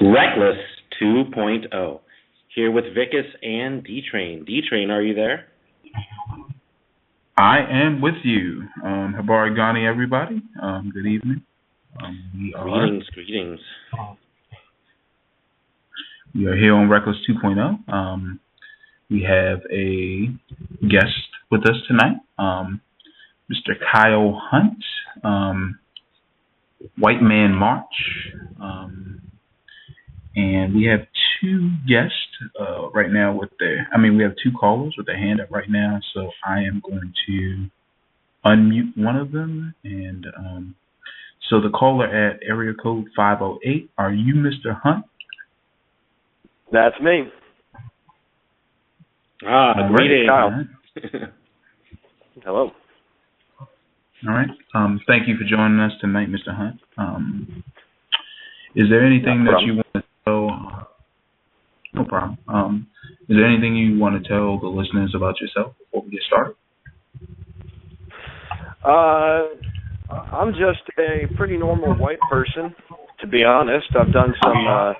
Reckless 2.0. Here with Vickiss and D-Train. D-Train, are you there? I am with you. Habari Ghani, everybody. Good evening. Greetings. We are here on Reckless 2.0. We have a guest with us tonight, Mr. Kyle Hunt, White Man March. And we have two guests right now we have two callers with their hand up right now, so I am going to unmute one of them. And so the caller at area code 508, are you Mr. Hunt? That's me. Greetings. Kyle. Hello. All right. Thank you for joining us tonight, Mr. Hunt. Is there anything that you want to tell? No problem. Is there anything you want to tell the listeners about yourself before we get started? I'm just a pretty normal white person, to be honest. I've done some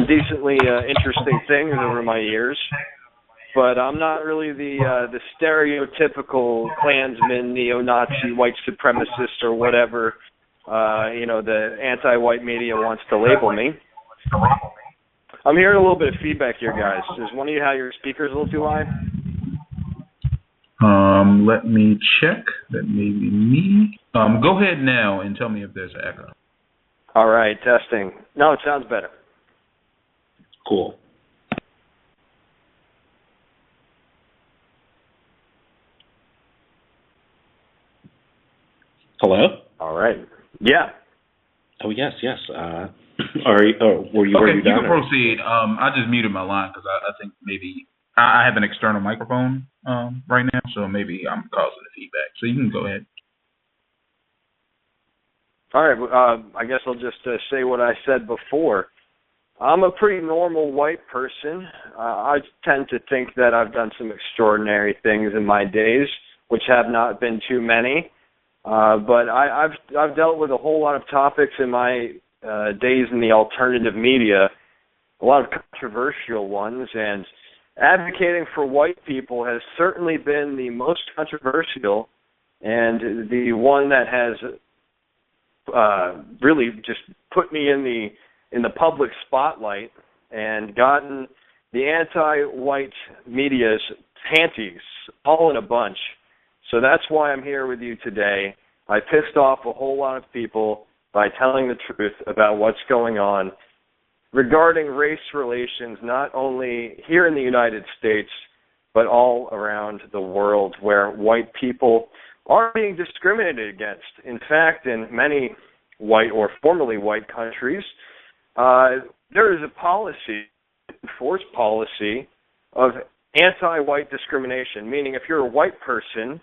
decently interesting things over my years, but I'm not really the stereotypical Klansman, neo-Nazi, white supremacist, or whatever the anti-white media wants to label me. I'm hearing a little bit of feedback here, guys. Does one of you have your speakers a little too high? Let me check. That may be me. Go ahead now and tell me if there's an echo. All right, testing. No, it sounds better. Cool. Hello? All right. Yeah. Oh, yes. Were you done? You can proceed. I just muted my line because I think maybe I have an external microphone right now, so maybe I'm causing the feedback. So you can go ahead. All right. I guess I'll just say what I said before. I'm a pretty normal white person. I tend to think that I've done some extraordinary things in my days, which have not been too many. But I've dealt with a whole lot of topics in my days in the alternative media, a lot of controversial ones, and advocating for white people has certainly been the most controversial and the one that has really just put me in the public spotlight and gotten the anti-white media's panties all in a bunch. So that's why I'm here with you today. I pissed off a whole lot of people by telling the truth about what's going on regarding race relations, not only here in the United States, but all around the world where white people are being discriminated against. In fact, in many white or formerly white countries, there is a policy, enforced policy, of anti-white discrimination, meaning if you're a white person,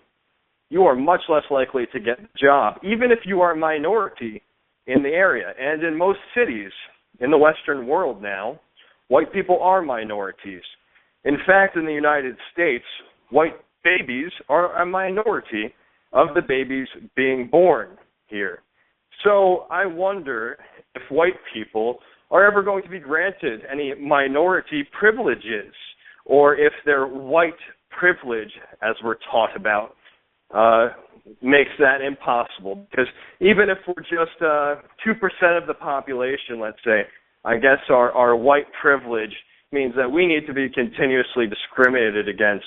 you are much less likely to get the job, even if you are a minority in the area. And in most cities in the Western world now, white people are minorities. In fact, in the United States, white babies are a minority of the babies being born here. So I wonder if white people are ever going to be granted any minority privileges, or if their white privilege, as we're taught about, makes that impossible. Because even if we're just 2% of the population, let's say, I guess our white privilege means that we need to be continuously discriminated against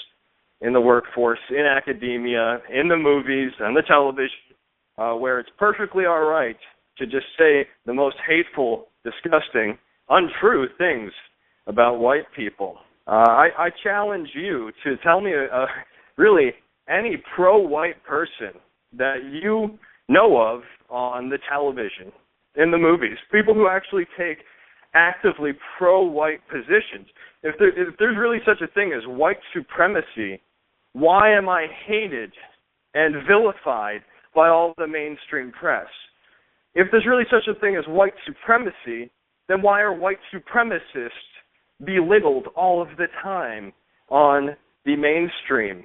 in the workforce, in academia, in the movies, and the television, where it's perfectly all right to just say the most hateful, disgusting, untrue things about white people. I challenge you to tell me really any pro-white person that you know of on the television, in the movies, people who actually take actively pro-white positions. If there's really such a thing as white supremacy, why am I hated and vilified by all the mainstream press? If there's really such a thing as white supremacy, then why are white supremacists belittled all of the time on the mainstream?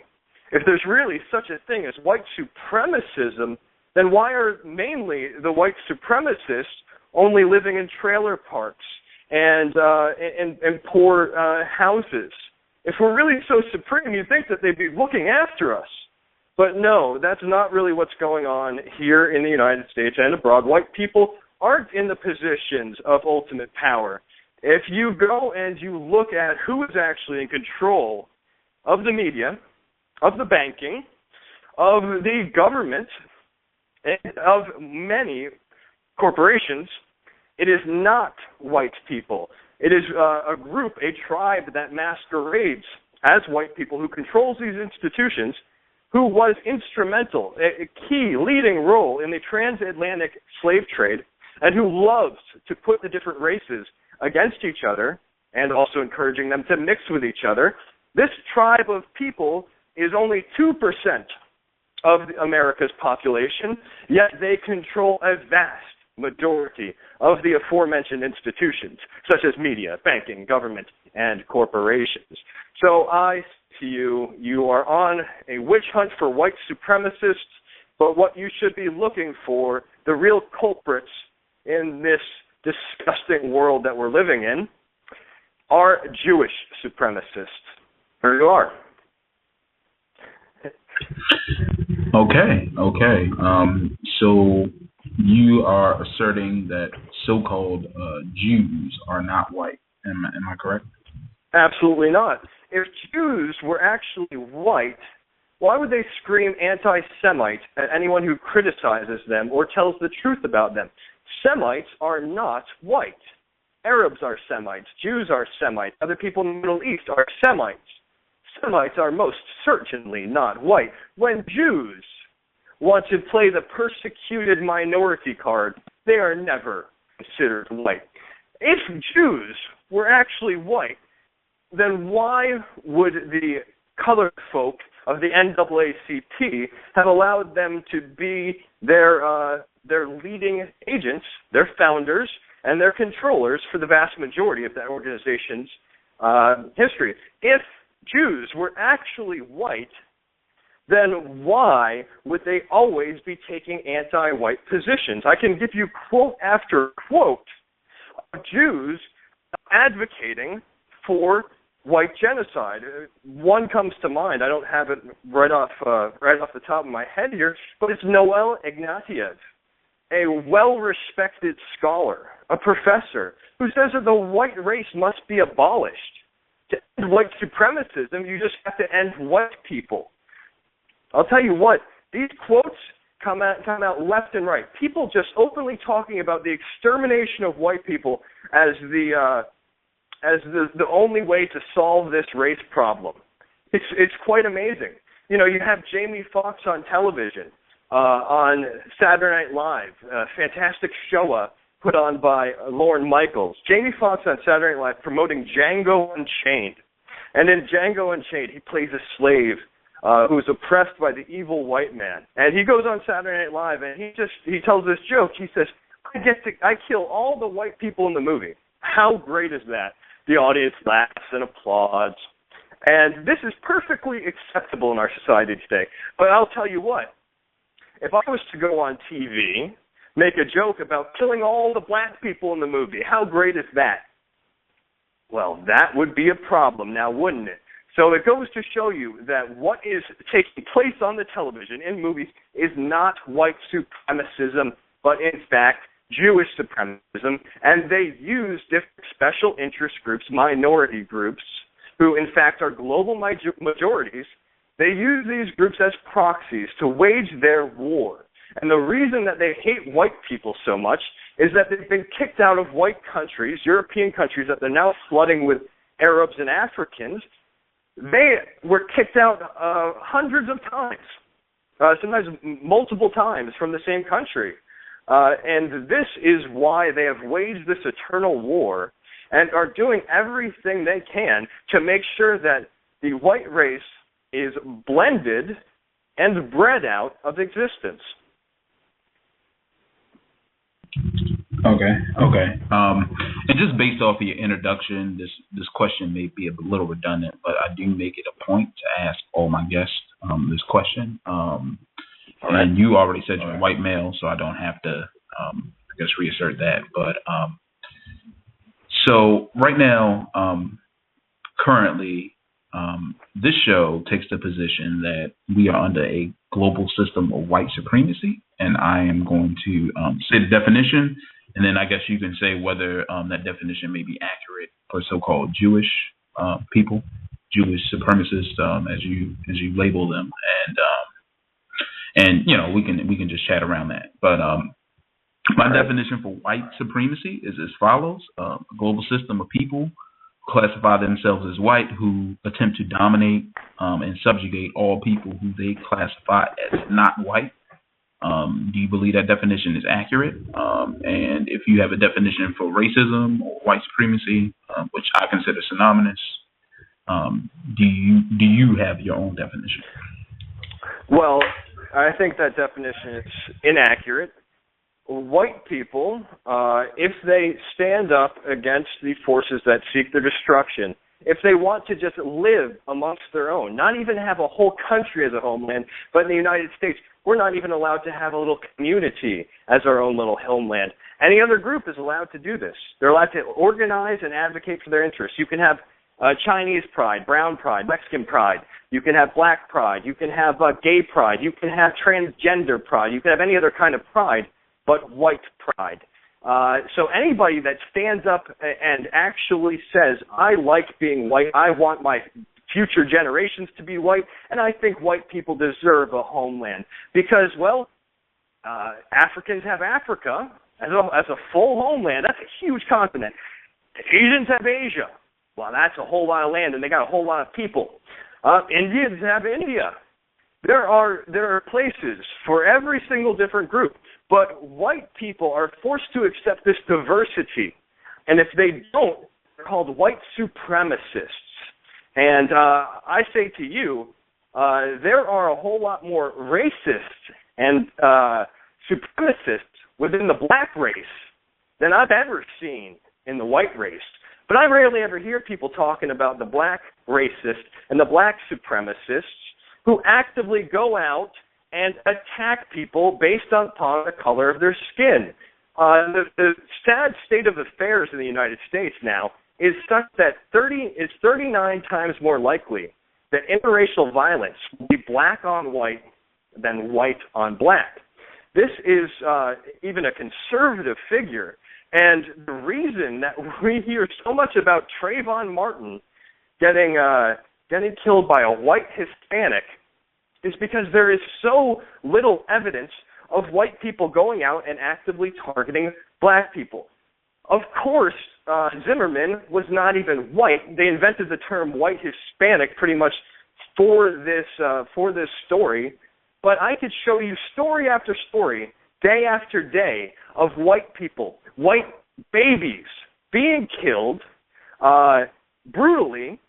If there's really such a thing as white supremacism, then why are mainly the white supremacists only living in trailer parks and poor houses. If we're really so supreme, you'd think that they'd be looking after us. But no, that's not really what's going on here in the United States and abroad. White people aren't in the positions of ultimate power. If you go and you look at who is actually in control of the media, of the banking, of the government, and of many corporations, it is not white people. It is a group, a tribe that masquerades as white people who controls these institutions, who was instrumental, a key leading role in the transatlantic slave trade, and who loves to put the different races against each other and also encouraging them to mix with each other. This tribe of people is only 2% of America's population, yet they control a vast majority of the aforementioned institutions, such as media, banking, government, and corporations. So I say to you, you are on a witch hunt for white supremacists, but what you should be looking for, the real culprits in this disgusting world that we're living in, are Jewish supremacists. There you are. Okay. So you are asserting that so-called Jews are not white. Am I correct? Absolutely not. If Jews were actually white, why would they scream anti-Semite at anyone who criticizes them or tells the truth about them? Semites are not white. Arabs are Semites. Jews are Semites. Other people in the Middle East are Semites. Semites are most certainly not white. When Jews want to play the persecuted minority card, they are never considered white. If Jews were actually white, then why would the colored folk of the NAACP have allowed them to be their leading agents, their founders, and their controllers for the vast majority of that organization's history? If Jews were actually white, then why would they always be taking anti-white positions? I can give you quote after quote of Jews advocating for white genocide. One comes to mind. I don't have it right off the top of my head here, but it's Noel Ignatieff, a well-respected scholar, a professor, who says that the white race must be abolished. To end white supremacism, you just have to end white people. I'll tell you what, these quotes come out left and right. People just openly talking about the extermination of white people as the only way to solve this race problem. It's quite amazing. You know, you have Jamie Foxx on television, on Saturday Night Live, a fantastic show put on by Lorne Michaels. Jamie Foxx on Saturday Night Live promoting Django Unchained. And in Django Unchained, he plays a slave who is oppressed by the evil white man. And he goes on Saturday Night Live and he tells this joke. He says, I kill all the white people in the movie. How great is that? The audience laughs and applauds. And this is perfectly acceptable in our society today. But I'll tell you what, if I was to go on TV, make a joke about killing all the black people in the movie, how great is that? Well, that would be a problem now, wouldn't it? So it goes to show you that what is taking place on the television in movies is not white supremacism, but in fact Jewish supremacism, and they use different special interest groups, minority groups, who in fact are global majorities. They use these groups as proxies to wage their war. And the reason that they hate white people so much is that they've been kicked out of white countries, European countries that they're now flooding with Arabs and Africans. They were kicked out hundreds of times, sometimes multiple times from the same country. And this is why they have waged this eternal war and are doing everything they can to make sure that the white race is blended and bred out of existence. Okay. And just based off of your introduction, this question may be a little redundant, but I do make it a point to ask all my guests this question. And you already said you're a white male, so I don't have to, reassert that. But So right now, currently, this show takes the position that we are under a global system of white supremacy, and I am going to say the definition, and then I guess you can say whether that definition may be accurate for so-called Jewish people, Jewish supremacists, as you label them, and you know we can just chat around that. But my definition for white supremacy is as follows: a global system of people classify themselves as white who attempt to dominate and subjugate all people who they classify as not white. Do you believe that definition is accurate? And if you have a definition for racism or white supremacy, which I consider synonymous, do you have your own definition? Well, I think that definition is inaccurate. White people, if they stand up against the forces that seek their destruction, if they want to just live amongst their own, not even have a whole country as a homeland, but in the United States, we're not even allowed to have a little community as our own little homeland. Any other group is allowed to do this. They're allowed to organize and advocate for their interests. You can have Chinese pride, brown pride, Mexican pride. You can have black pride. You can have gay pride. You can have transgender pride. You can have any other kind of pride, but white pride. So anybody that stands up and actually says, I like being white, I want my future generations to be white, and I think white people deserve a homeland. Because, well, Africans have Africa as a full homeland. That's a huge continent. Asians have Asia. Well, that's a whole lot of land, and they got a whole lot of people. Indians have India. There are places for every single different group. But white people are forced to accept this diversity. And if they don't, they're called white supremacists. And I say to you, there are a whole lot more racists and supremacists within the black race than I've ever seen in the white race. But I rarely ever hear people talking about the black racists and the black supremacists who actively go out and attack people based upon the color of their skin. The sad state of affairs in the United States now is such that 39 times more likely that interracial violence will be black on white than white on black. This is even a conservative figure, and the reason that we hear so much about Trayvon Martin getting killed by a white Hispanic is because there is so little evidence of white people going out and actively targeting black people. Of course, Zimmerman was not even white. They invented the term white Hispanic pretty much for this story. But I could show you story after story, day after day, of white people, white babies being killed brutally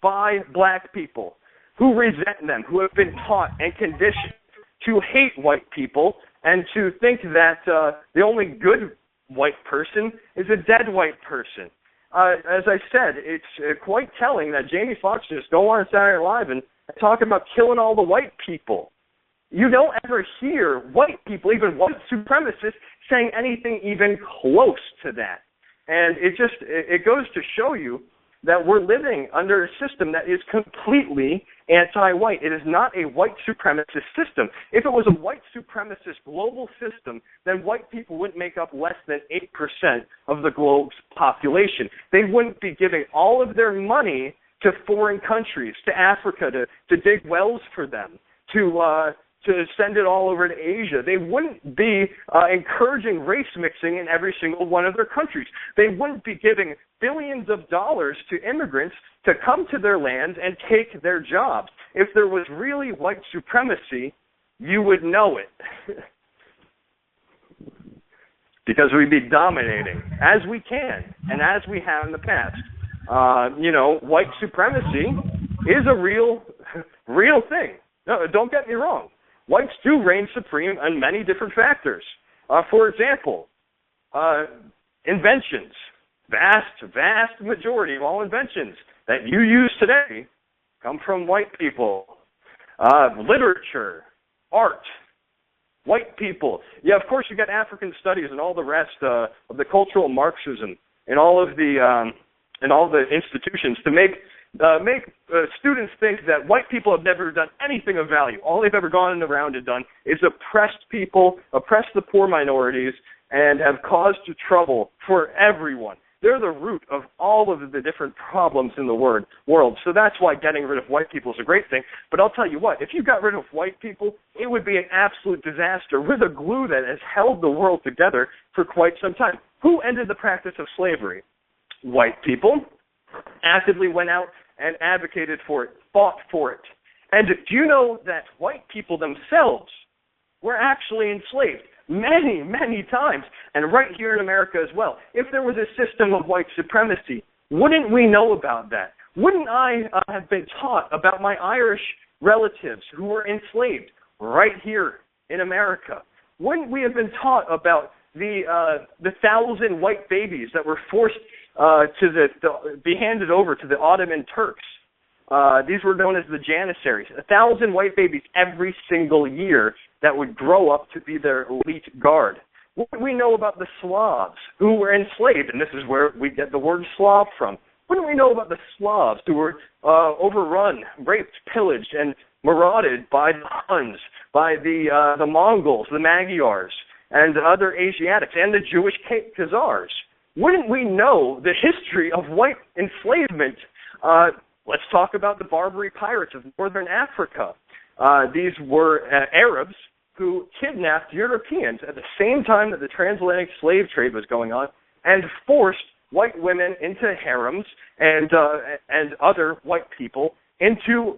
by black people who resent them, who have been taught and conditioned to hate white people and to think that the only good white person is a dead white person. As I said, it's quite telling that Jamie Foxx just go on Saturday Night Live and talk about killing all the white people. You don't ever hear white people, even white supremacists, saying anything even close to that. And it goes to show you that we're living under a system that is completely anti-white. It is not a white supremacist system. If it was a white supremacist global system, then white people wouldn't make up less than 8% of the globe's population. They wouldn't be giving all of their money to foreign countries, to Africa, to dig wells for them, to send it all over to Asia. They wouldn't be encouraging race mixing in every single one of their countries. They wouldn't be giving billions of dollars to immigrants to come to their land and take their jobs. If there was really white supremacy, you would know it. Because we'd be dominating, as we can, and as we have in the past. White supremacy is a real thing. No, don't get me wrong. Whites do reign supreme on many different factors. For example, inventions. Vast majority of all inventions that you use today come from white people. Literature, art, white people. Yeah, of course you got African studies and all the rest of the cultural Marxism. in all the institutions to make students think that white people have never done anything of value. All they've ever gone around and done is oppressed people, oppressed the poor minorities, and have caused trouble for everyone. They're the root of all of the different problems in the world. So that's why getting rid of white people is a great thing. But I'll tell you what, if you got rid of white people, it would be an absolute disaster. We're the glue that has held the world together for quite some time. Who ended the practice of slavery? White people actively went out and advocated for it, fought for it. And do you know that white people themselves were actually enslaved many, many times, and right here in America as well? If there was a system of white supremacy, wouldn't we know about that? Wouldn't I have been taught about my Irish relatives who were enslaved right here in America? Wouldn't we have been taught about the 1,000 white babies that were forced to be handed over to the Ottoman Turks? These were known as the Janissaries. 1,000 white babies every single year that would grow up to be their elite guard. What do we know about the Slavs who were enslaved? And this is where we get the word Slav from. What do we know about the Slavs who were overrun, raped, pillaged, and marauded by the Huns, by the Mongols, the Magyars, and other Asiatics, and the Jewish Khazars? Wouldn't we know the history of white enslavement? Let's talk about the Barbary pirates of northern Africa. These were Arabs who kidnapped Europeans at the same time that the transatlantic slave trade was going on and forced white women into harems and other white people into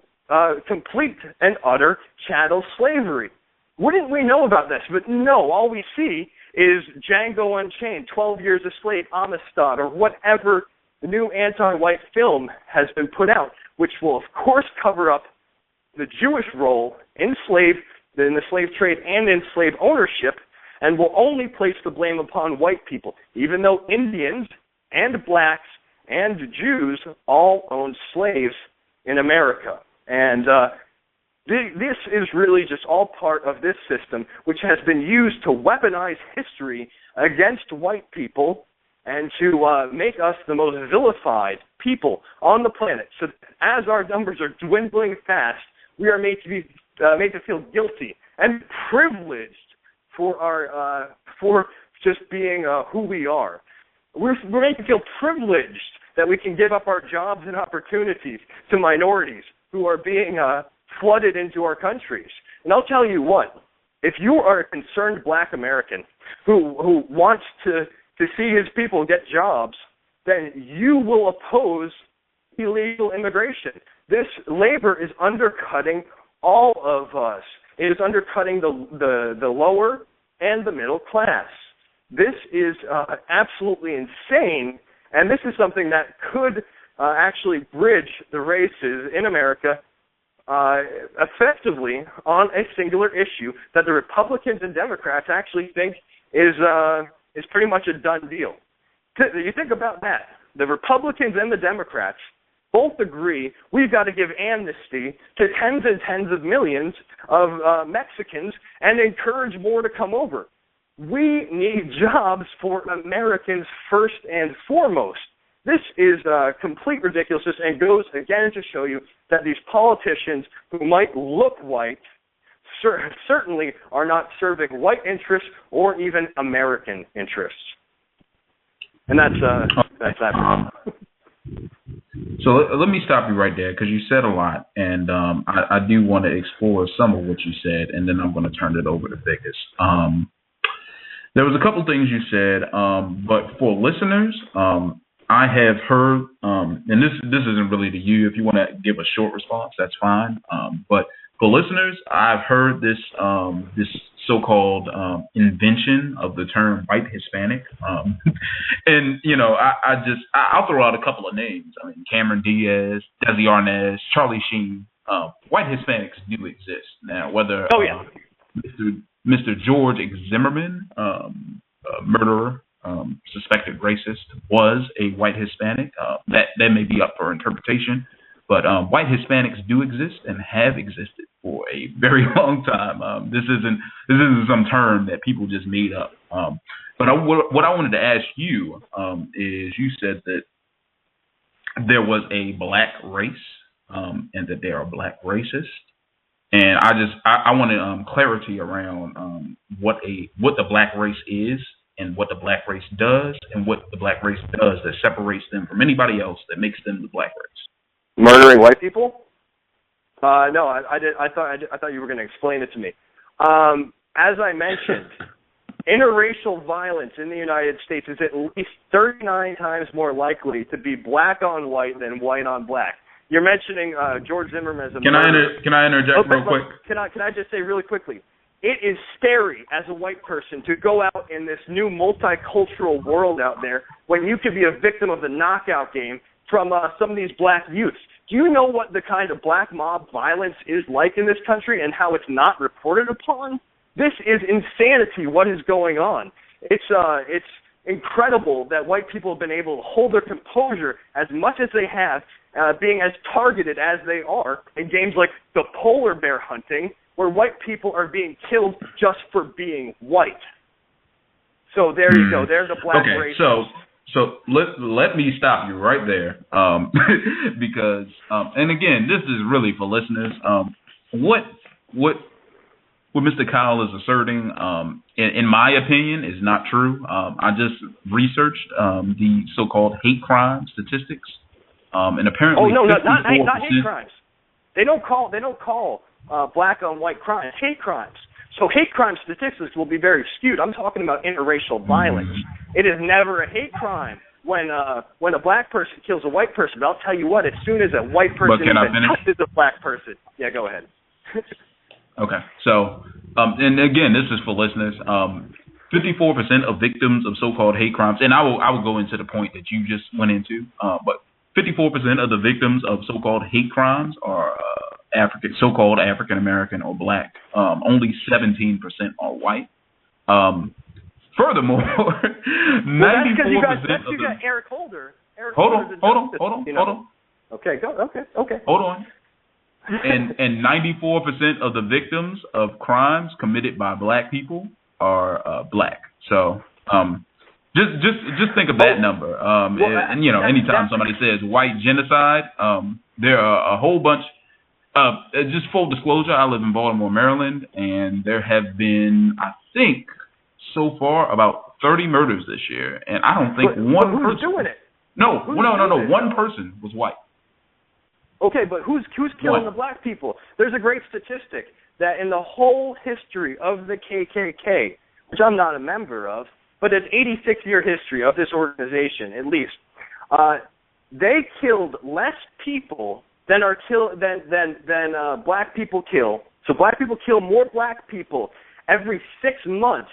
complete and utter chattel slavery. Wouldn't we know about this? But no, all we see is Django Unchained, 12 Years a Slave, Amistad, or whatever the new anti-white film has been put out, which will, of course, cover up the Jewish role in the slave trade and in slave ownership, and will only place the blame upon white people, even though Indians and blacks and Jews all owned slaves in America. And this is really just all part of this system, which has been used to weaponize history against white people and to make us the most vilified people on the planet. So as our numbers are dwindling fast, we are made to feel guilty and privileged for just being who we are. We're made to feel privileged that we can give up our jobs and opportunities to minorities who are being flooded into our countries. And I'll tell you what, if you are a concerned black American who wants to see his people get jobs, then you will oppose illegal immigration. This labor is undercutting all of us. It is undercutting the lower and the middle class. This is absolutely insane, and this is something that could actually bridge the races in America effectively on a singular issue that the Republicans and Democrats actually think is pretty much a done deal. You think about that. The Republicans and the Democrats both agree we've got to give amnesty to tens and tens of millions of Mexicans and encourage more to come over. We need jobs for Americans first and foremost. This is complete ridiculousness and goes again to show you that these politicians who might look white certainly are not serving white interests or even American interests. And that's that. So let me stop you right there, because you said a lot, and I do want to explore some of what you said, and then I'm going to turn it over to Vickiss. There was a couple things you said, but for listeners, I have heard, and this isn't really to you. If you want to give a short response, that's fine. But for listeners, I've heard this so-called invention of the term white Hispanic, and I'll throw out a couple of names. I mean, Cameron Diaz, Desi Arnaz, Charlie Sheen. White Hispanics do exist now. Whether Mr. George Zimmerman, murderer, suspected racist, was a white Hispanic, that may be up for interpretation. But white Hispanics do exist and have existed for a very long time. This isn't some term that people just made up. But what I wanted to ask you is, you said that there was a black race and that there are black racists, and I wanted clarity around what the black race is and what the black race does and what the black race does that separates them from anybody else that makes them the black race. Murdering white people? No, I thought you were going to explain it to me. As I mentioned, interracial violence in the United States is at least 39 times more likely to be black on white than white on black. You're mentioning George Zimmerman as a murderer. Can I interject real quick? Can I just say really quickly? It is scary as a white person to go out in this new multicultural world out there when you could be a victim of the knockout game from some of these black youths. Do you know what the kind of black mob violence is like in this country and how it's not reported upon? This is insanity, what is going on. It's incredible that white people have been able to hold their composure as much as they have, being as targeted as they are in games like the polar bear hunting, where white people are being killed just for being white. So there you go. There's a black race. So let me stop you right there, because and again, this is really for listeners. What Mr. Kyle is asserting, in my opinion, is not true. I just researched the so-called hate crime statistics, and apparently, not hate crimes. They don't call black on white crimes hate crimes. So hate crime statistics will be very skewed. I'm talking about interracial violence. It is never a hate crime when a black person kills a white person. But I'll tell you what, as soon as a white person touches a black person, yeah, go ahead. Okay, so and again, this is for listeners. 54% of victims of so-called hate crimes, and I will go into the point that you just went into, but 54% of the victims of so-called hate crimes are so-called African American or black. Only 17% are white. Furthermore, 94% you got Eric Holder. Hold on. Okay, go. Okay. Hold on. And 94% of the victims of crimes committed by black people are black. So just think of that number. And anytime somebody says white genocide, there are a whole bunch. Just full disclosure, I live in Baltimore, Maryland, and there have been, I think, so far about 30 murders this year, and I don't think one person. Who's doing it? No. One person was white. Okay, but who's killing the black people? There's a great statistic that in the whole history of the KKK, which I'm not a member of, but it's 86-year history of this organization at least, they killed less people than black people kill. So black people kill more black people every 6 months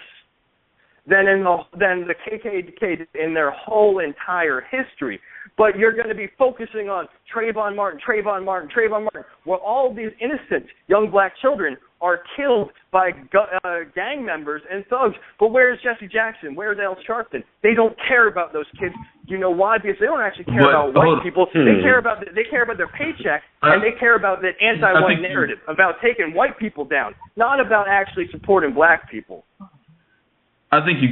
than the KKK in their whole entire history. But you're going to be focusing on Trayvon Martin, where all these innocent young black children are killed by gang members and thugs. But where's Jesse Jackson? Where's Al Sharpton? They don't care about those kids. You know why? Because they don't actually care about white people. They care about their paycheck, and they care about the anti-white narrative about taking white people down, not about actually supporting black people. I think you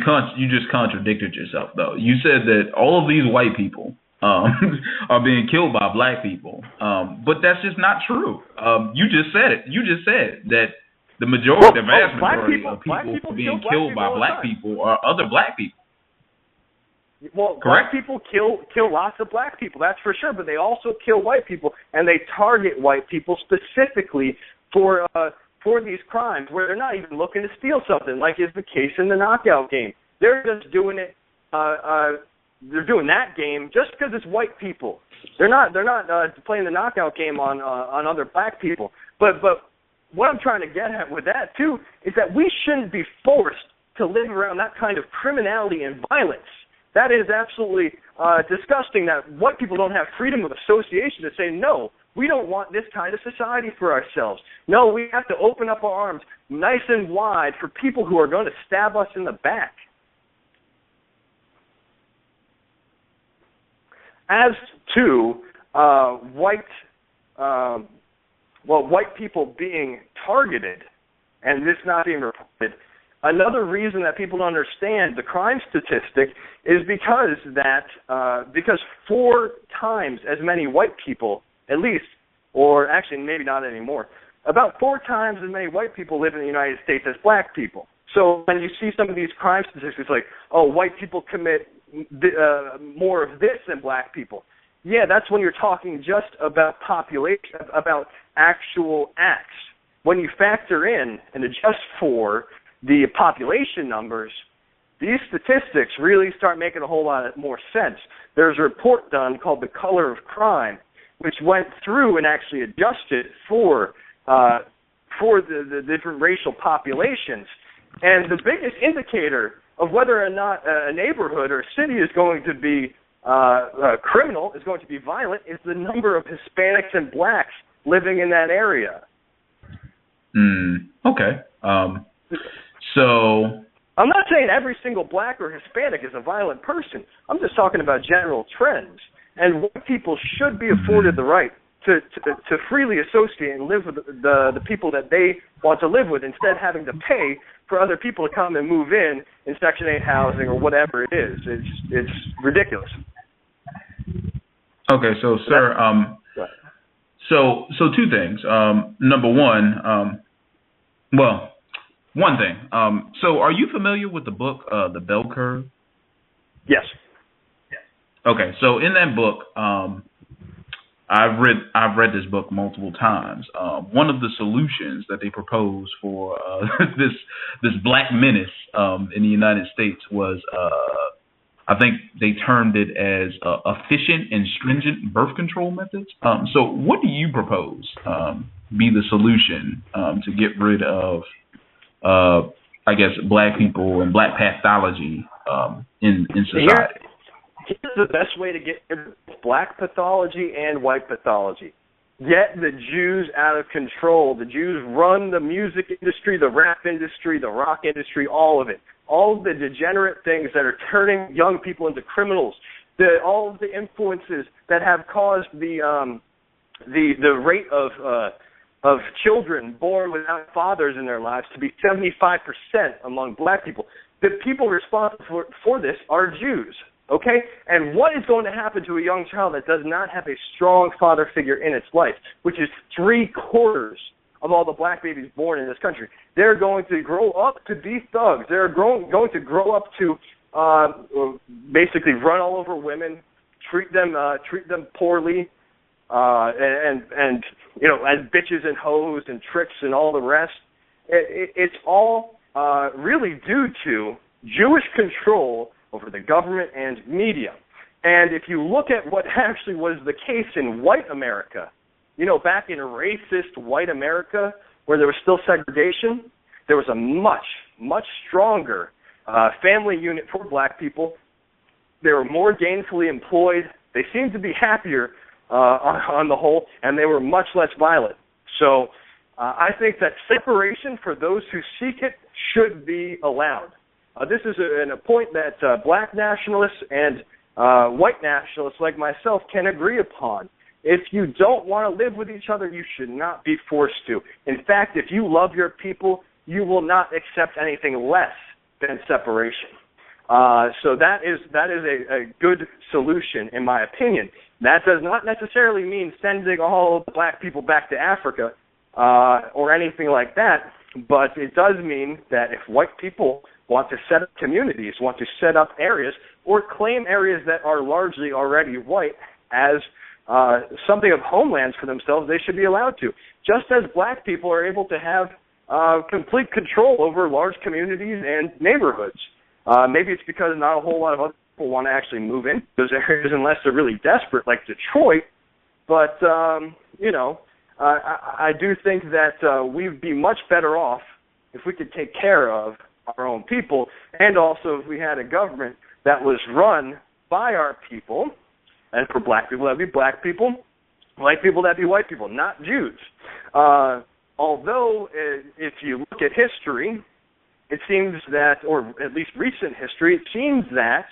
just contradicted yourself, though. You said that all of these white people are being killed by black people, but that's just not true. You just said it. You just said that the vast majority of people being killed by black people are other black people. Well, correct? Black people kill lots of black people, that's for sure, but they also kill white people, and they target white people specifically for these crimes where they're not even looking to steal something, like is the case in the knockout game. They're just doing it. They're doing that game just because it's white people. They're not playing the knockout game on other black people. But what I'm trying to get at with that too is that we shouldn't be forced to live around that kind of criminality and violence. That is absolutely disgusting. That white people don't have freedom of association to say no. We don't want this kind of society for ourselves. No, we have to open up our arms nice and wide for people who are going to stab us in the back. As to white people being targeted and this not being reported, another reason that people don't understand the crime statistic is because 4 times as many white people, at least, or actually maybe not anymore, about 4 times as many white people live in the United States as black people. So when you see some of these crime statistics like, oh, white people commit more of this than black people, yeah, that's when you're talking just about population, about actual acts. When you factor in and adjust for the population numbers, these statistics really start making a whole lot more sense. There's a report done called The Color of Crime, which went through and actually adjusted for the different racial populations. And the biggest indicator of whether or not a neighborhood or a city is going to be criminal, is going to be violent, is the number of Hispanics and blacks living in that area. Okay. So I'm not saying every single black or Hispanic is a violent person. I'm just talking about general trends. And white people should be afforded the right to freely associate and live with the people that they want to live with, instead of having to pay for other people to come and move in Section 8 housing or whatever it is. It's ridiculous. Okay, so sir, so 2 things. Number one, one thing. So are you familiar with the book, The Bell Curve? Yes. Okay, so in that book, I've read this book multiple times. One of the solutions that they proposed for this black menace in the United States was, I think they termed it as efficient and stringent birth control methods. So what do you propose be the solution to get rid of, I guess, black people and black pathology in society? Here's the best way to get rid of black pathology and white pathology. Get the Jews out of control. The Jews run the music industry, the rap industry, the rock industry, all of it. All of the degenerate things that are turning young people into criminals. All of the influences that have caused the rate of children born without fathers in their lives to be 75% among black people. The people responsible for this are Jews. Okay? And what is going to happen to a young child that does not have a strong father figure in its life, which is 3/4 of all the black babies born in this country? They're going to grow up to be thugs. They're going to grow up to basically run all over women, treat them poorly, and you know, as bitches and hoes and tricks and all the rest. It's all really due to Jewish control over the government and media. And if you look at what actually was the case in white America, you know, back in racist white America, where there was still segregation, there was a much, much stronger family unit for black people. They were more gainfully employed. They seemed to be happier on the whole, and they were much less violent. So I think that separation for those who seek it should be allowed. This is a point that black nationalists and white nationalists like myself can agree upon. If you don't want to live with each other, you should not be forced to. In fact, if you love your people, you will not accept anything less than separation. So that is a good solution, in my opinion. That does not necessarily mean sending all the black people back to Africa or anything like that, but it does mean that if white people want to set up communities, want to set up areas, or claim areas that are largely already white as something of homelands for themselves, they should be allowed to. Just as black people are able to have complete control over large communities and neighborhoods. Maybe it's because not a whole lot of other people want to actually move into those areas unless they're really desperate, like Detroit. But, you know, I do think that we'd be much better off if we could take care of our own people, and also if we had a government that was run by our people, and for black people, that'd be black people, white people, that'd be white people, not Jews. Although, if you look at history, it seems that, or at least recent history, it seems that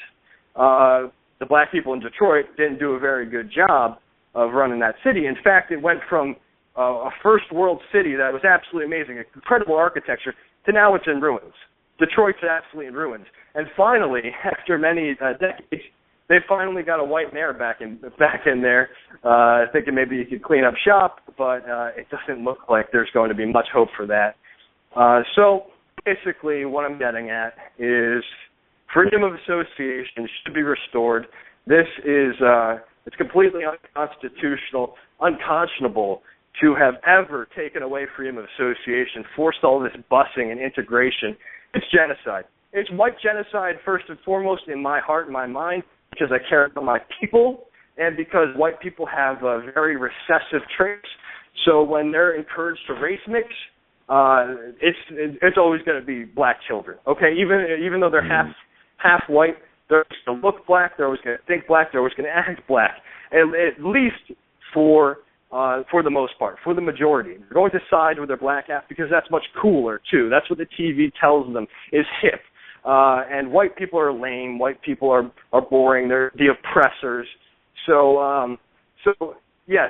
the black people in Detroit didn't do a very good job of running that city. In fact, it went from a first world city that was absolutely amazing, incredible architecture, to now it's in ruins. Detroit's absolutely in ruins. And finally, after many decades, they finally got a white mayor back in there, thinking maybe he could clean up shop, but it doesn't look like there's going to be much hope for that. So basically what I'm getting at is freedom of association should be restored. This is it's completely unconstitutional, unconscionable to have ever taken away freedom of association, forced all this busing and integration. It's genocide. It's white genocide first and foremost in my heart and my mind, because I care about my people and because white people have very recessive traits. So when they're encouraged to race mix, it's always going to be black children. Okay, even though they're half white, they're going to look black. They're always going to think black. They're always going to act black. And at least for the most part, for the majority, they're going to side with their black half because that's much cooler too. That's what the TV tells them is hip. And white people are lame. White people are boring. They're the oppressors. So yes,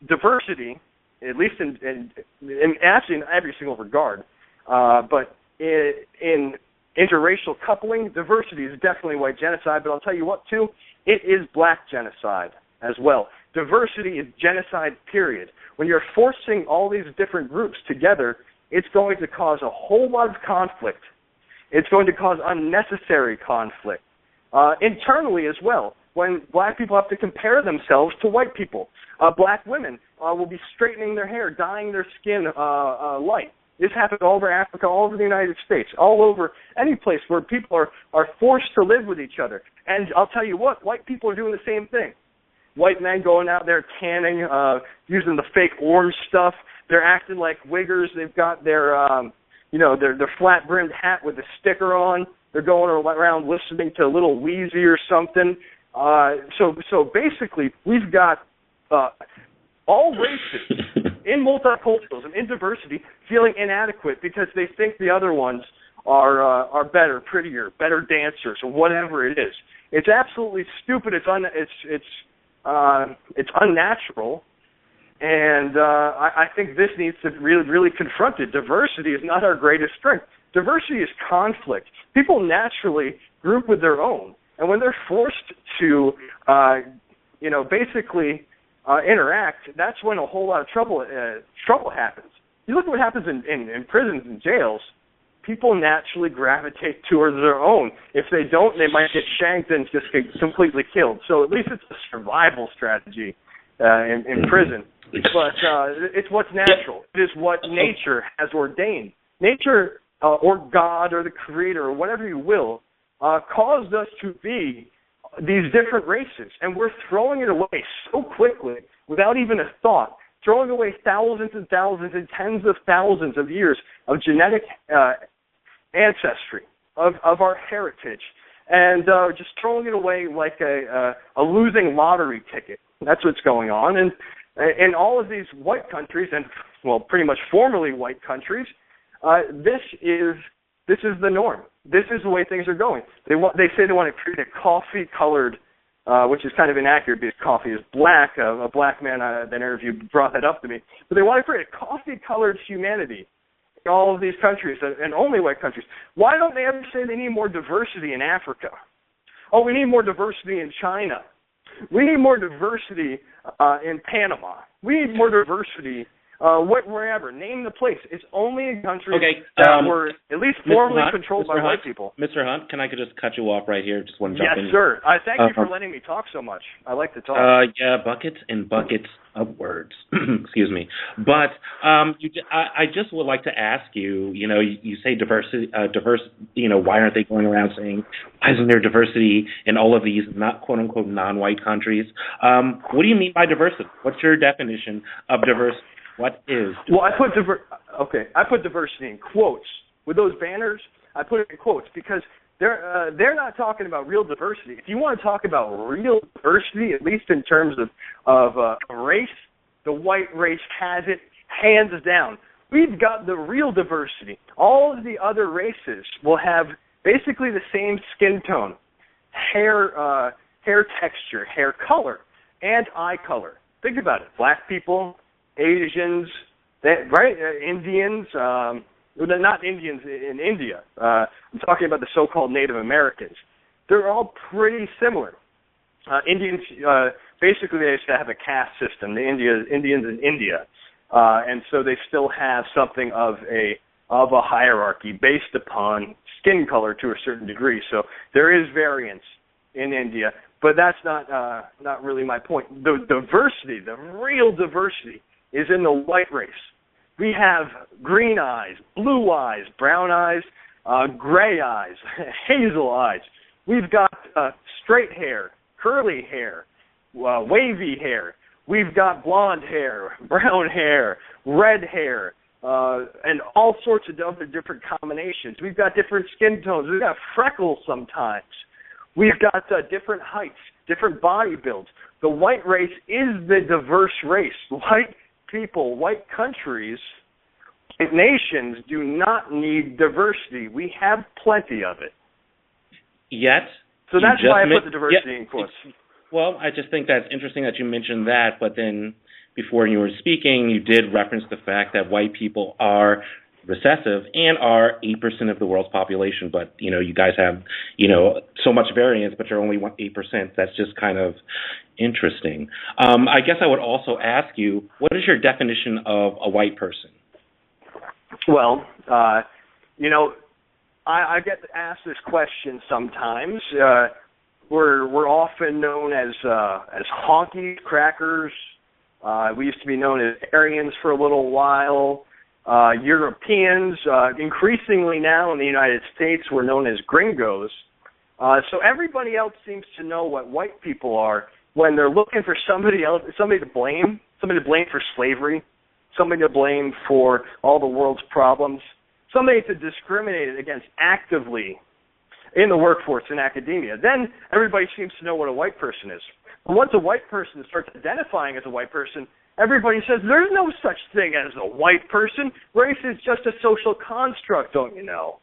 diversity, at least in actually in every single regard, but in interracial coupling, diversity is definitely white genocide. But I'll tell you what, too, it is black genocide as well. Diversity is genocide, period. When you're forcing all these different groups together, it's going to cause a whole lot of conflict. It's going to cause unnecessary conflict internally as well. When black people have to compare themselves to white people, black women will be straightening their hair, dyeing their skin light. This happens all over Africa, all over the United States, all over any place where people are forced to live with each other. And I'll tell you what, white people are doing the same thing. White men going out there tanning, using the fake orange stuff. They're acting like wiggers. They've got their their flat-brimmed hat with a sticker on. They're going around listening to Little Weezy or something. So basically, we've got all races in multiculturalism, in diversity, feeling inadequate because they think the other ones are better, prettier, better dancers, or whatever it is. It's absolutely stupid. It's unnatural. And I think this needs to really, really confront it. Diversity is not our greatest strength. Diversity is conflict. People naturally group with their own. And when they're forced to, basically interact, that's when a whole lot of trouble happens. You look at what happens in prisons and jails. People naturally gravitate towards their own. If they don't, they might get shanked and just get completely killed. So at least it's a survival strategy in prison. But it's what's natural. It is what nature has ordained. Nature or God or the Creator or whatever you will caused us to be these different races. And we're throwing it away so quickly without even a thought, throwing away thousands and thousands and tens of thousands of years of genetic ancestry, of our heritage, and just throwing it away like a losing lottery ticket. That's what's going on. And in all of these white countries, and well, pretty much formerly white countries, this is the norm. This is the way things are going. They say they want to create a coffee-colored, which is kind of inaccurate because coffee is black. A black man that interviewed brought that up to me. But they want to create a coffee-colored humanity in all of these countries, and only white countries. Why don't they ever say they need more diversity in Africa? Oh, we need more diversity in China. We need more diversity in Panama. We need more diversity wherever. Name the place. It's only in countries that were at least formally controlled by white people. Mr. Hunt, can I just cut you off right here? Just want to jump in. Yes, sir. Thank you for letting me talk so much. I like to talk. Yeah, buckets and buckets of words. Excuse me. But I just would like to ask you, you say diversity, why aren't they going around saying, why isn't there diversity in all of these not quote-unquote non-white countries? What do you mean by diversity? What's your definition of diversity? What is diversity? Well, I put diversity in quotes. With those banners, I put it in quotes because they're not talking about real diversity. If you want to talk about real diversity, at least in terms of race, the white race has it hands down. We've got the real diversity. All of the other races will have basically the same skin tone, hair texture, hair color, and eye color. Think about it. Black people, Asians, right? Indians, not Indians in India. I'm talking about the so-called Native Americans. They're all pretty similar. Indians, basically, they used to have a caste system. The Indians in India, and so they still have something of a hierarchy based upon skin color to a certain degree. So there is variance in India, but that's not really my point. The diversity, the real diversity, is in the white race. We have green eyes, blue eyes, brown eyes, gray eyes, hazel eyes. We've got straight hair, curly hair, wavy hair. We've got blonde hair, brown hair, red hair, and all sorts of other different combinations. We've got different skin tones. We've got freckles sometimes. We've got different heights, different body builds. The white race is the diverse race. White people, white countries, white nations do not need diversity. We have plenty of it. Yet, so that's why I put the diversity in quotes. Well, I just think that's interesting that you mentioned that, but then before you were speaking, you did reference the fact that white people are recessive and are 8% of the world's population, but, you guys have, so much variance, but you're only 8%. That's just kind of interesting. I guess I would also ask you, what is your definition of a white person? Well, I get asked this question sometimes. We're often known as honkies, crackers. We used to be known as Aryans for a little while. Europeans, increasingly now in the United States, we're known as gringos. So everybody else seems to know what white people are when they're looking for somebody to blame for slavery, somebody to blame for all the world's problems, somebody to discriminate against actively in the workforce, in academia. Then everybody seems to know what a white person is. But once a white person starts identifying as a white person, everybody says, there's no such thing as a white person. Race is just a social construct, don't you know?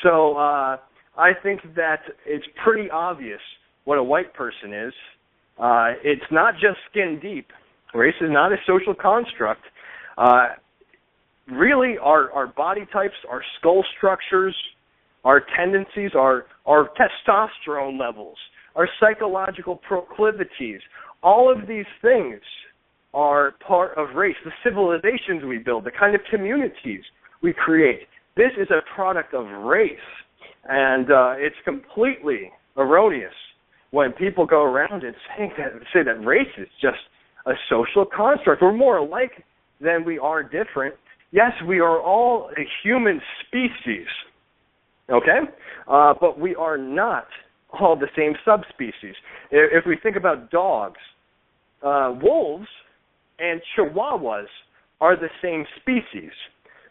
So I think that it's pretty obvious what a white person is. It's not just skin deep. Race is not a social construct. Really, our body types, our skull structures, our tendencies, our testosterone levels, our psychological proclivities, all of these things are part of race. The civilizations we build, the kind of communities we create, this is a product of race. And it's completely erroneous when people go around and say that race is just a social construct. We're more alike than we are different. Yes, we are all a human species, okay? But we are not all the same subspecies. If we think about dogs, wolves and chihuahuas are the same species,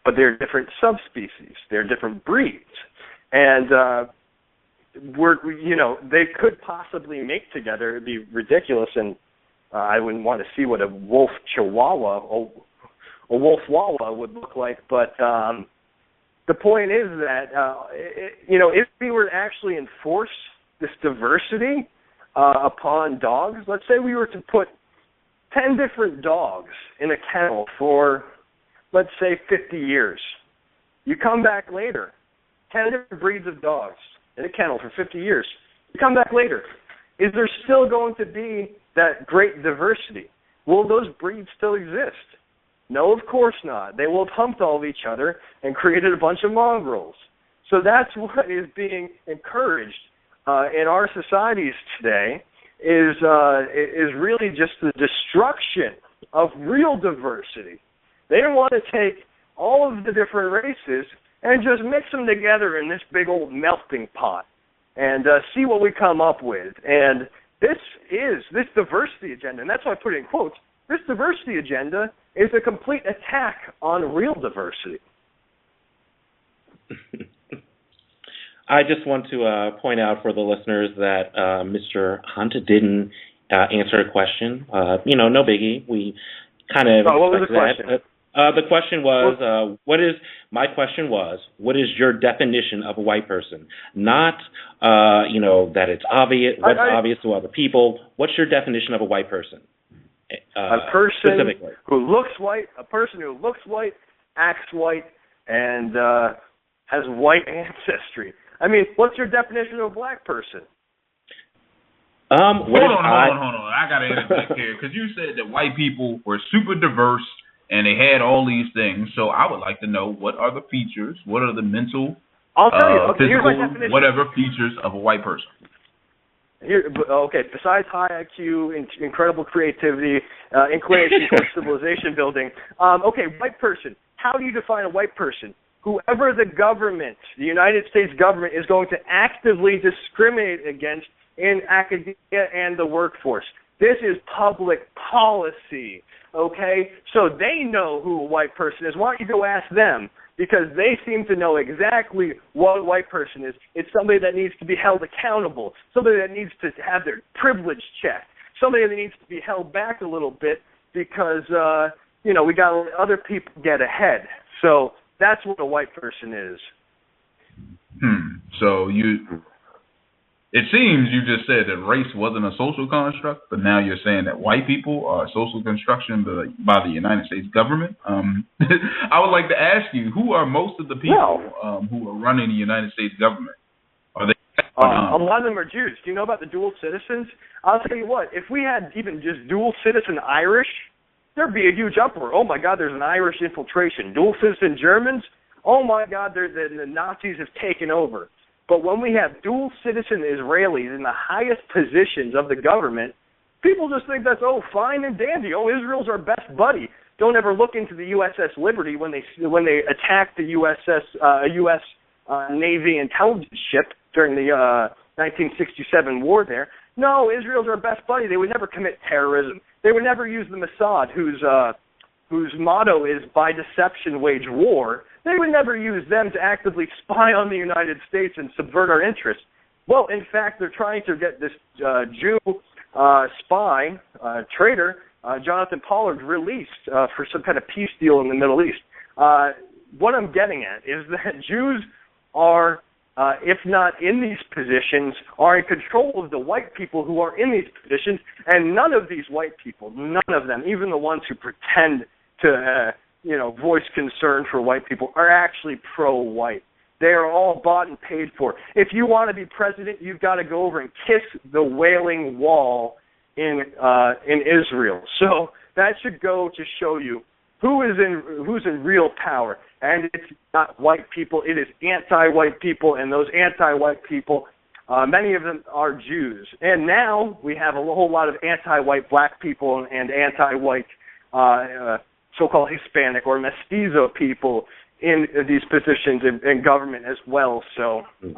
but they're different subspecies. They're different breeds. And they could possibly mate together. It'd be ridiculous, and I wouldn't want to see what a wolf chihuahua or a wolf wawa would look like. But the point is that if we were to actually enforce this diversity upon dogs, let's say we were to put 10 different dogs in a kennel for, let's say, 50 years. You come back later, 10 different breeds of dogs in a kennel for 50 years. You come back later. Is there still going to be that great diversity? Will those breeds still exist? No, of course not. They will have humped all of each other and created a bunch of mongrels. So that's what is being encouraged in our societies today, is really just the destruction of real diversity. They don't want to take all of the different races and just mix them together in this big old melting pot and see what we come up with. And this diversity agenda, and that's why I put it in quotes, this diversity agenda is a complete attack on real diversity. I just want to point out for the listeners that Mr. Hunt didn't answer a question. No biggie. We kind of what was the question? The question was, what is your definition of a white person? Not, that it's obvious, what's obvious to other people. What's your definition of a white person? a person specifically who looks white, a person who looks white, acts white, and has white ancestry. I mean, what's your definition of a black person? Hold on. I got to interject here because you said that white people were super diverse and they had all these things. So I would like to know, what are the features? What are the mental, I'll tell you. Okay, physical, here's my definition. whatever features of a white person? Besides high IQ, incredible creativity, inclination towards civilization building. White person. How do you define a white person? Whoever the government, the United States government, is going to actively discriminate against in academia and the workforce. This is public policy, okay? So they know who a white person is. Why don't you go ask them? Because they seem to know exactly what a white person is. It's somebody that needs to be held accountable, somebody that needs to have their privilege checked, somebody that needs to be held back a little bit because, we got to let other people get ahead. So that's what a white person is. So it seems you just said that race wasn't a social construct, but now you're saying that white people are a social construction by the United States government. I would like to ask you, who are most of the people who are running the United States government? Are they? A lot of them are Jews. Do you know about the dual citizens? I'll tell you what, if we had even just dual citizen Irish, there'd be a huge uproar. Oh, my God, there's an Irish infiltration. Dual citizen Germans, oh, my God, the Nazis have taken over. But when we have dual citizen Israelis in the highest positions of the government, people just think that's, fine and dandy. Israel's our best buddy. Don't ever look into the USS Liberty when they attacked the U.S. Navy intelligence ship during the 1967 war there. No, Israel's our best buddy. They would never commit terrorism. They would never use the Mossad, whose motto is by deception wage war. They would never use them to actively spy on the United States and subvert our interests. Well, in fact, they're trying to get this Jew spy, traitor, Jonathan Pollard, released for some kind of peace deal in the Middle East. What I'm getting at is that Jews are, if not in these positions, are in control of the white people who are in these positions, and none of these white people, none of them, even the ones who pretend to voice concern for white people, are actually pro-white. They are all bought and paid for. If you want to be president, you've got to go over and kiss the Wailing Wall in Israel. So that should go to show you who's in real power. And it's not white people, it is anti-white people, and those anti-white people, many of them are Jews. And now we have a whole lot of anti-white black people and anti-white so-called Hispanic or mestizo people in these positions in government as well. So, who's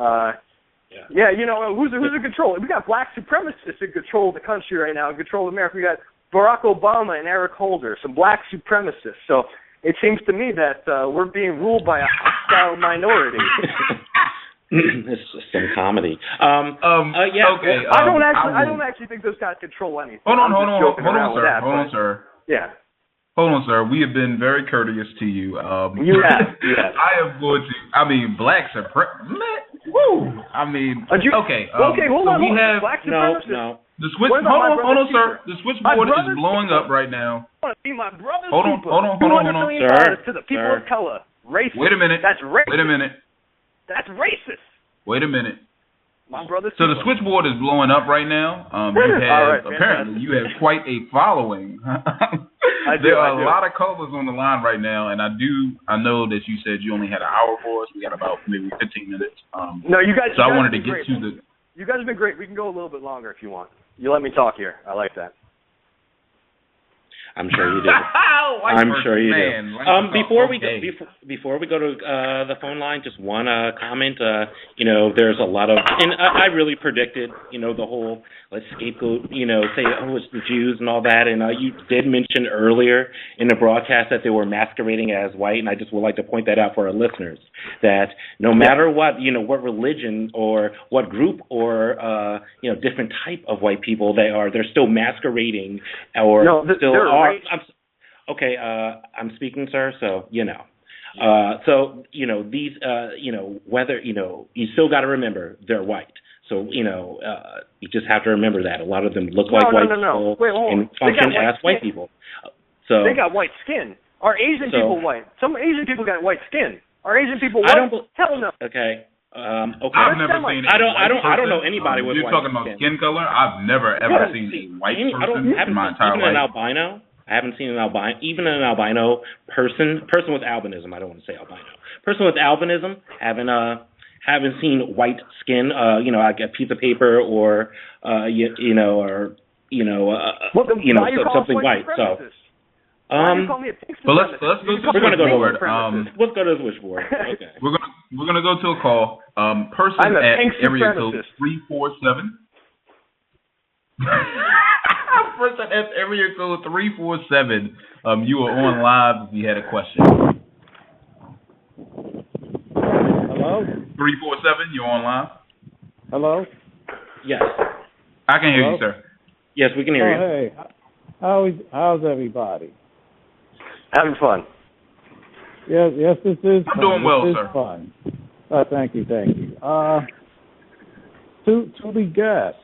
in control? We got black supremacists in control of the country right now, in control of America. We got Barack Obama and Eric Holder, some black supremacists. So it seems to me that we're being ruled by a hostile minority. It's just some comedy. Okay. I don't actually think those guys control anything. Hold on, sir. Yeah. Hold on, sir. We have been very courteous to you. You have. I am going to. Black supremacy. Woo. Okay. Hold on. We have black supremacists. No. The switch. Hold on, sir. The switchboard is blowing up right now. Be my brother's hold on, sir. To the people of color. Racist. Wait a minute. That's racist. Wait a minute. That's racist. Wait a minute. My brother's So the switchboard is blowing up right now. Apparently you have quite a following. There are a lot of callers on the line right now, and I know that you said you only had an hour for us. We got about maybe 15 minutes. No, you guys. So I wanted to get to the. You guys have been great. We can go a little bit longer if you want. You let me talk here. I like that. I'm sure you do. I'm sure you do. Before we go to the phone line, just one comment. There's a lot of, and I really predicted, the whole let's scapegoat, say it's the Jews and all that. And you did mention earlier in the broadcast that they were masquerading as white, and I just would like to point that out for our listeners that no matter what, what religion or what group or different type of white people they are, they're still masquerading or still are. I'm speaking, sir. So these whether you still got to remember they're white. So, you just have to remember that. A lot of them look like white people and function as white people. So they got white skin. Are Asian people white? Some Asian people got white skin. Are Asian people white? Hell no. Okay. Okay. I've never seen. I don't know anybody with white skin. You're talking about skin color? I've never ever seen a white person in my entire life. Even an albino. I haven't seen an albino, even an albino person with albinism. I don't want to say albino. Person with albinism haven't seen white skin. Like a piece of paper or something white. So. But let's go to the switchboard. Let's go to the switchboard. Okay. We're gonna go to a call. Person at area code 347. Person at area code 347. You are on live if you had a question. Hello? 347, you're on live. Hello? Yes. I can hear you, sir. Yes, we can hear you. Hey, how's everybody? Having fun. Yes, this is I'm doing well, this sir. Is fun. Thank you. To the guest,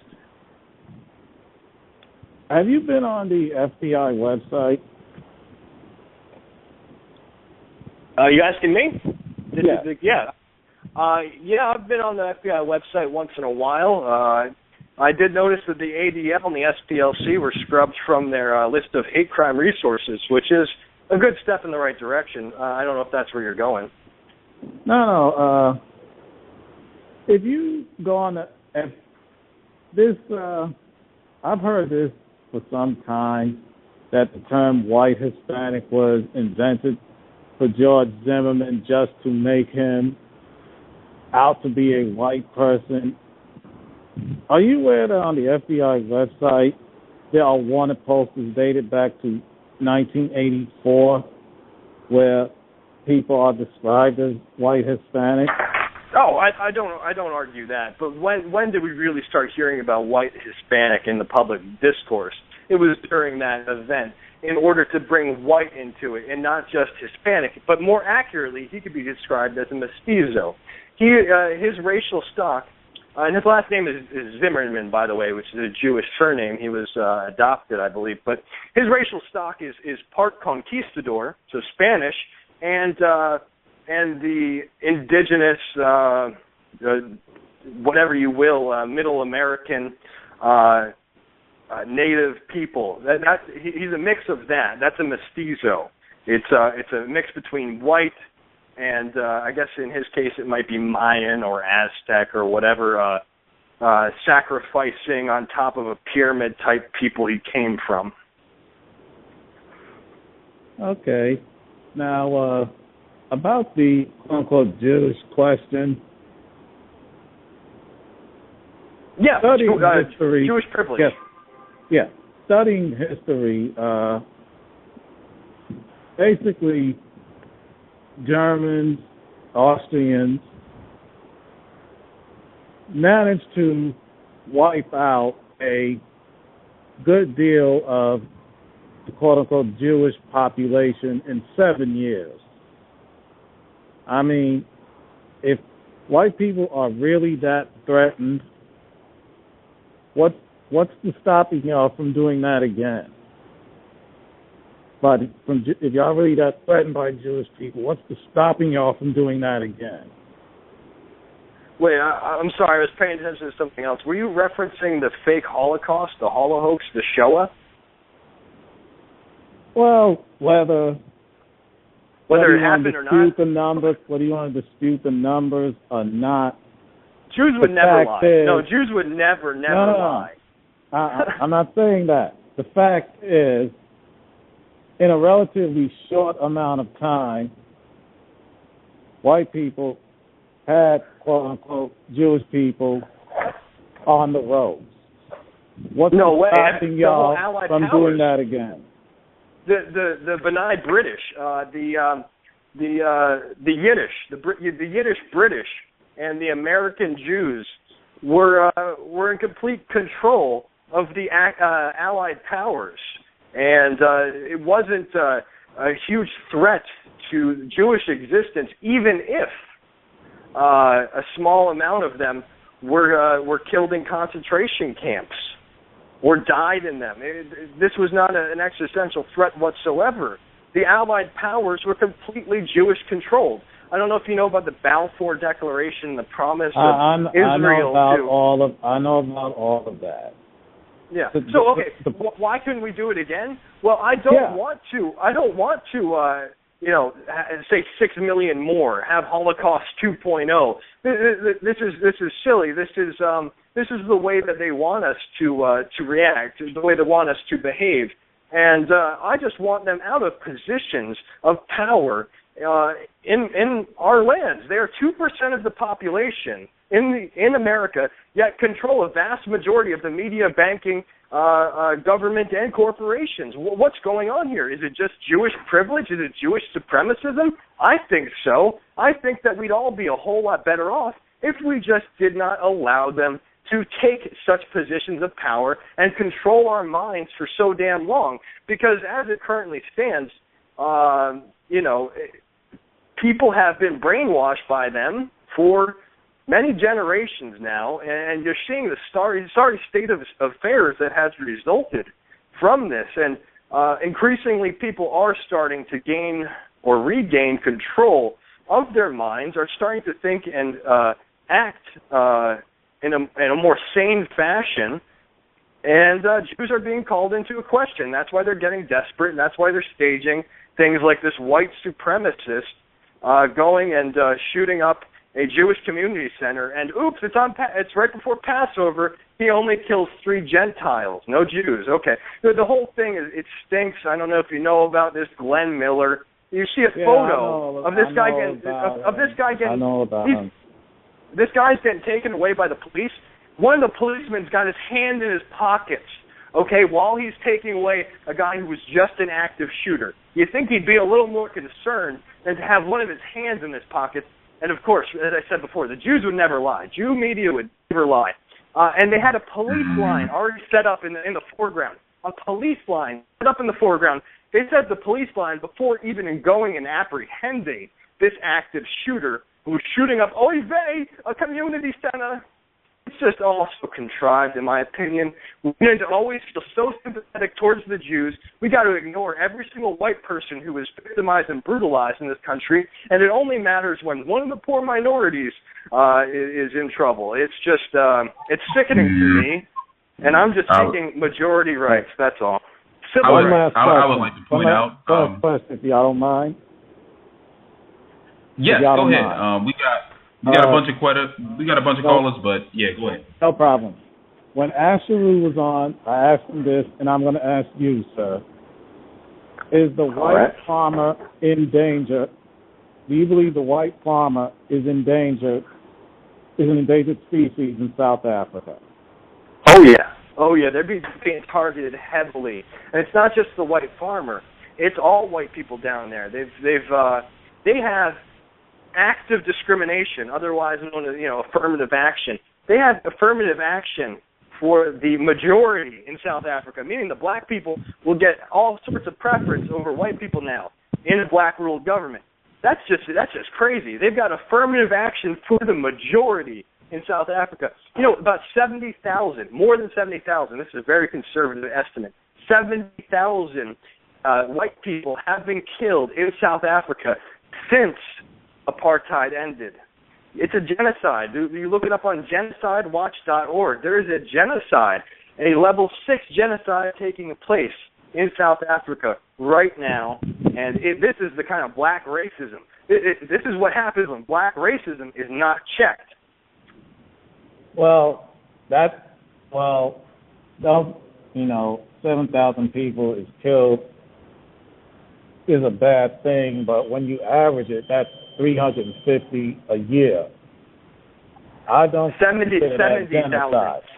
have you been on the FBI website? You asking me? Yeah. Yeah, I've been on the FBI website once in a while. I did notice that the ADL and the SPLC were scrubbed from their list of hate crime resources, which is a good step in the right direction. I don't know if that's where you're going. No. If you go on this, I've heard this for some time, that the term white Hispanic was invented for George Zimmerman just to make him out to be a white person. Are you aware that on the FBI website there are wanted posters dated back to 1984 where people are described as white Hispanic? Oh, I don't argue that. But when did we really start hearing about white Hispanic in the public discourse? It was during that event, in order to bring white into it, and not just Hispanic. But more accurately, he could be described as a mestizo. His racial stock, and his last name is Zimmerman, by the way, which is a Jewish surname. He was adopted, I believe. But his racial stock is part conquistador, so Spanish, and the indigenous, whatever you will, Middle American native people. He's a mix of that. That's a mestizo. It's a mix between white and I guess in his case it might be Mayan or Aztec or whatever, sacrificing on top of a pyramid type people he came from. Okay. Now, about the quote-unquote Jewish question. Yeah, studying history, Jewish privilege. Yes. Yeah, studying history, basically Germans, Austrians managed to wipe out a good deal of the quote-unquote Jewish population in 7 years. I mean, if white people are really that threatened, what's the stopping y'all from doing that again? But if y'all really that threatened by Jewish people, what's the stopping y'all from doing that again? Wait, I'm sorry, I was paying attention to something else. Were you referencing the fake Holocaust, the Holocaust, the Shoah? Well, whether it happened or not? Whether you want to dispute the numbers or not. Jews would never lie. No, Jews would never lie. I'm not saying that. The fact is, in a relatively short amount of time, white people had, quote-unquote, Jewish people on the roads. What's stopping y'all from doing that again? The Benai British, the Yiddish, the Yiddish British, and the American Jews were in complete control of the Allied powers, and it wasn't a huge threat to Jewish existence, even if a small amount of them were killed in concentration camps or died in them. This was not an existential threat whatsoever. The Allied powers were completely Jewish-controlled. I don't know if you know about the Balfour Declaration, the promise of Israel. I know about all of that. Yeah. So okay, why couldn't we do it again? Well, I don't want to. I don't want to. Say 6 million more. Have Holocaust 2.0. This is silly. This is the way that they want us to react. The way they want us to behave. And I just want them out of positions of power in our lands. They are 2% of the population in America, yet control a vast majority of the media, banking, government, and corporations. What's going on here? Is it just Jewish privilege? Is it Jewish supremacism? I think so. I think that we'd all be a whole lot better off if we just did not allow them to take such positions of power and control our minds for so damn long. Because as it currently stands, people have been brainwashed by them for many generations now, and you're seeing the sorry state of affairs that has resulted from this. And increasingly, people are starting to gain or regain control of their minds, are starting to think and act in a more sane fashion, and Jews are being called into a question. That's why they're getting desperate, and that's why they're staging things like this white supremacist going and shooting up a Jewish community center, and oops, it's right before Passover. He only kills 3 Gentiles, no Jews. Okay, the whole thing it stinks. I don't know if you know about this, Glenn Miller. You see a photo of this guy getting. I know about him. This guy's getting taken away by the police. One of the policemen's got his hand in his pockets, okay, while he's taking away a guy who was just an active shooter. You think he'd be a little more concerned than to have one of his hands in his pocket. And, of course, as I said before, the Jews would never lie. Jew media would never lie. And they had a police line already set up in the foreground. A police line set up in the foreground. They set the police line before even going and apprehending this active shooter who was shooting up Oy vey, a community center. It's just all so contrived, in my opinion. We need to always feel so sympathetic towards the Jews. We got to ignore every single white person who is victimized and brutalized in this country, and it only matters when one of the poor minorities is in trouble. It's just, it's sickening to me, and I'm just thinking majority rights, that's all. I would like to point out. First question, if y'all don't mind. Yes, go ahead. We got a bunch of callers, but yeah, go ahead. No problem. When Asheru was on, I asked him this, and I'm going to ask you, sir. Is the white farmer in danger? Do you believe the white farmer is in danger? Is an endangered species in South Africa? Oh yeah, they're being targeted heavily, and it's not just the white farmer; it's all white people down there. They have active discrimination, otherwise known as affirmative action. They have affirmative action for the majority in South Africa, meaning the black people will get all sorts of preference over white people now in a black-ruled government. That's just crazy. They've got affirmative action for the majority in South Africa. About 70,000, more than 70,000. This is a very conservative estimate. 70,000 white people have been killed in South Africa since apartheid ended. It's a genocide. You look it up on genocidewatch.org. There is a genocide, a level 6 genocide taking place in South Africa right now, and this is the kind of black racism. This is what happens when black racism is not checked. 7,000 people is killed is a bad thing, but when you average it, that's 350 a year. I don't 70,000.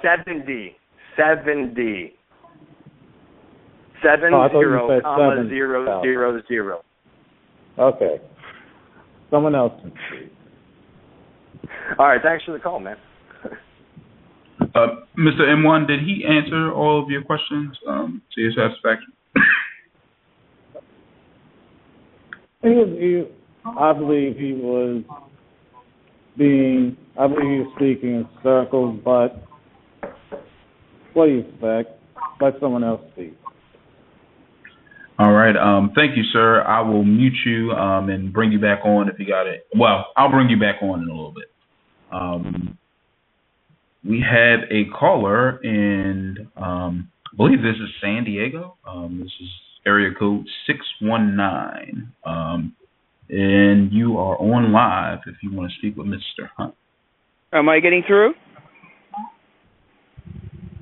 70. 70,000. Okay. Someone else can speak. All right, thanks for the call, man. Mr. M1, did he answer all of your questions to your satisfaction? I believe he was being I believe you're speaking in circles, but what do you expect? Let someone else speak. All right. Thank you, sir. I will mute you and bring you back on if you got it. Well, I'll bring you back on in a little bit. We have a caller, and I believe this is San Diego. This is area code 619. And you are on live if you want to speak with Mr. Hunt. Am I getting through?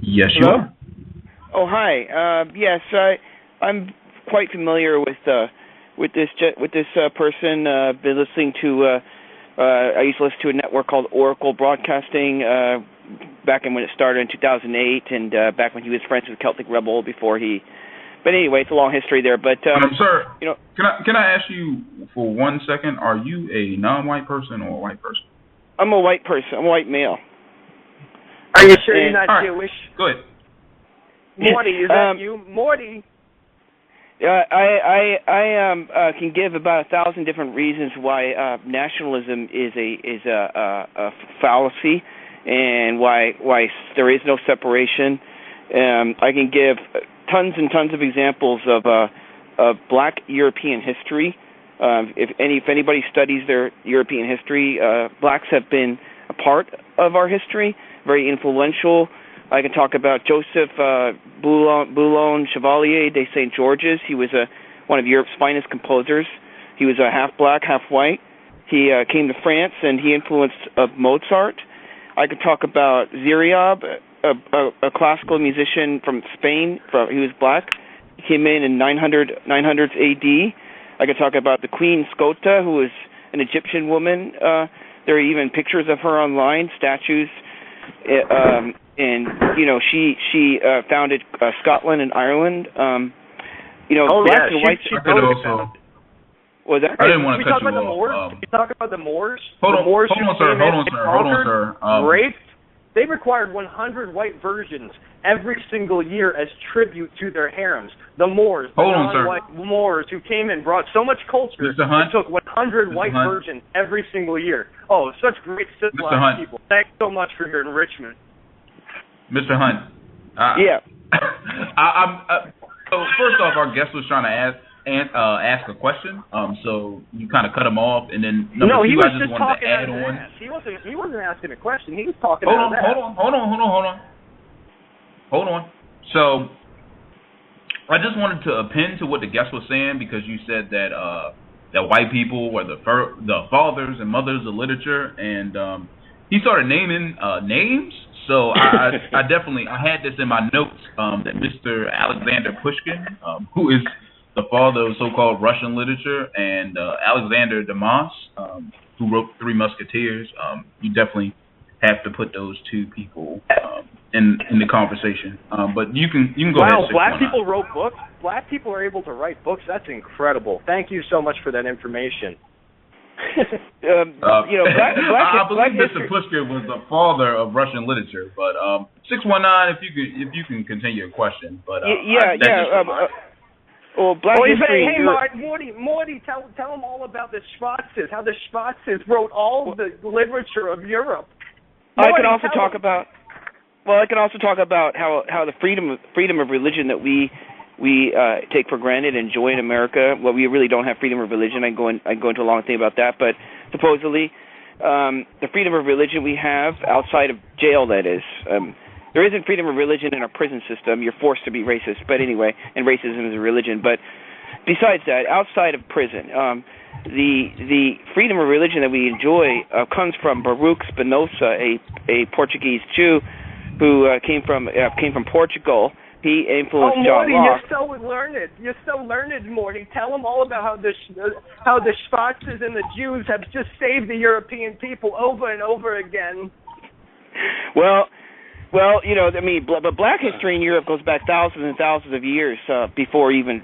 Yes, you are. Oh, hi. Yes, I'm quite familiar with this person. Been listening to. I used to listen to a network called Oracle Broadcasting back when it started in 2008, and back when he was friends with Celtic Rebel before he. But anyway, it's a long history there. But sir, you know, can I ask you for 1 second? Are you a non-white person or a white person? I'm a white person. I'm a white male. Are you sure you're not Jewish? Go ahead. Morty, is that you? Morty. I can give about 1,000 different reasons why nationalism is a fallacy, and why there is no separation. I can give tons and tons of examples of Black European history. If anybody studies their European history, blacks have been a part of our history, very influential. I can talk about Joseph Boulogne Chevalier de St. Georges. He was one of Europe's finest composers. He was half black, half white. He came to France, and he influenced Mozart. I could talk about Ziriab, a classical musician from Spain. He was black. He came in 900s AD. I could talk about the Queen Skota, who was an Egyptian woman. There are even pictures of her online, statues. And you know, she founded Scotland and Ireland. You know, blacks and whites. Was that? I didn't want to cut you off. Can we talk about the Moors? Hold on, sir. Raped. They required 100 white virgins every single year as tribute to their harems. The Moors, the non-white Moors who came and brought so much culture, and took 100 white virgins every single year. Oh, such great civilized people. Thanks so much for your enrichment. Mr. Hunt. Yeah. So first off, our guest was trying to ask a question. So you kind of cut him off, and then he was I just wanted to add on. He wasn't asking a question. He was talking. Hold on. So I just wanted to append to what the guest was saying, because you said that that white people were the fathers and mothers of literature, and he started naming names. So I had this in my notes that Mr. Alexander Pushkin, who is the father of so-called Russian literature, and Alexander Dumas, who wrote Three Musketeers. You definitely have to put those two people in the conversation. But you can go ahead. Wow, black people wrote books. Black people are able to write books. That's incredible. Thank you so much for that information. You know, I believe Mr. Pushkin was the father of Russian literature, but 619, if you can continue your question, but well, black history. Hey, Morty, tell them all about the Schwarzes. How the Schwarzes wrote all the literature of Europe. I can also talk about how the freedom of religion that we take for granted and enjoy in America. Well, we really don't have freedom of religion. I go into a long thing about that, but supposedly the freedom of religion we have outside of jail, that is. There isn't freedom of religion in our prison system. You're forced to be racist, but anyway, and racism is a religion. But besides that, outside of prison, the freedom of religion that we enjoy comes from Baruch Spinoza, a Portuguese Jew who came from Portugal. He influenced John Locke. You're so learned, Morty. Tell them all about how the Schwarzes and the Jews have just saved the European people over and over again. Well, you know, I mean, but black history in Europe goes back thousands and thousands of years before even,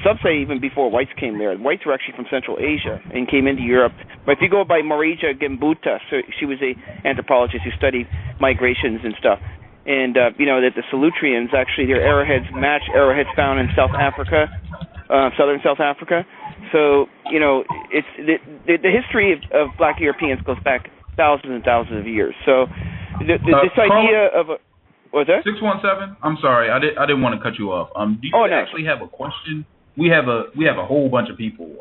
some say even before whites came there. Whites were actually from Central Asia and came into Europe. But if you go by Marija Gimbuta, so she was an anthropologist who studied migrations and stuff. And, you know, that the Solutreans, actually, their arrowheads match arrowheads found in South Africa, southern South Africa. So, you know, it's the history of black Europeans goes back thousands and thousands of years. So this idea of a, what's that? 617. I'm sorry, I didn't want to cut you off. Do you actually have a question? We have a whole bunch of people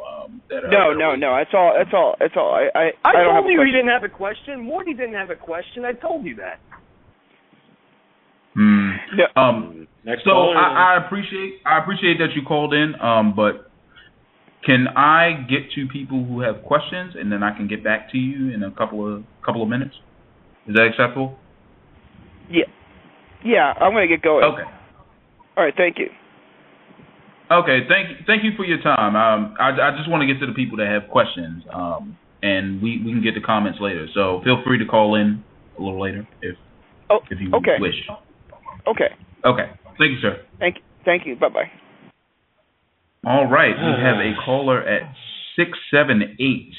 that are. No. That's all. I don't told you have he didn't have a question. Morty didn't have a question. I told you that. Next so caller. I appreciate that you called in. But can I get to people who have questions, and then I can get back to you in a couple of minutes? Is that acceptable? Yeah. I'm gonna get going. Okay. All right. Thank you. Okay, thank you for your time. I just want to get to the people that have questions, and we can get the comments later. So feel free to call in a little later if you wish. Okay. Thank you, sir. Thank you. Bye-bye. All right, we have a caller at 678.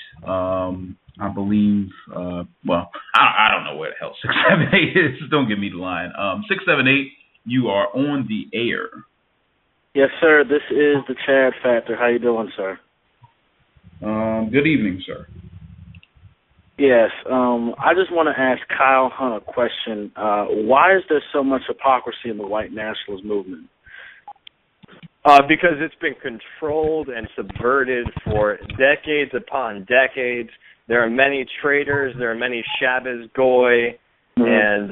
I believe. Well, I don't know where the hell 678 is. Don't give me the line. 678. You are on the air. Yes, sir. This is the Chad Factor. How you doing, sir? Good evening, sir. Yes. I just want to ask Kyle Hunt a question. Why is there so much hypocrisy in the white nationalist movement? Because it's been controlled and subverted for decades upon decades. There are many traitors. There are many Shabbos Goy. And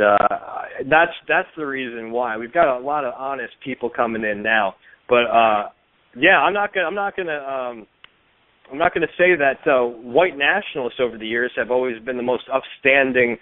that's the reason why. We've got a lot of honest people coming in now. But I'm not gonna say that white nationalists over the years have always been the most upstanding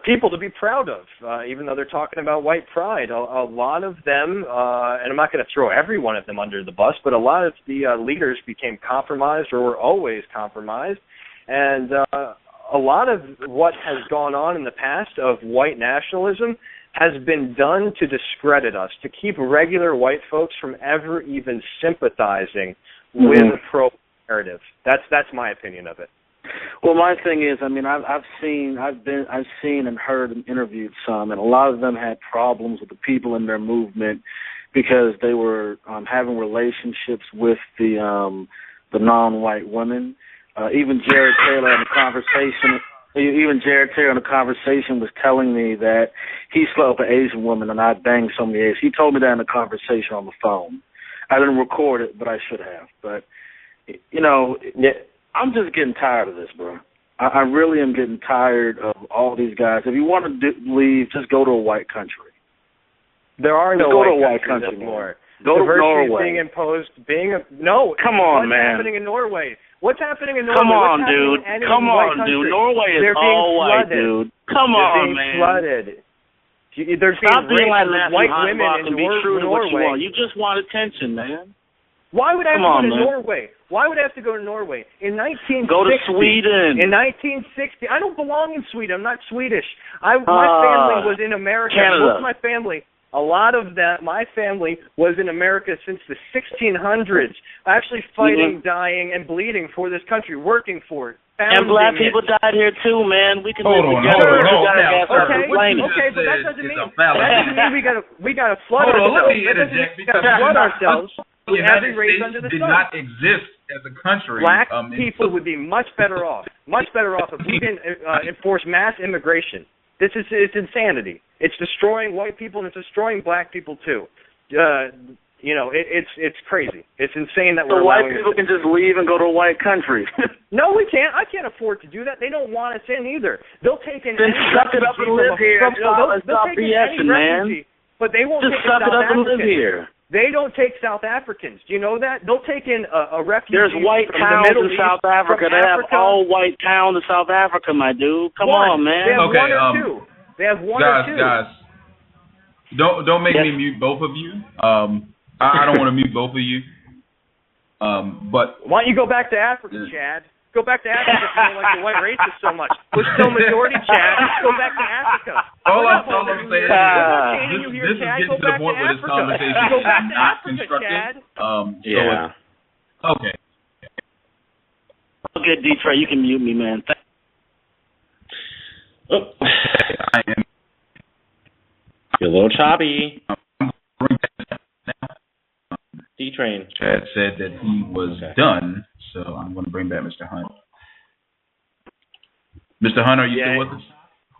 people to be proud of, even though they're talking about white pride. A lot of them, and I'm not going to throw every one of them under the bus, but a lot of the leaders became compromised or were always compromised. And a lot of what has gone on in the past of white nationalism has been done to discredit us, to keep regular white folks from ever even sympathizing with the pro-narrative. That's my opinion of it. Well, my thing is, I mean, I've seen and heard and interviewed some, and a lot of them had problems with the people in their movement because they were having relationships with the non-white women. Even Jared Taylor in the conversation was telling me that he slept with an Asian woman and I banged so many Asians. He told me that in the conversation on the phone. I didn't record it, but I should have. But, I'm just getting tired of this, bro. I really am getting tired of all these guys. If you want to leave, just go to a white country. There are no white countries anymore. Go to Norway. Norway. Being imposed, no. Come on, man. What's happening in Norway? What's happening in Norway? Come on, dude. Norway is all white, dude. Come on, man. Flooded. There's Stop being like that, white women in Norway. You just want attention, man. Why would I have to go to Norway? Why would I have to go to Norway? In 1960. Go to Sweden. In 1960. I don't belong in Sweden. I'm not Swedish. My family was in America. Canada. Most of my family. A lot of that, my family was in America since the 1600s, actually fighting, dying, and bleeding for this country, working for it. And black people died here too, man. We can live together. Okay, but that doesn't mean we gotta flood ourselves. Let me interject because flood ourselves. The United States did not exist as a country. Black people would be much better off if we didn't enforce mass immigration. It's insanity. It's destroying white people and it's destroying black people too. It's crazy. It's insane that we're white people can just leave and go to a white country. No, we can't. I can't afford to do that. They don't want us in either. They'll take in. Then suck it up and live here. Stop BSing, man. But they won't just take suck in it up and live Africans. here. They don't take South Africans. Do you know that? They'll take in a refugee. There's white towns in South Africa. They have all white towns in South Africa, my dude. Come on, man. They have one or two. They have one or two. Guys, don't make me mute both of you. I don't want to mute both of you. But why don't you go back to Africa, Chad? Go back to Africa if you don't like the white races so much. We're still majority, Chad. Go back to Africa. All I'm saying is this is getting to the point where this conversation is not constructive. Okay. Okay, Detroit, you can mute me, man. I am. You're a little choppy. D-Train. Chad said that he was done, so I'm going to bring back Mr. Hunt. Mr. Hunt, are you still with us?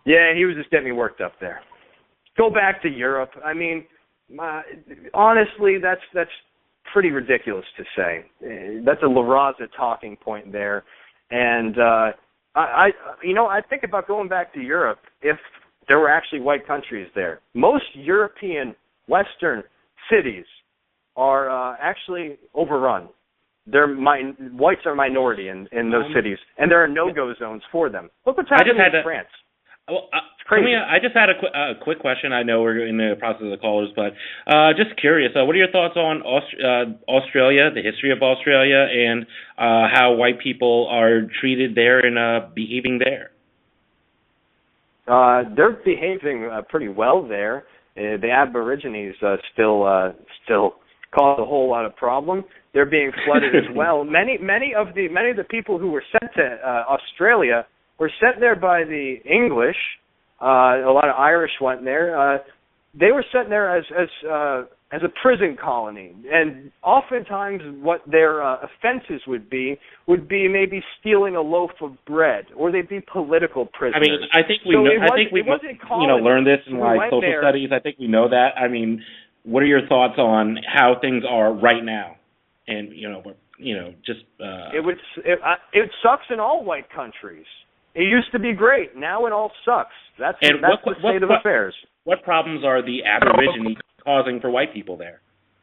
Yeah, he was just getting me worked up there. Go back to Europe. I mean, honestly, that's pretty ridiculous to say. That's a La Raza talking point there, and I think about going back to Europe if there were actually white countries there. Most European Western cities are actually overrun. Whites are minority in those cities, and there are no-go zones for them. Look what's happening in France. Well, I just had a quick question. I know we're in the process of the callers, but just curious. What are your thoughts on Australia, the history of Australia, and how white people are treated there and behaving there? They're behaving pretty well there. The Aborigines still cause a whole lot of problem. They're being flooded as well. Many of the people who were sent to Australia were sent there by the English. A lot of Irish went there. They were sent there as a prison colony, and oftentimes what their offenses would be maybe stealing a loaf of bread, or they'd be political prisoners. I mean, I think we learned this in social studies. I think we know that. I mean, what are your thoughts on how things are right now? And it sucks in all white countries. It used to be great. Now it all sucks. That's the state of affairs. What problems are the Aborigines causing for white people there?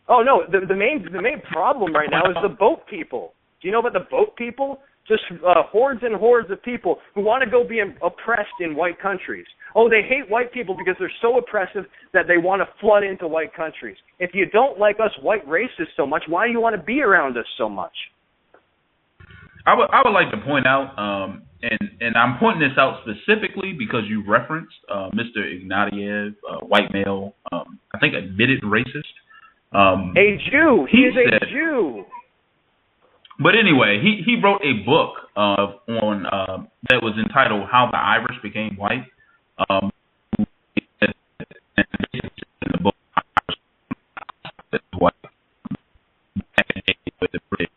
Oh no, the main problem right now is the boat people. Do you know about the boat people? Just hordes and hordes of people who want to go be oppressed in white countries. Oh, they hate white people because they're so oppressive that they want to flood into white countries. If you don't like us white racists so much, why do you want to be around us so much? I would like to point out, and I'm pointing this out specifically because you referenced Mr. Ignatieff, white male, I think admitted racist. A Jew. He is a Jew. But anyway, he wrote a book on that was entitled "How the Irish Became White." In the book, white with the British.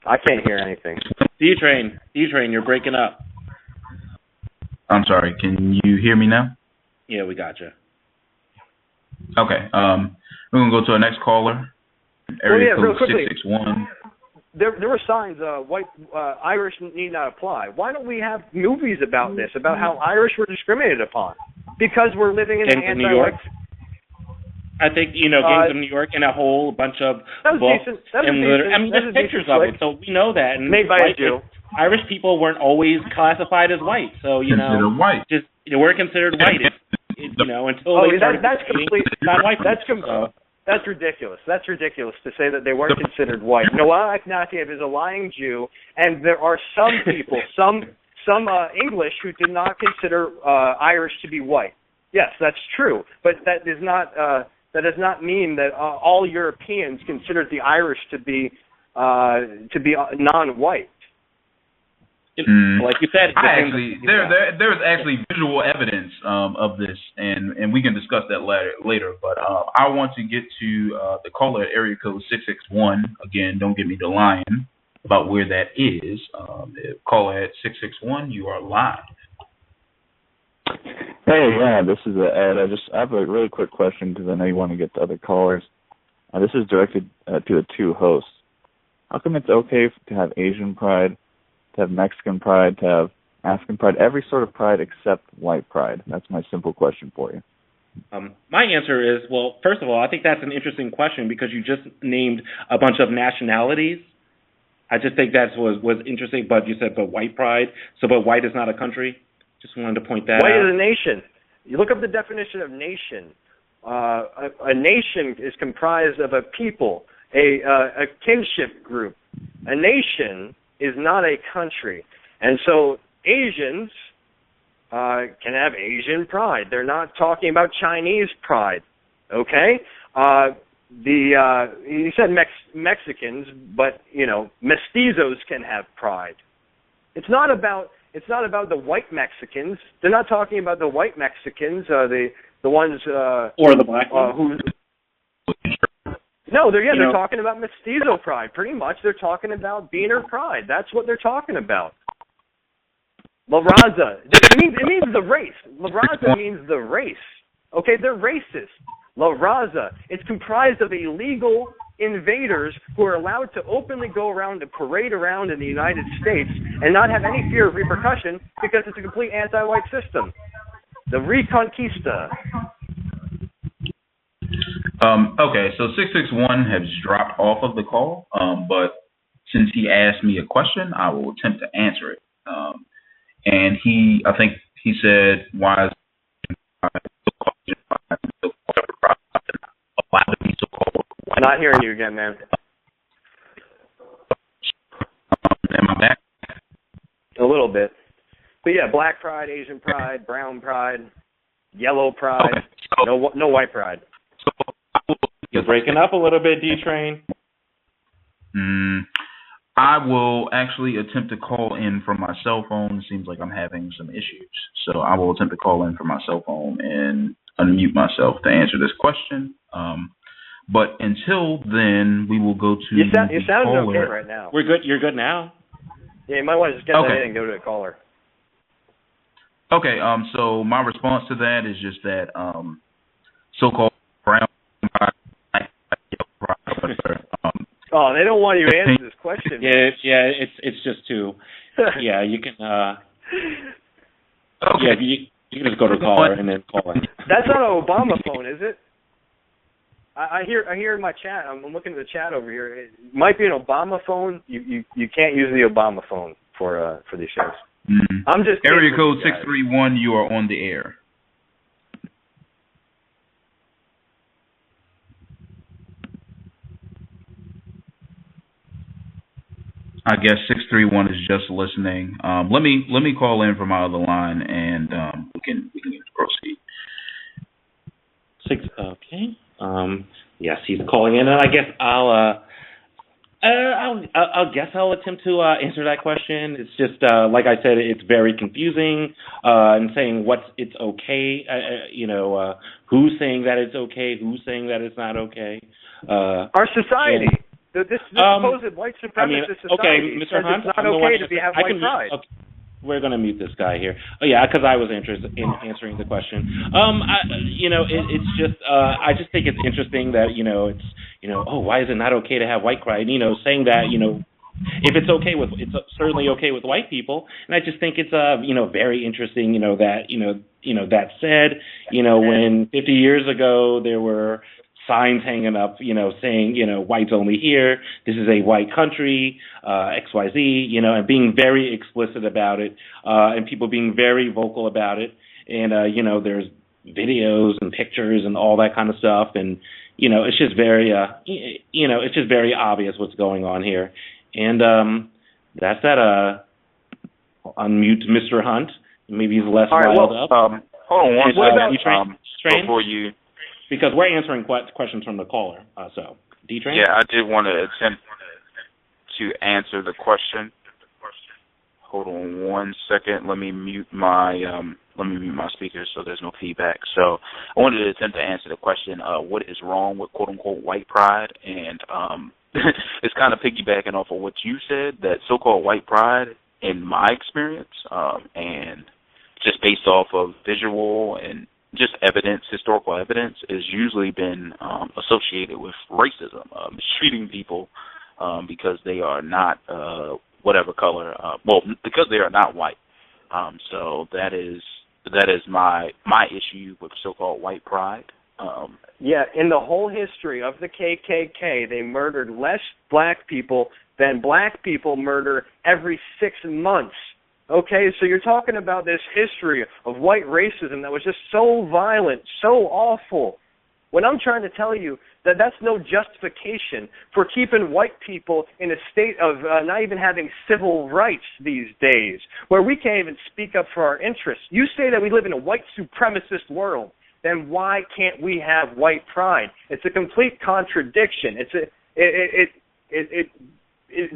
I can't hear anything. D-Train, you're breaking up. I'm sorry. Can you hear me now? Yeah, we got you. Okay. We're gonna go to our next caller. Area code 661. There were signs. White Irish need not apply. Why don't we have movies about this? About how Irish were discriminated upon because we're living in an anti-white. I think, Gangs of New York and a whole bunch of books and there's pictures of it, so we know that. And made by a Jew. Irish people weren't always classified as white, so considered white. Just we're considered white. Until they started not white. That's ridiculous. That's ridiculous to say that they weren't considered white. Noah Ignatieff is a lying Jew, and there are some people, some English who did not consider Irish to be white. Yes, that's true, but that does not mean that all Europeans considered the Irish to be non-white. Like you said, there's actually visual evidence of this, and we can discuss that later. But I want to get to the caller at area code 661. Again, don't give me the line about where that is. Caller at 661, you are live. Hey, yeah, this is Ed. I have a really quick question because I know you want to get to other callers. This is directed to the two hosts. How come it's okay to have Asian pride, to have Mexican pride, to have African pride, every sort of pride except white pride? That's my simple question for you. My answer is, well, first of all, I think that's an interesting question because you just named a bunch of nationalities. I just think that was interesting, but you said, but white pride, but white is not a country? Just wanted to point that out. White is a nation. You look up the definition of nation. A nation is comprised of a people, a kinship group. A nation is not a country. And so Asians can have Asian pride. They're not talking about Chinese pride, okay? You said Mexicans, but, mestizos can have pride. It's not about the white Mexicans. They're not talking about the white Mexicans, the ones or the black ones. No, they're talking about mestizo pride. Pretty much, they're talking about beaner pride. That's what they're talking about. La Raza. It means the race. La Raza means the race. Okay, they're racist. La Raza. It's comprised of illegal invaders who are allowed to openly go around and parade around in the United States and not have any fear of repercussion because it's a complete anti-white system. The Reconquista. Okay, so 661 has dropped off of the call, but since he asked me a question, I will attempt to answer it. And I think he said, why is I'm not hearing you again, man. Am I back? A little bit. But yeah, black pride, Asian pride, brown pride, yellow pride, okay, so, no white pride. So you're breaking up a little bit, D-Train. I will actually attempt to call in from my cell phone. It seems like I'm having some issues. So I will attempt to call in from my cell phone and unmute myself to answer this question. But until then, we will go to you sounding okay right now. We're good. You're good now. Yeah, you might want to just get that in and go to the caller. Okay, so my response to that is just that so-called brown oh, they don't want you to answer this question. Yeah, it's just too. Yeah, you can. Okay. Yeah, you can just go to caller and then call in. That's not an Obama phone, is it? I hear in my chat. I'm looking at the chat over here. It might be an Obama phone. You can't use the Obama phone for these shows. Mm-hmm. I'm just area code 631. You are on the air. I guess 631 is just listening. Let me call in from my other line and we can proceed. Okay. Yes, he's calling in, and I guess I'll attempt to answer that question. It's just like I said, it's very confusing and saying it's okay. Who's saying that it's okay? Who's saying that it's not okay? Our society. This supposed white supremacist society. Okay, Mr. Hunt, it's not okay to have white pride. Okay. We're going to mute this guy here. Oh, yeah, because I was interested in answering the question. It's just, I just think it's interesting that, why is it not okay to have white pride? Saying that, if it's okay it's certainly okay with white people. And I just think it's, very interesting, that said, when 50 years ago there were signs hanging up, saying, whites only here, this is a white country, XYZ, and being very explicit about it, and people being very vocal about it. And, there's videos and pictures and all that kind of stuff. And, it's just very, it's just very obvious what's going on here. And that's that. Unmute Mr. Hunt. Maybe he's less riled up. Hold on one second. Before you... Because we're answering questions from the caller, so D-Train? Yeah, I did want to attempt to answer the question. Hold on one second. Let me mute my speakers so there's no feedback. So I wanted to attempt to answer the question, what is wrong with quote-unquote white pride? And it's kind of piggybacking off of what you said, that so-called white pride, in my experience, and just based off of visual and just evidence, historical evidence, has usually been associated with racism, mistreating people because they are not whatever color, because they are not white. So that is my issue with so-called white pride. Yeah, in the whole history of the KKK, they murdered less black people than black people murder every 6 months. Okay, so you're talking about this history of white racism that was just so violent, so awful. When I'm trying to tell you that that's no justification for keeping white people in a state of not even having civil rights these days, where we can't even speak up for our interests. You say that we live in a white supremacist world, then why can't we have white pride? It's a complete contradiction. It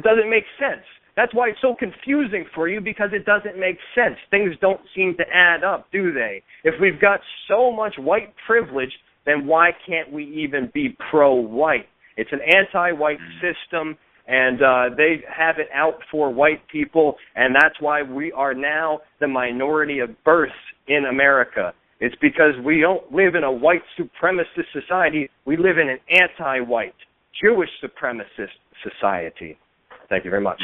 doesn't make sense. That's why it's so confusing for you, because it doesn't make sense. Things don't seem to add up, do they? If we've got so much white privilege, then why can't we even be pro-white? It's an anti-white system, and they have it out for white people, and that's why we are now the minority of birth in America. It's because we don't live in a white supremacist society. We live in an anti-white, Jewish supremacist society. Thank you very much.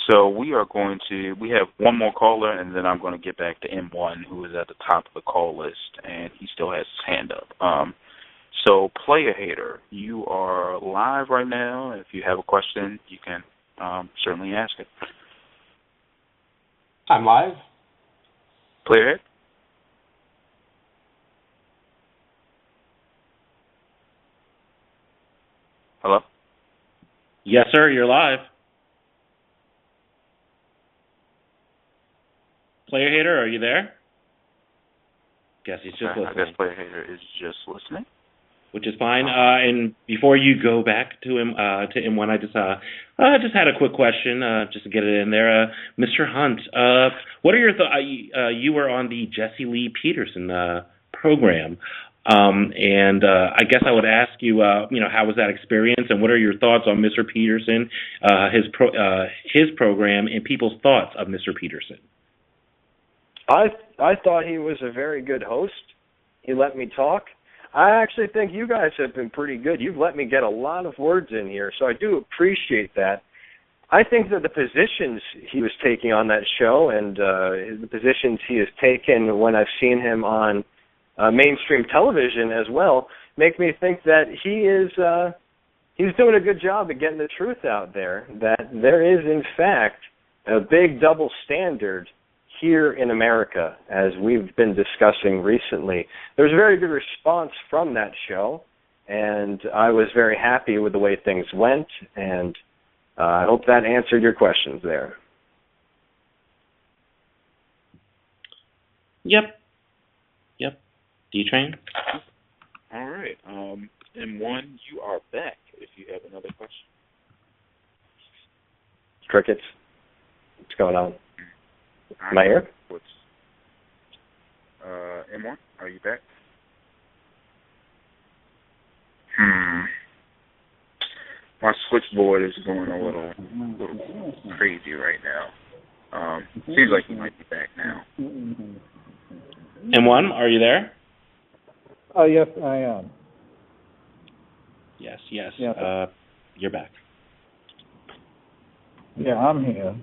So we have one more caller, and then I'm going to get back to M1, who is at the top of the call list, and he still has his hand up. So Player Hater, you are live right now. If you have a question, you can certainly ask it. I'm live. Player Hater? Hello? Yes, sir, you're live. Player Hater, are you there? Guess he's just listening. I guess Player Hater is just listening. Which is fine. And before you go back to him, to M1, I just had a quick question, just to get it in there. Mr. Hunt, what are your thoughts? You were on the Jesse Lee Peterson program, and I guess I would ask you, how was that experience, and what are your thoughts on Mr. Peterson, his program, and people's thoughts of Mr. Peterson? I thought he was a very good host. He let me talk. I actually think you guys have been pretty good. You've let me get a lot of words in here, so I do appreciate that. I think that the positions he was taking on that show and the positions he has taken when I've seen him on mainstream television as well make me think that he's doing a good job of getting the truth out there, that there is, in fact, a big double standard here in America, as we've been discussing recently. There was a very good response from that show, and I was very happy with the way things went, and I hope that answered your questions there. Yep. D-Train? All right. M1, you are back if you have another question. Crickets. What's going on? Am I here? M1, are you back? My switchboard is going a little crazy right now. Seems like he might be back now. M1, are you there? Oh, yes, I am. Yes. Yeah. You're back. Yeah, I'm here.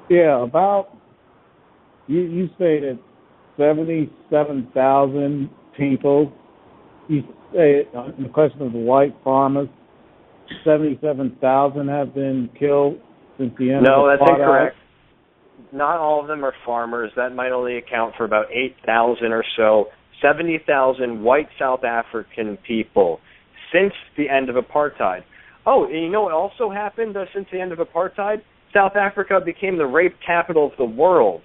About you stated 77,000 people. You say on the question of the white farmers, 77,000 have been killed since the end of the No, that's apartheid. incorrect. Not all of them are farmers. That might only account for about 8,000 or so. 70,000 white South African people since the end of apartheid. Oh, and you know what also happened since the end of apartheid? South Africa became the rape capital of the world.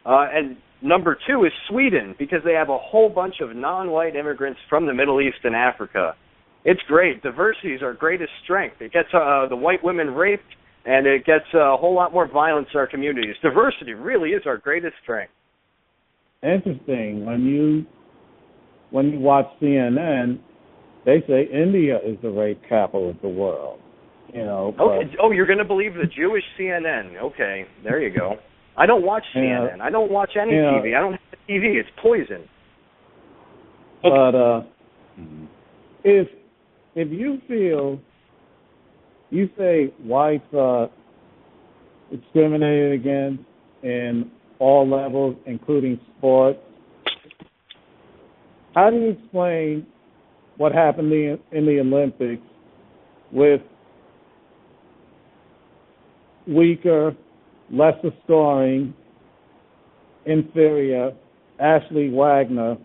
And number 2 is Sweden, because they have a whole bunch of non-white immigrants from the Middle East and Africa. It's great. Diversity is our greatest strength. It gets the white women raped, and it gets a whole lot more violence in our communities. Diversity really is our greatest strength. Interesting. When you watch CNN, they say India is the rape capital of the world. Oh, you're going to believe the Jewish CNN. Okay, there you go. I don't watch CNN. I don't watch any TV. I don't have TV. It's poison. But if you feel, you say whites are discriminated against in all levels, including sports, how do you explain what happened in the Olympics with weaker, lesser scoring, inferior Ashley Wagner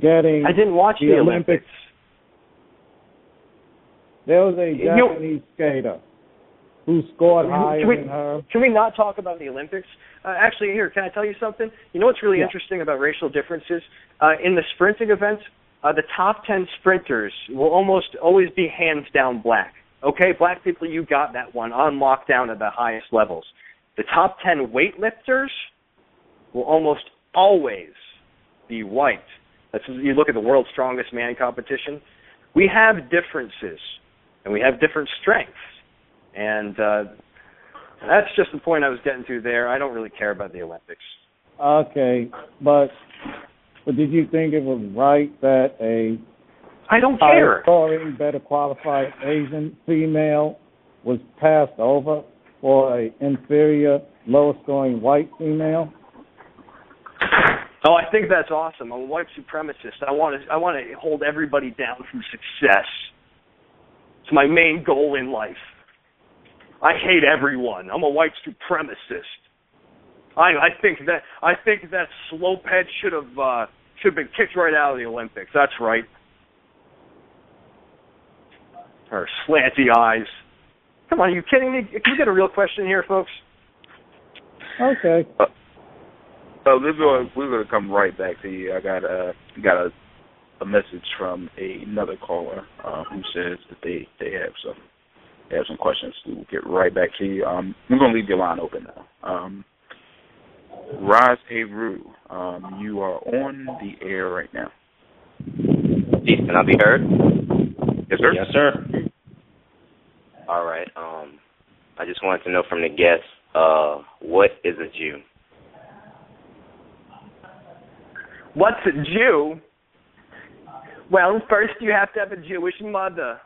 getting I didn't watch the Olympics. There was a Japanese skater who scored higher than her. Can we not talk about the Olympics? Actually, here, can I tell you something? You know what's really interesting about racial differences? In the sprinting events, the top 10 sprinters will almost always be hands down black. Okay, black people, you got that one on lockdown at the highest levels. The top 10 weightlifters will almost always be white. You look at the world's strongest man competition. We have differences, and we have different strengths. And that's just the point I was getting to there. I don't really care about the Olympics. Okay, but did you think it was right that I don't care. Scoring, better qualified Asian female was passed over for an inferior, lower scoring white female? Oh, I think that's awesome. I'm a white supremacist. I want to hold everybody down from success. It's my main goal in life. I hate everyone. I'm a white supremacist. I think that slopehead should have been kicked right out of the Olympics. That's right. Her slanty eyes. Come on, are you kidding me? Can we get a real question here, folks? Okay. We're going to come right back to you. I got a message from another caller who says that they have some questions. We'll get right back to you. We're going to leave your line open now. Raz Heru, you are on the air right now. Can I be heard? Yes, sir. Yes, sir. All right. I just wanted to know from the guests, what is a Jew? What's a Jew? Well, first you have to have a Jewish mother.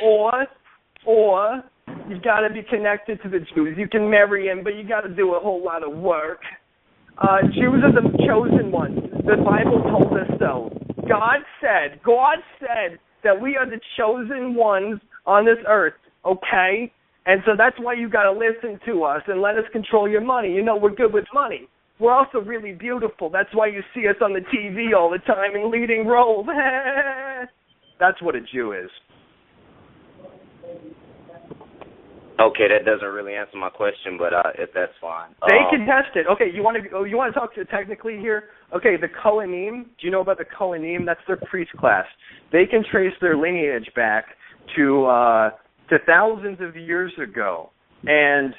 Or you got to be connected to the Jews. You can marry him, but you got to do a whole lot of work. Jews are the chosen ones. The Bible told us so. God said that we are the chosen ones on this earth, okay? And so that's why you got to listen to us and let us control your money. You know, we're good with money. We're also really beautiful. That's why you see us on the TV all the time in leading roles. That's what a Jew is. Okay, that doesn't really answer my question, but if that's fine. They can test it. Okay, you want to talk to technically here? Okay, the Kohanim. Do you know about the Kohanim? That's their priest class. They can trace their lineage back to thousands of years ago. And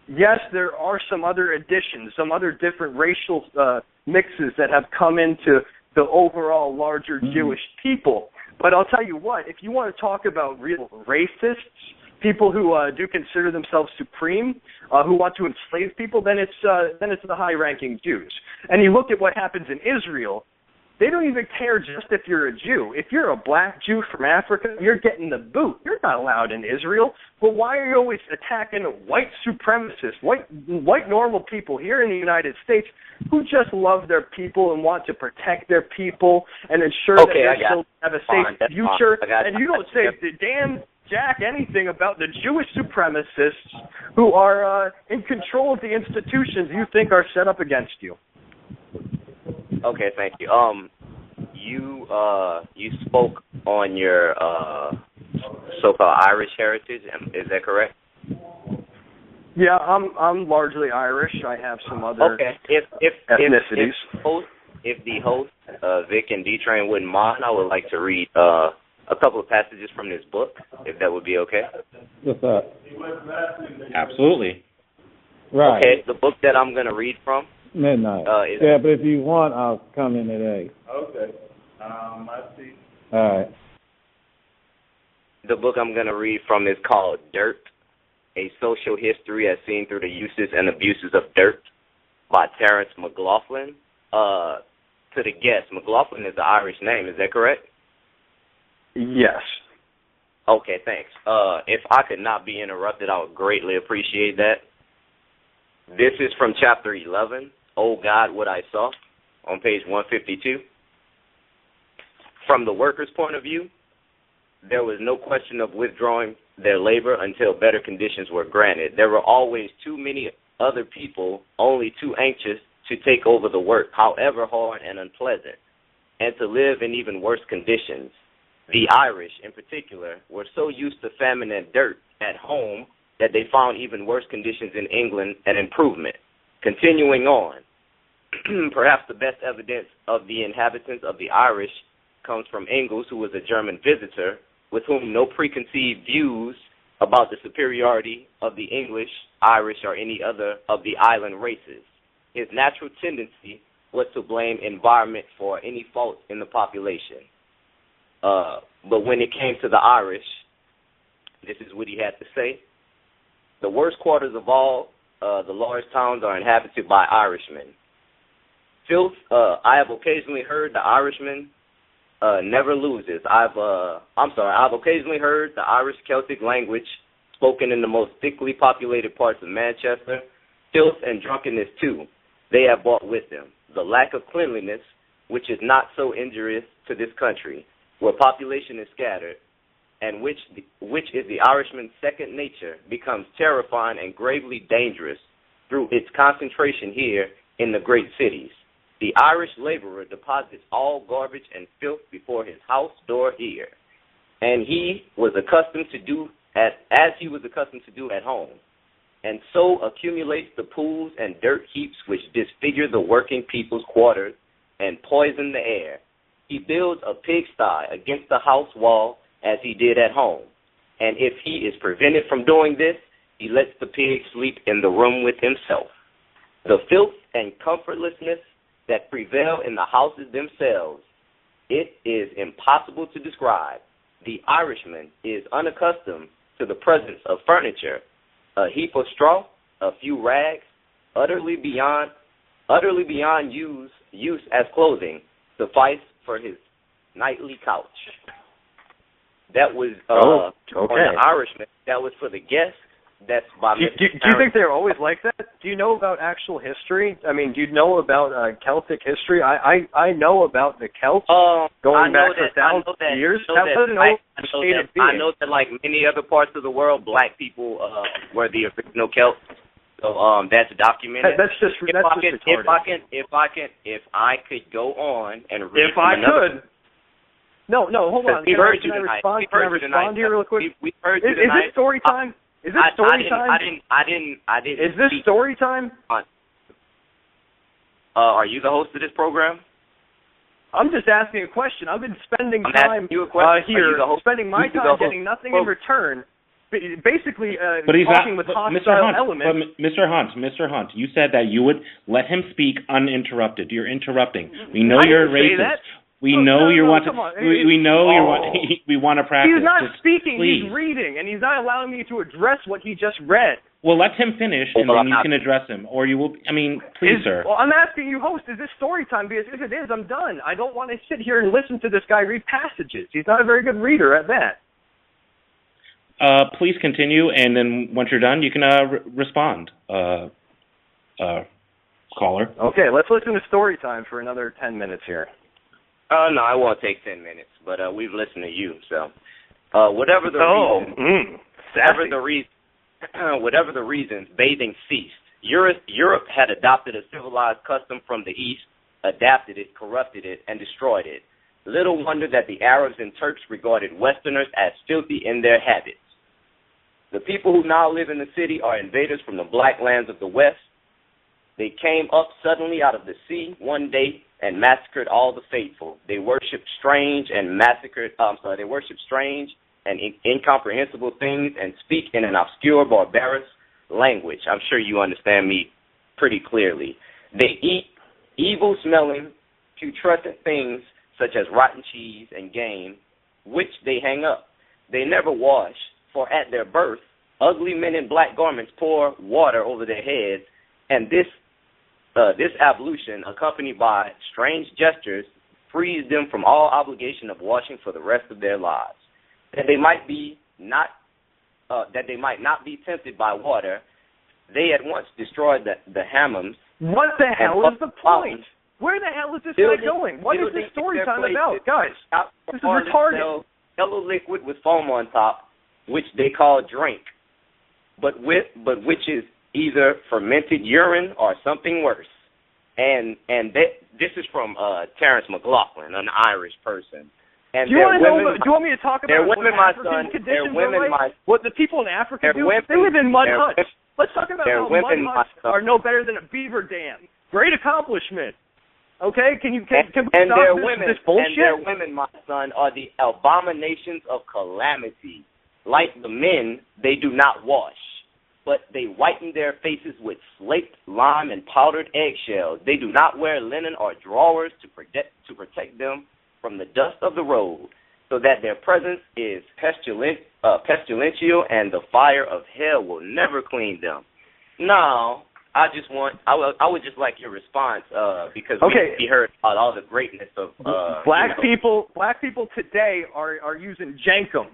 yes, there are some other additions, some other different racial mixes that have come into the overall larger Jewish people. But I'll tell you what, if you want to talk about real racists, people who do consider themselves supreme, who want to enslave people, then it's the high-ranking Jews. And you look at what happens in Israel, they don't even care just if you're a Jew. If you're a black Jew from Africa, you're getting the boot. You're not allowed in Israel. But why are you always attacking white supremacists, white normal people here in the United States who just love their people and want to protect their people and ensure that their children have a safe future? And you don't say the damn jack anything about the Jewish supremacists who are in control of the institutions you think are set up against you. Okay, thank you. You spoke on your so-called Irish heritage. Is that correct? Yeah, I'm largely Irish. I have some other ethnicities. If the host Vic and D-Train wouldn't mind, I would like to read a couple of passages from this book, if that would be okay. What's that? Absolutely. Right. Okay, the book that I'm going to read from. Midnight. But if you want, I'll come in at 8. Okay. I see. All right. The book I'm going to read from is called Dirt, A Social History as Seen Through the Uses and Abuses of Dirt by Terrence McLaughlin. To the guest, McLaughlin is an Irish name, is that correct? Yes. Okay, thanks. If I could not be interrupted, I would greatly appreciate that. This is from chapter 11, Oh God, What I Saw, on page 152. From the workers' point of view, there was no question of withdrawing their labor until better conditions were granted. There were always too many other people, only too anxious to take over the work, however hard and unpleasant, and to live in even worse conditions. The Irish, in particular, were so used to famine and dirt at home that they found even worse conditions in England and improvement. Continuing on, perhaps the best evidence of the inhabitants of the Irish comes from Engels, who was a German visitor with whom no preconceived views about the superiority of the English, Irish, or any other of the island races. His natural tendency was to blame environment for any faults in the population. But when it came to the Irish, this is what he had to say. The worst quarters of all, the large towns are inhabited by Irishmen. Filth, I have occasionally heard the Irishman never loses. I've occasionally heard the Irish Celtic language spoken in the most thickly populated parts of Manchester. Filth and drunkenness, too, they have brought with them. The lack of cleanliness, which is not so injurious to this country, where population is scattered, and which is the Irishman's second nature, becomes terrifying and gravely dangerous through its concentration here in the great cities. The Irish laborer deposits all garbage and filth before his house door here, and he was accustomed to do as he was accustomed to do at home, and so accumulates the pools and dirt heaps which disfigure the working people's quarters and poison the air. He builds a pigsty against the house wall as he did at home, and if he is prevented from doing this, he lets the pig sleep in the room with himself. The filth and comfortlessness that prevail in the houses themselves, it is impossible to describe. The Irishman is unaccustomed to the presence of furniture, a heap of straw, a few rags, utterly beyond use as clothing, suffice for his nightly couch. That was on the Irishman. That was for the guest. That's by do you think they're always like that? Do you know about actual history? I mean, do you know about Celtic history? I know about the Celts going back for thousands of years. I know that, like many other parts of the world, black people were the original Celts. So that's documented. That's just retarded. If I could go on and read. If I could. No, hold on. Can I respond here real quick? We heard is this story time? Is this story time? I didn't. Is this story time? Are you the host of this program? I'm just asking a question. I've been spending time here, spending my time getting nothing in return. Basically, talking with hostile elements. Mr. Hunt, you said that you would let him speak uninterrupted. You're interrupting. We know you're racist. We know you want to. We know you want. We want to practice. He's not speaking. Please. He's reading, and he's not allowing me to address what he just read. Well, let him finish, and then you can address him, or you will. I mean, please, sir. Well, I'm asking you, host. Is this story time? Because if it is, I'm done. I don't want to sit here and listen to this guy read passages. He's not a very good reader at that. Please continue, and then once you're done, you can respond, caller. Okay, let's listen to story time for another 10 minutes here. No, I won't take 10 minutes, but we've listened to you, so whatever the reasons, bathing ceased. Europe had adopted a civilized custom from the East, adapted it, corrupted it, and destroyed it. Little wonder that the Arabs and Turks regarded Westerners as filthy in their habits. The people who now live in the city are invaders from the black lands of the West. They came up suddenly out of the sea one day and massacred all the faithful. They worshipped strange and incomprehensible things and speak in an obscure, barbarous language. I'm sure you understand me pretty clearly. They eat evil-smelling, putrescent things such as rotten cheese and game, which they hang up. They never wash, for at their birth, ugly men in black garments pour water over their heads, and this ablution, accompanied by strange gestures, frees them from all obligation of washing for the rest of their lives. That they might not be tempted by water, they at once destroyed the hammams. What the hell is the point? Where the hell is this guy going? What is this story time about, guys? This is retarded. Yellow liquid with foam on top, which they call drink, but which is either fermented urine or something worse. And this is from Terrence McLaughlin, an Irish person. And do you want me to talk about what African conditions are like? What the people in Africa do? They live in mud huts. Let's talk about how mud huts are no better than a beaver dam. Great accomplishment. Okay, can we stop this bullshit? And their women, my son, are the abominations of calamity. Like the men, they do not wash, but they whiten their faces with slaked lime and powdered eggshells. They do not wear linen or drawers to protect them from the dust of the road, so that their presence is pestilential, and the fire of hell will never clean them. Now, I would just like your response, because we heard about all the greatness of black people. Black people today are using jankum.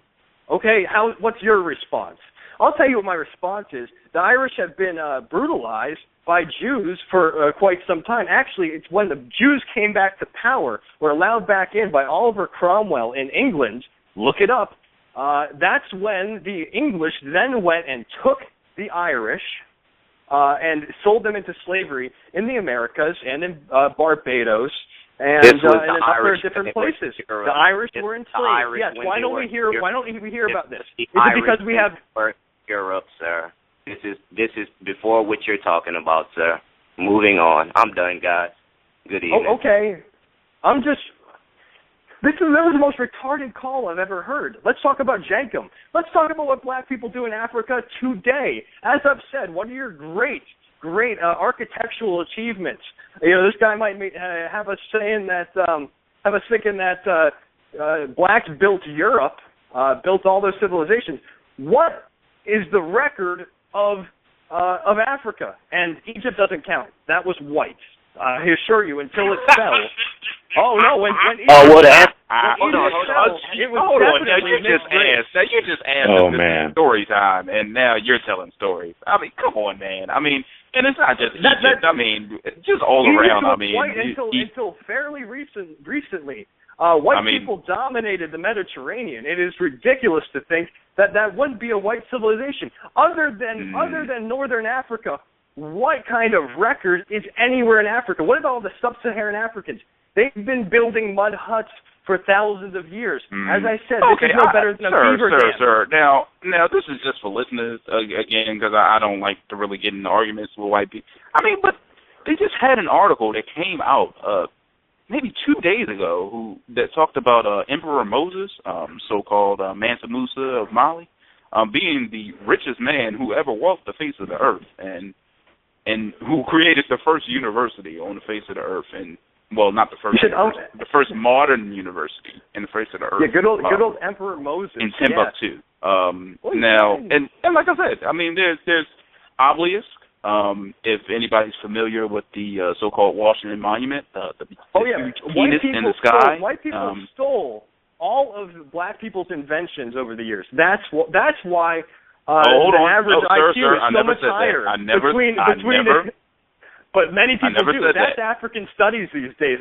Okay, what's your response? I'll tell you what my response is. The Irish have been brutalized by Jews for quite some time. Actually, it's when the Jews came back to power, were allowed back in by Oliver Cromwell in England. Look it up. That's when the English then went and took the Irish and sold them into slavery in the Americas and in Barbados and in other different places. The Irish were enslaved. Yes. Why don't we hear about this? Is it because we have Europe, sir? This is before what you're talking about, sir. Moving on. I'm done, guys. Good evening. Oh, okay. That was the most retarded call I've ever heard. Let's talk about jankum. Let's talk about what black people do in Africa today. As I've said, one of your great architectural achievements. This guy might have us thinking that blacks built Europe, built all those civilizations. What is the record of Africa? And Egypt doesn't count. That was white. I assure you, until it fell. Oh no! When Egypt hold on. Now you just asked. Story time, and now you're telling stories. I mean, come on, man. I mean, and it's not just Egypt. I mean, just all around. I mean, until fairly recently, white people dominated the Mediterranean. It is ridiculous to think that wouldn't be a white civilization. Other than Northern Africa, what kind of record is anywhere in Africa? What about all the sub-Saharan Africans? They've been building mud huts for thousands of years. As I said, this is no better than a beaver dam. Sir. Now, this is just for listeners, again, because I don't like to really get into arguments with white people. I mean, but they just had an article that came out maybe 2 days ago that talked about Emperor Moses, so-called Mansa Musa of Mali, being the richest man who ever walked the face of the earth, and who created the first university on the face of the earth, and well, not the first, the first modern university in the face of the earth. Yeah, good old Emperor Moses in Timbuktu. Now, and like I said, I mean, there's obelisk. If anybody's familiar with the so-called Washington Monument, the huge penis in the sky. White people stole all of black people's inventions over the years. That's why. Average IQ is so much higher. But many people do. That's African studies these days.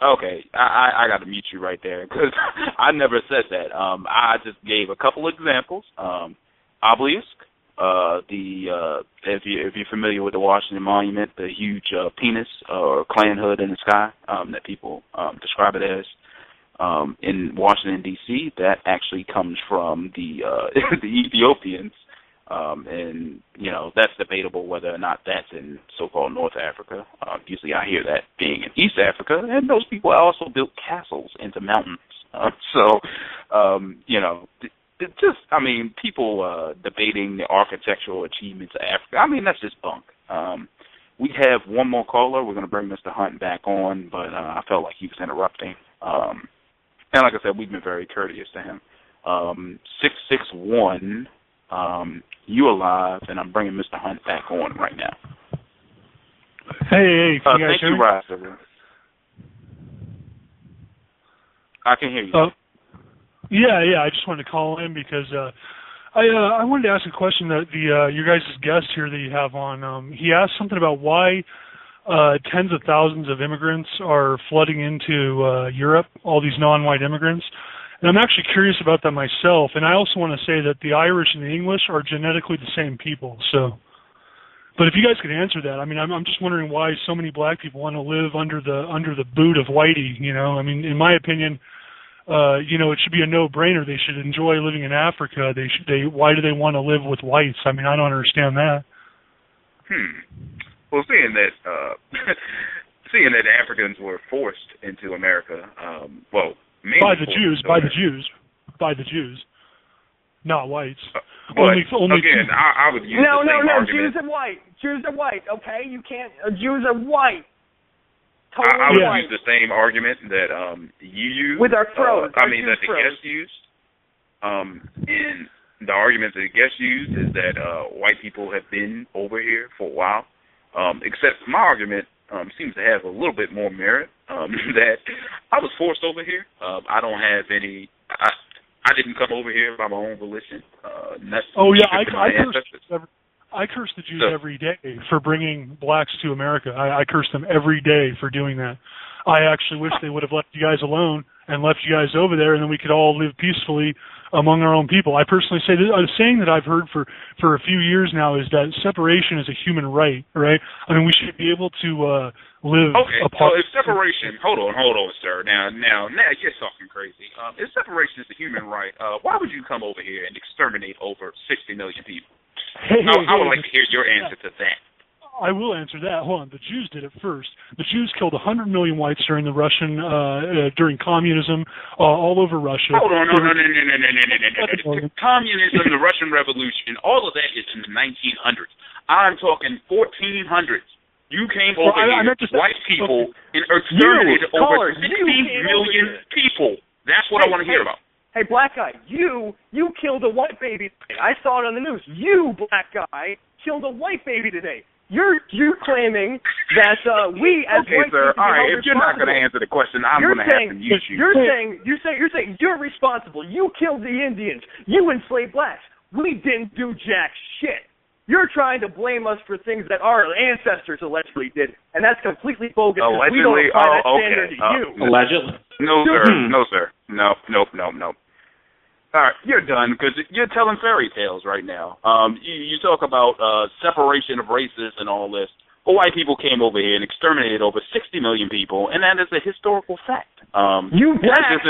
Okay, I got to mute you right there because I never said that. I just gave a couple examples. Obelisk, if you're familiar with the Washington Monument, the huge penis or clan hood in the sky that people describe it as. In Washington, D.C., that actually comes from the Ethiopians, and, that's debatable whether or not that's in so-called North Africa. Usually I hear that being in East Africa, and those people also built castles into mountains. People debating the architectural achievements of Africa, I mean, that's just bunk. We have one more caller. We're going to bring Mr. Hunt back on, but I felt like he was interrupting. And like I said, we've been very courteous to him. 661, you alive, and I'm bringing Mr. Hunt back on right now. Hey, can you guys hear me? Thank you, Ross. I can hear you. Yeah, I just wanted to call in because I wanted to ask a question that your guys' guest here that you have on. He asked something about why tens of thousands of immigrants are flooding into Europe, all these non-white immigrants. And I'm actually curious about that myself. And I also want to say that the Irish and the English are genetically the same people. But if you guys could answer that, I mean, I'm just wondering why so many black people want to live under the boot of whitey. I mean, in my opinion, it should be a no-brainer. They should enjoy living in Africa. Why do they want to live with whites? I mean, I don't understand that. Well, seeing that Africans were forced into America, by the Jews, not whites. But only again, I would use the same argument. Jews are white. Jews are white. Okay, you can't. Jews are white. Totally I would white. use the same argument that you used. With our pros. That the guest used. And the argument that the guest used is that white people have been over here for a while. Except my argument seems to have a little bit more merit. That I was forced over here. I don't have any. I didn't come over here by my own volition. I curse the Jews every day for bringing blacks to America. I curse them every day for doing that. I actually wish they would have left you guys alone and left you guys over there, and then we could all live peacefully among our own people. I personally say a saying that I've heard for a few years now is that separation is a human right, right? I mean, we should be able to live apart. So if separation, hold on, sir. Now you're talking crazy. If separation is a human right, why would you come over here and exterminate over 60 million people? I would like to hear your answer to that. I will answer that. Hold on. The Jews did it first. The Jews killed 100 million whites during the Russian, during communism, all over Russia. Hold on, no. Communism, the Russian Revolution, all of that is in the 1900s. I'm talking 1400s. You came over here, white people, and exterminated over 60 million people. That's what I want to hear about. Hey, black guy, you killed a white baby today. I saw it on the news. You, black guy, killed a white baby today. You're claiming that we as white sir. people all right. If you're not going to answer the question, I'm going to have to use you. You're saying you're responsible. You killed the Indians. You enslaved blacks. We didn't do jack shit. You're trying to blame us for things that our ancestors allegedly did, and that's completely bogus. Allegedly? We don't apply that standard to you. Allegedly? No, sir. No. All right, you're done because you're telling fairy tales right now. You talk about separation of races and all this. Well, white people came over here and exterminated over 60 million people, and that is a historical fact. And that's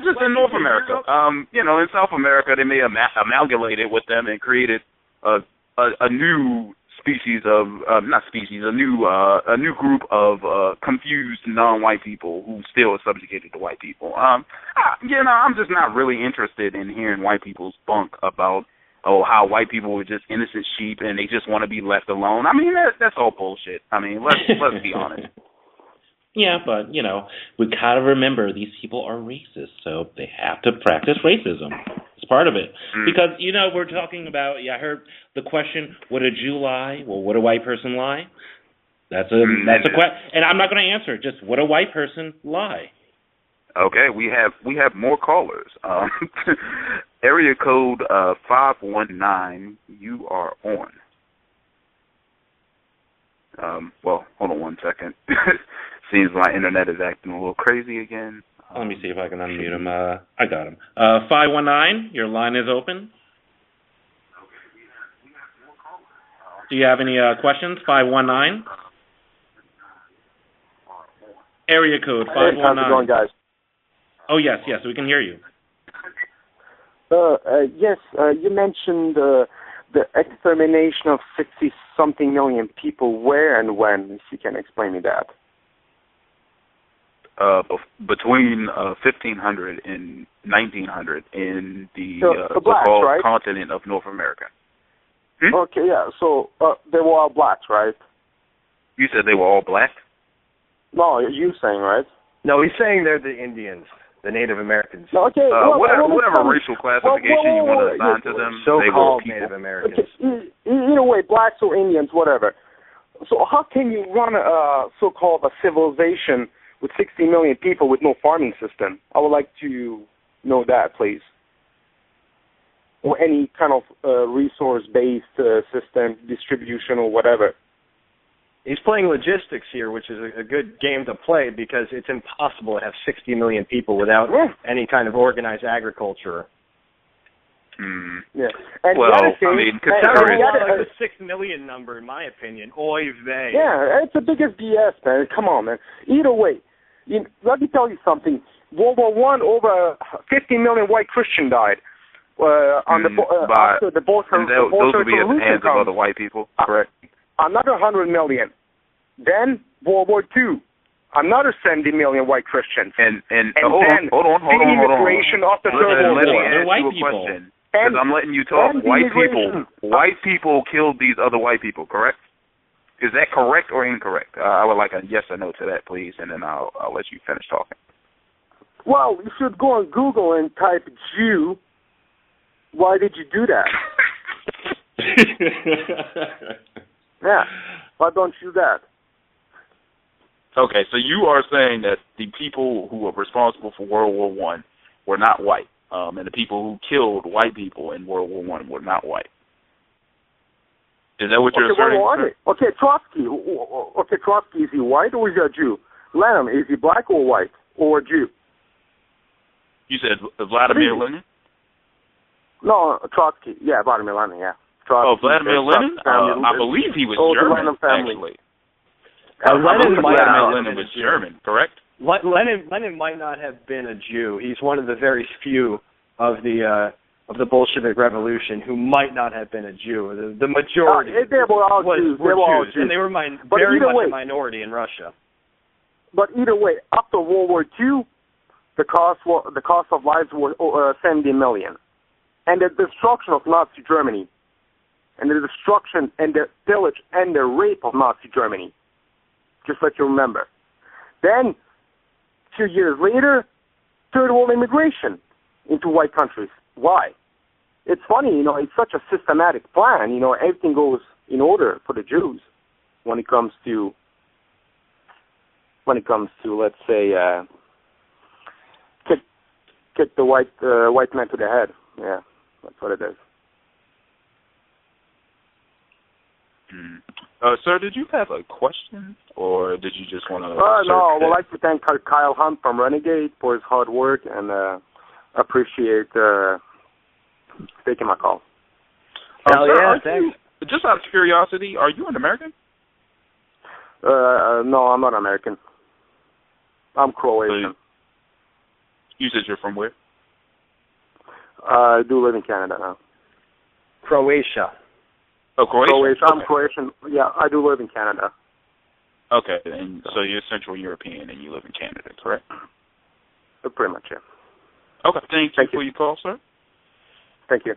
just in North America. In South America, they may amalgamate it with them and created a new species of a new group of confused non-white people who still are subjugated to white people. I'm just not really interested in hearing white people's bunk about how white people were just innocent sheep and they just want to be left alone. I mean, that's all bullshit. I mean, let's be honest. Yeah, but we gotta remember these people are racist, so they have to practice racism. It's part of it. Because we're talking about. I heard the question: would a Jew lie? Well, would a white person lie? That's a question, and I'm not going to answer. Just would a white person lie? Okay, we have more callers. Area code 519. You are on. Well, hold on one second. Seems my internet is acting a little crazy again. Let me see if I can unmute him. I got him. 519, your line is open. Do you have any questions? 519. Area code 519. Hey, how's it going, guys? Oh, yes, we can hear you. Yes, you mentioned the extermination of 60-something million people. Where and when, if you can explain me that. Between 1500 and 1900 in the blacks, so-called right? continent of North America. Okay, yeah. So they were all blacks, right? You said they were all black? No, you saying, right? No, he's saying they're the Indians, the Native Americans. No, okay. Whatever racial classification you want to assign to them, so-called Native Americans. Okay. Either way, blacks or Indians, whatever. So how can you run a so-called a civilization with 60 million people with no farming system? I would like to know that, please. Or any kind of resource-based system, distribution or whatever. He's playing logistics here, which is a good game to play because it's impossible to have 60 million people without any kind of organized agriculture. Yeah. And considering the 6 million number, in my opinion. Oy vey. Yeah, it's the biggest BS, man. Come on, man. Either way, let me tell you something. World War I, over 50 million white Christians died. After the Bolshevik those would be at the hands comes, of other white people, correct? Another 100 million. Then World War II, another 70 million white Christians. And then hold on. the immigration of the Third World War. They're white people. Because I'm letting you talk. White people killed these other white people, correct? Is that correct or incorrect? I would like a yes or no to that, please, and then I'll let you finish talking. Well, you should go on Google and type Jew. Why did you do that? Yeah. Why don't you do that? Okay, so you are saying that the people who were responsible for World War I were not white, and the people who killed white people in World War I were not white. Is that what you're asserting? Okay, Trotsky. Okay, Trotsky, is he white or is he a Jew? Lenin, is he black or white or a Jew? You said Vladimir Lenin? No, Trotsky. Yeah, Vladimir Lenin, yeah. Trotsky, Vladimir Lenin? I believe he was German, actually. Lenin was German, correct? Lenin might not have been a Jew. He's one of the very few of the Bolshevik Revolution who might not have been a Jew. The majority they were all Jews. Were Jews, and they were very much a minority in Russia. But either way, after World War II, the cost of lives was 70 million, and the destruction of Nazi Germany, and the destruction and the pillage and the rape of Nazi Germany. Just let you remember. Then, 2 years later, third world immigration into white countries. Why? It's funny, it's such a systematic plan. Everything goes in order for the Jews when it comes to, let's say, kick the white man to the head. Yeah, that's what it is. Sir, did you have a question, or did you just want to... no, I would like to thank Kyle Hunt from Renegade for his hard work, and appreciate taking my call. Hell yeah, thanks. Just out of curiosity, are you an American? No, I'm not American. I'm Croatian. You said you're from where? I do live in Canada now. Croatia. Oh, Croatia? I'm Croatian. Yeah, I do live in Canada. Okay, and so you're Central European and you live in Canada, correct? Pretty much, yeah. Okay, thank you for your call, sir. Thank you.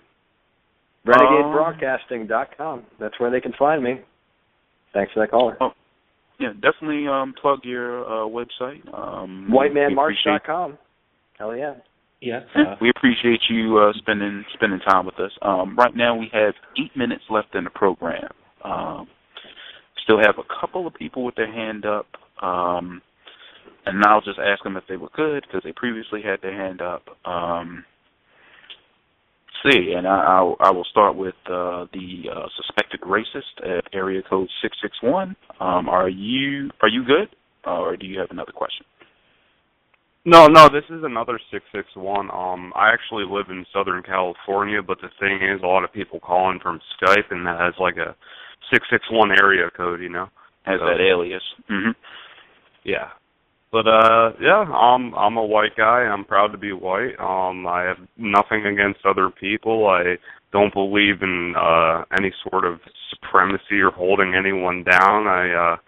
RenegadeBroadcasting.com. That's where they can find me. Thanks for that caller. Yeah, definitely plug your website. WhiteManMarch.com. Hell yeah. Yes. We appreciate you spending time with us. Right now we have 8 minutes left in the program. Still have a couple of people with their hand up, and I'll just ask them if they were good because they previously had their hand up. See, and I will start with the suspected racist at area code 661. Are you good, or do you have another question? No, this is another 661. I actually live in Southern California, but the thing is, a lot of people call in from Skype, and that has like a 661 area code, Has that alias. Mm-hmm. Yeah. But, I'm a white guy. I'm proud to be white. I have nothing against other people. I don't believe in any sort of supremacy or holding anyone down.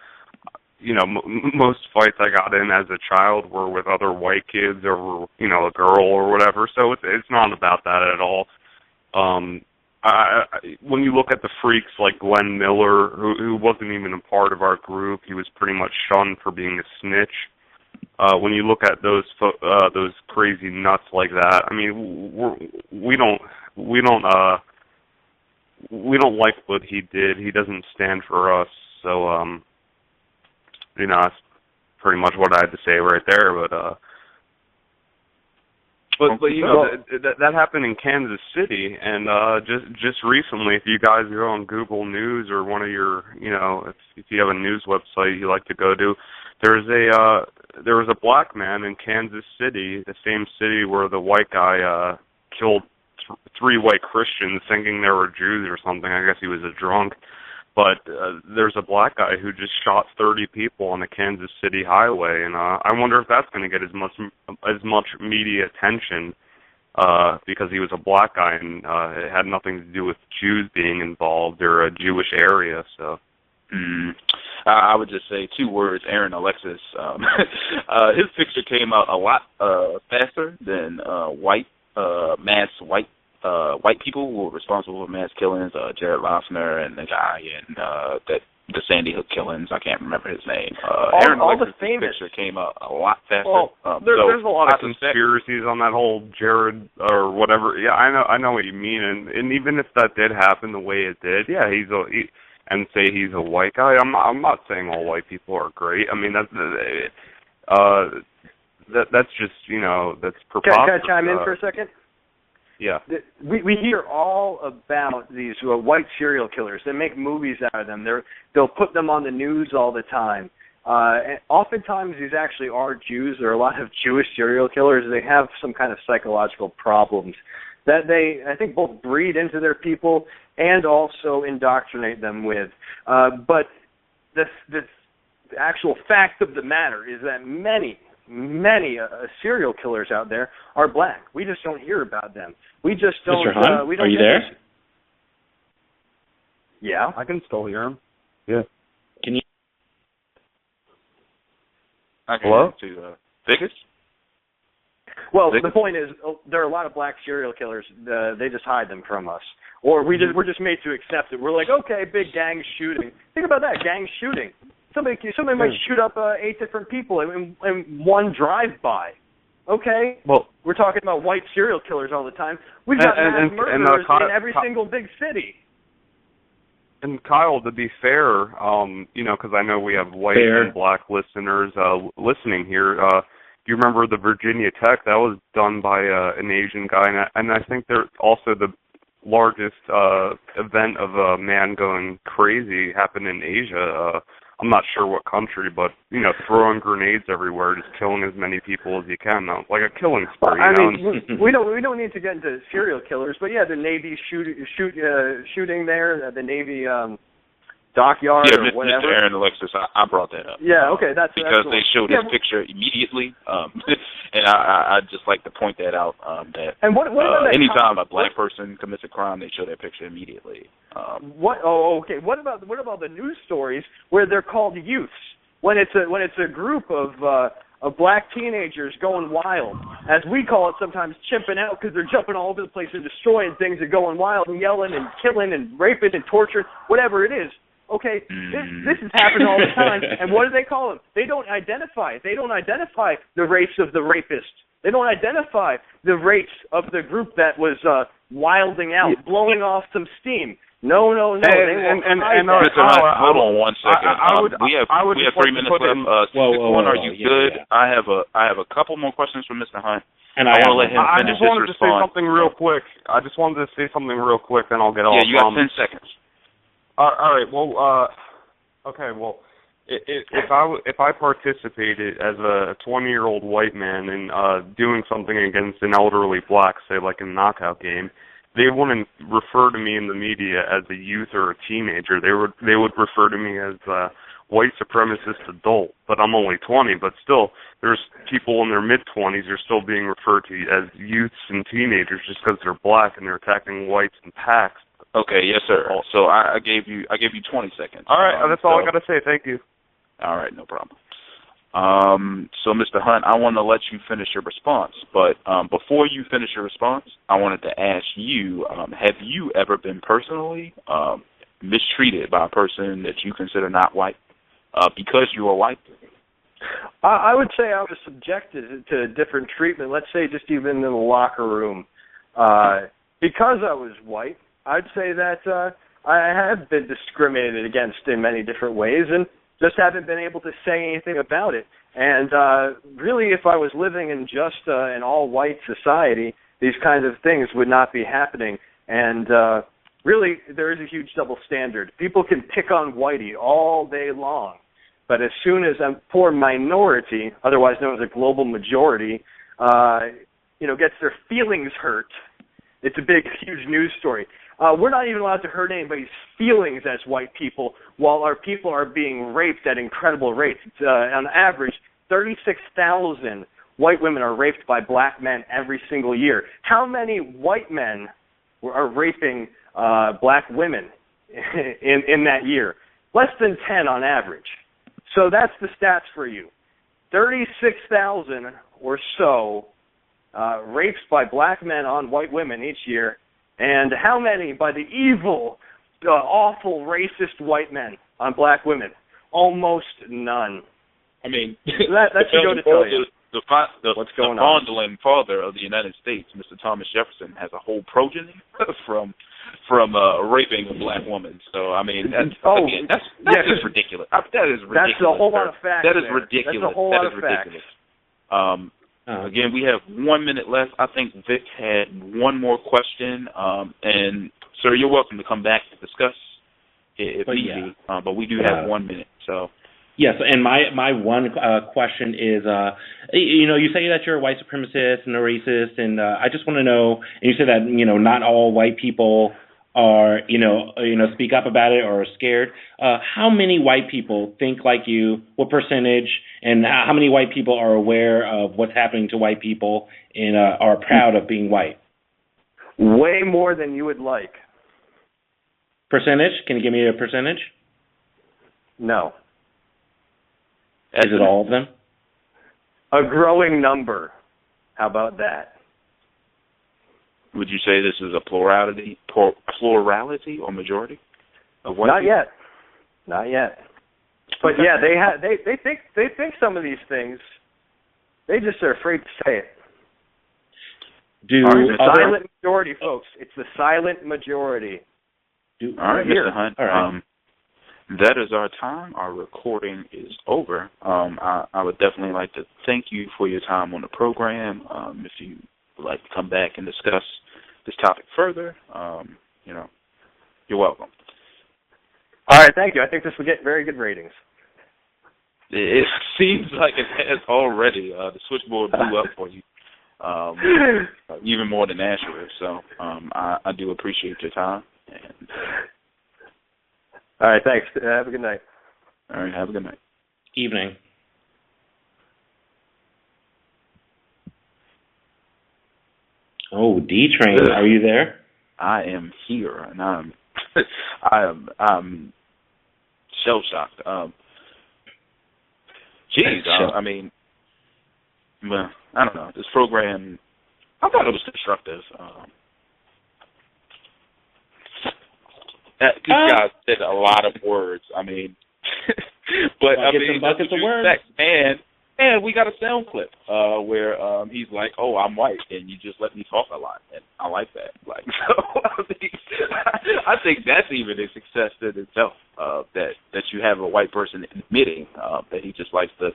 Most fights I got in as a child were with other white kids over, a girl or whatever. So it's not about that at all. When you look at the freaks like Glenn Miller, who wasn't even a part of our group, he was pretty much shunned for being a snitch. When you look at those crazy nuts like that, I mean, we don't like what he did. He doesn't stand for us. So that's pretty much what I had to say right there. But that happened in Kansas City, and just recently, if you guys go on Google News or one of your, if you have a news website you like to go to, there was a black man in Kansas City, the same city where the white guy killed three white Christians thinking they were Jews or something. I guess he was a drunk. But there's a black guy who just shot 30 people on the Kansas City highway, and I wonder if that's going to get as much media attention because he was a black guy and it had nothing to do with Jews being involved or a Jewish area. So, I would just say 2 words: Aaron Alexis. His picture came out a lot faster than mass white white people who were responsible for mass killings, Jared Loughner and the guy in the Sandy Hook killings. I can't remember his name. Aaron Alexis' picture came out a lot faster. Well, there's a lot of conspiracies on that whole Jared or whatever. Yeah, I know what you mean, and even if that did happen the way it did, yeah, and say he's a white guy. I'm not saying all white people are great. I mean that's just that's preposterous. Can I chime in for a second? Yeah. We hear all about these white serial killers. They make movies out of them. They'll put them on the news all the time. And oftentimes these actually are Jews. There are a lot of Jewish serial killers. They have some kind of psychological problems that they, I think, both breed into their people and also indoctrinate them with. But the actual fact of the matter is that many serial killers out there are black. We just don't hear about them. We just don't. Mr. Hunt, we don't are you there? Yeah, I can still hear him. Yeah. Can you? Hello? To Vickiss? Well, the point is, there are a lot of black serial killers. They just hide them from us, or we're just made to accept it. We're like, okay, big gang shooting. Think about that, gang shooting. Somebody might shoot up 8 different people in one drive-by. Okay? Well, we're talking about white serial killers all the time. We've got mass murderers in every single big city. And Kyle, to be fair, because I know we have white and black listeners listening here. Do you remember the Virginia Tech? That was done by an Asian guy, and I think they're also the largest event of a man going crazy happened in Asia. I'm not sure what country, but throwing grenades everywhere, just killing as many people as you can, like a killing spree. I mean, we don't need to get into serial killers, but yeah, the Navy shooting there, the Navy dockyard or whatever. Mr. Aaron Alexis, I brought that up. Yeah, okay, that's because they showed his picture immediately, and I just like to point that out. That and what anytime a black person commits a crime, they show their picture immediately. Okay. What about the news stories where they're called youths when it's a group of black teenagers going wild, as we call it sometimes, chimping out because they're jumping all over the place and destroying things and going wild and yelling and killing and raping and torturing, whatever it is. Okay, this is happening all the time, and what do they call them? They don't identify. They don't identify the race of the rapist. They don't identify the race of the group that was wilding out, blowing off some steam. No. Hold on 1 second. We have 3 minutes left. Are you good? Yeah. I have a couple more questions from Mr. Hunt. And I want to let him finish his response. I just wanted to say something real quick. Then I'll get off. Yeah, you got 10 seconds. All right. Well, okay. Well, if I participated as a 20-year-old white man in doing something against an elderly black, say like a knockout game, they wouldn't refer to me in the media as a youth or a teenager. They would refer to me as a white supremacist adult. But I'm only 20. But still, there's people in their mid-20s who are still being referred to as youths and teenagers just because they're black and they're attacking whites in packs. Okay, yes, sir. So I gave you 20 seconds. All right, that's all I got to say. Thank you. All right, no problem. So, Mr. Hunt, I want to let you finish your response. But before you finish your response, I wanted to ask you, have you ever been personally mistreated by a person that you consider not white because you are white? I would say I was subjected to different treatment, let's say just even in the locker room. Because I was white, I'd say that I have been discriminated against in many different ways and just haven't been able to say anything about it. And really, if I was living in just an all-white society, these kinds of things would not be happening. And really, there is a huge double standard. People can pick on whitey all day long, but as soon as a poor minority, otherwise known as a global majority, gets their feelings hurt, it's a big, huge news story. We're not even allowed to hurt anybody's feelings as white people while our people are being raped at incredible rates. On average, 36,000 white women are raped by black men every single year. How many white men are raping black women in that year? Less than 10 on average. So that's the stats for you. 36,000 or so rapes by black men on white women each year. And how many by the evil, awful, racist white men on black women? Almost none. I mean, that should go to tell you. What's going on? The fondling father of the United States, Mr. Thomas Jefferson, has a whole progeny from raping a black woman. So I mean, that's just ridiculous. That is ridiculous. That's a whole lot of facts. That is ridiculous. That's a whole lot of ridiculous. Again, we have 1 minute left. I think Vic had one more question. And sir, you're welcome to come back to discuss if need be. But we do have 1 minute. So. Yes, and my one question is, you say that you're a white supremacist and a racist, and I just want to know, and you say that, not all white people are, speak up about it or are scared. How many white people think like you? What percentage? And how many white people are aware of what's happening to white people and are proud of being white? Way more than you would like. Percentage? Can you give me a percentage? No. Is it all of them? A growing number. How about that? Would you say this is a plurality or majority of white Not people? yet. Not yet. But yeah, they think some of these things. They just are afraid to say it. The silent majority, folks. It's the silent majority. All right, Mr. Hunt. All right. That is our time. Our recording is over. I would definitely like to thank you for your time on the program. If you would like to come back and discuss this topic further, you're welcome. All right, thank you. I think this will get very good ratings. It seems like it has already. The switchboard blew up for you, even more than Nashville. So I do appreciate your time. And all right, thanks. Have a good night. All right, have a good night. Evening. Oh, D-Train, are you there? I am here, and I'm shell shocked. I mean, well, I don't know. This program, I thought it was constructive. These guys said a lot of words. I mean, but buckets of words. And we got a sound clip where he's like, "Oh, I'm white, and you just let me talk a lot," and I like that. Like, so I think that's even a success in itself. That you have a white person admitting that he just likes to,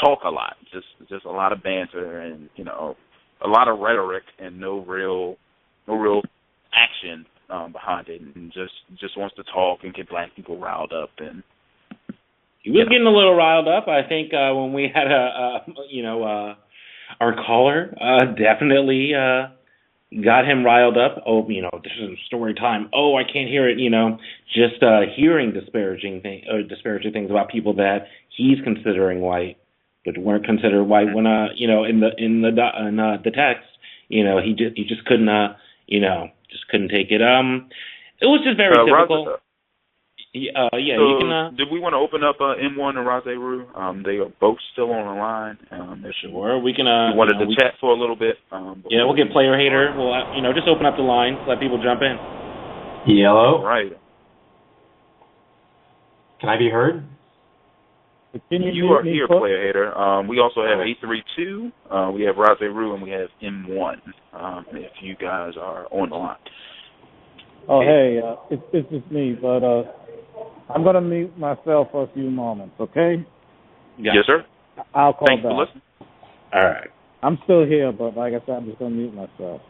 talk a lot, just a lot of banter and a lot of rhetoric and no real action behind it, and just wants to talk and get black people riled up. And he was getting a little riled up. I think when we had our caller definitely got him riled up. Oh, this is story time. Oh, I can't hear it. Just hearing disparaging things about people that he's considering white, but weren't considered white when in the text. He just couldn't just couldn't take it. It was just very typical. You can. Did we want to open up M1 and Razay Rue? They are both still on the line. Sure, we can. We wanted to chat for a little bit. We'll get player hater. We'll just open up the lines, let people jump in. Hello. Right. Can I be heard? You are here, player hater. We also have 832. We have Razay Rue, and we have M1. If you guys are on the line. Oh, hey, it's just me, but I'm going to mute myself for a few moments, okay? Yes, sir. I'll call Thanks back. for listening. All right. I'm still here, but like I said, I'm just going to mute myself.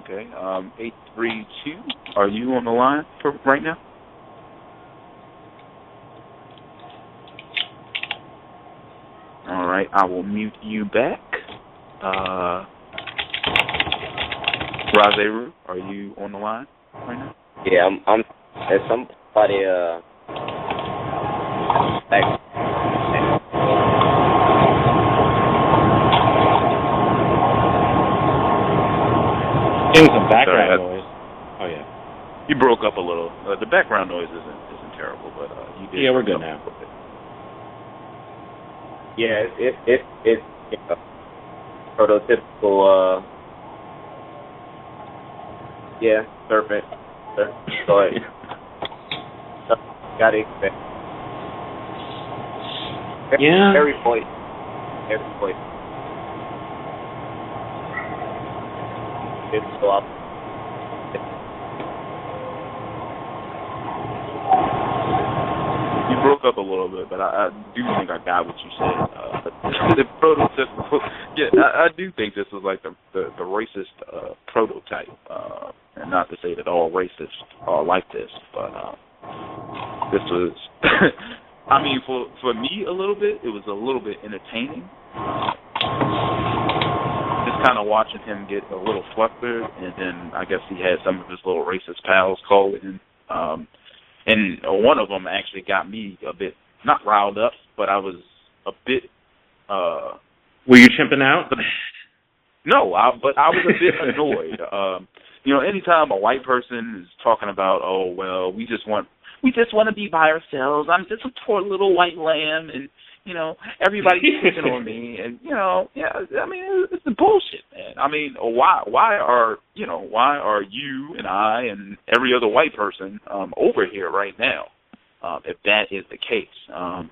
Okay, 832. Are you on the line for right now? All right, I will mute you back. Razay Rue, are you on the line right now? Yeah, I'm. There's somebody. Getting some background noise. Oh yeah. You broke up a little. The background noise isn't terrible, but you did. Yeah, we're good now. Yeah, it's you know, prototypical. Yeah, serpent. Go ahead. Got to expect. Yeah. Every voice. It's so up. You broke up a little bit, but I do think I got what you said. The prototypical. Yeah, I do think this was like the racist prototype. And not to say that all racists are like this, but this was. I mean, for me, a little bit, it was a little bit entertaining. Just kind of watching him get a little flustered, and then I guess he had some of his little racist pals call in. And one of them actually got me a bit, not riled up, but I was a bit... Were you chimping out? No, but I was a bit annoyed. Anytime a white person is talking about, oh, well, we just want to be by ourselves. I'm just a poor little white lamb, and, everybody's picking on me. And, I mean, it's the bullshit, man. I mean, why are you and I and every other white person over here right now, if that is the case? And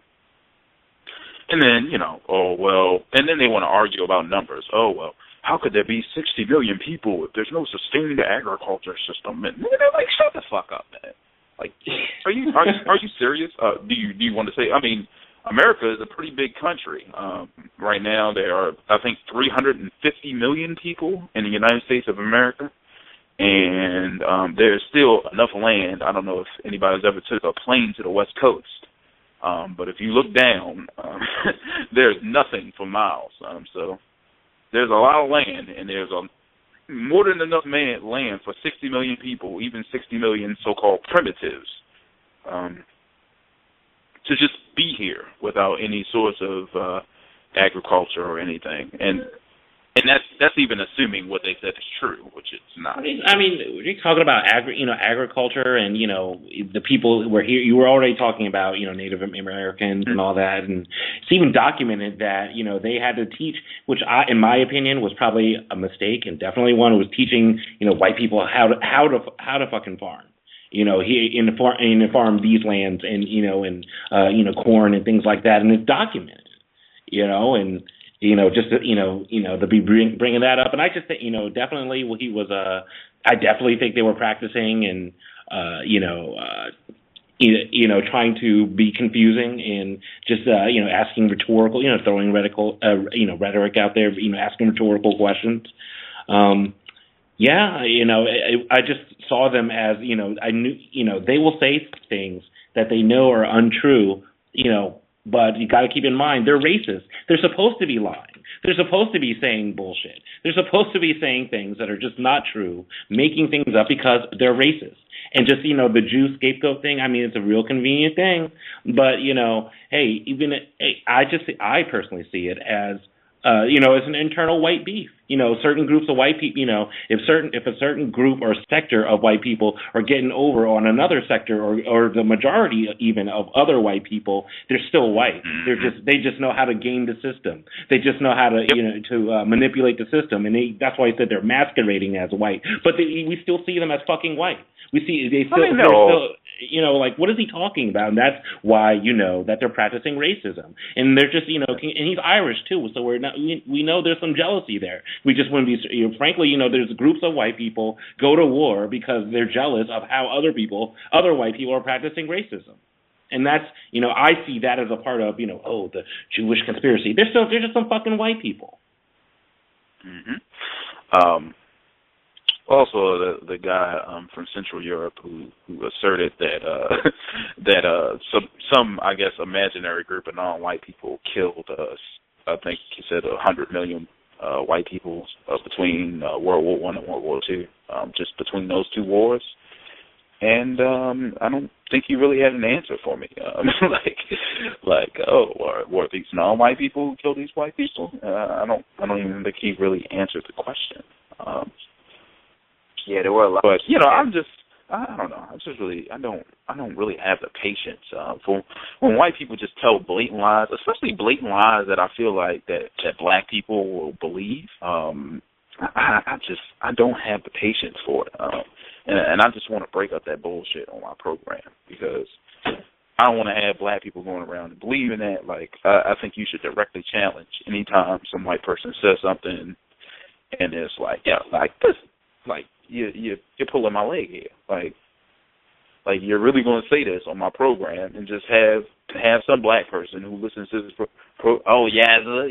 then, and then they want to argue about numbers. Oh, well, how could there be 60 million people if there's no sustained agriculture system? And they're like, shut the fuck up, man. Like, are you serious? Do you want to say? I mean, America is a pretty big country. Right now, there are, I think, 350 million people in the United States of America, and there's still enough land. I don't know if anybody's ever took a plane to the West Coast, but if you look down, there's nothing for miles. So there's a lot of land, and there's more than enough land for 60 million people, even 60 million so-called primitives, to just be here without any source of agriculture or anything. And that's even assuming what they said is true, which it's not. I mean, we're talking about agriculture, and the people who were here. You were already talking about Native Americans and all that, and it's even documented that they had to teach, which in my opinion was probably a mistake, and definitely one who was teaching white people how to fucking farm. Farm these lands and corn and things like that, and it's documented. And just to be bringing that up, and I just think definitely he was I definitely think they were practicing and trying to be confusing and just asking rhetorical, throwing rhetoric out there, asking rhetorical questions. I just saw them as, I knew, they will say things that they know are untrue, but you got to keep in mind, they're racist. They're supposed to be lying. They're supposed to be saying bullshit. They're supposed to be saying things that are just not true, making things up because they're racist. And just, the Jew scapegoat thing, I mean, it's a real convenient thing. But, I personally see it as, it's an internal white beef. Certain groups of white people, if a certain group or sector of white people are getting over on another sector or the majority even of other white people, they're still white. They just know how to game the system. They just know how to manipulate the system, and that's why I said they're masquerading as white. But we still see them as fucking white. We see they're still, like, what is he talking about? And that's why that they're practicing racism, and they're just and he's Irish too, so we know there's some jealousy there. We just wouldn't be, frankly, there's groups of white people go to war because they're jealous of how other white people are practicing racism. And that's, I see that as a part of, the Jewish conspiracy. They're just some fucking white people. Mm-hmm. Also, the guy from Central Europe who asserted that some I guess imaginary group of non-white people killed I think he said 100 million white people between World War I and World War II, just between those two wars. And I don't think he really had an answer for me. Were these non-white people who killed these white people? I don't even think he really answered the question. Yeah, there were a lot. But I don't know. I don't really have the patience for when white people just tell blatant lies, especially blatant lies that I feel like that black people will believe. I don't have the patience for it, and I just want to break up that bullshit on my program because I don't want to have black people going around and believing that. Like, I think you should directly challenge anytime some white person says something, and it's like, yeah, like this, like you're pulling my leg here, like you're really going to say this on my program and just have some black person who listens to this yazza,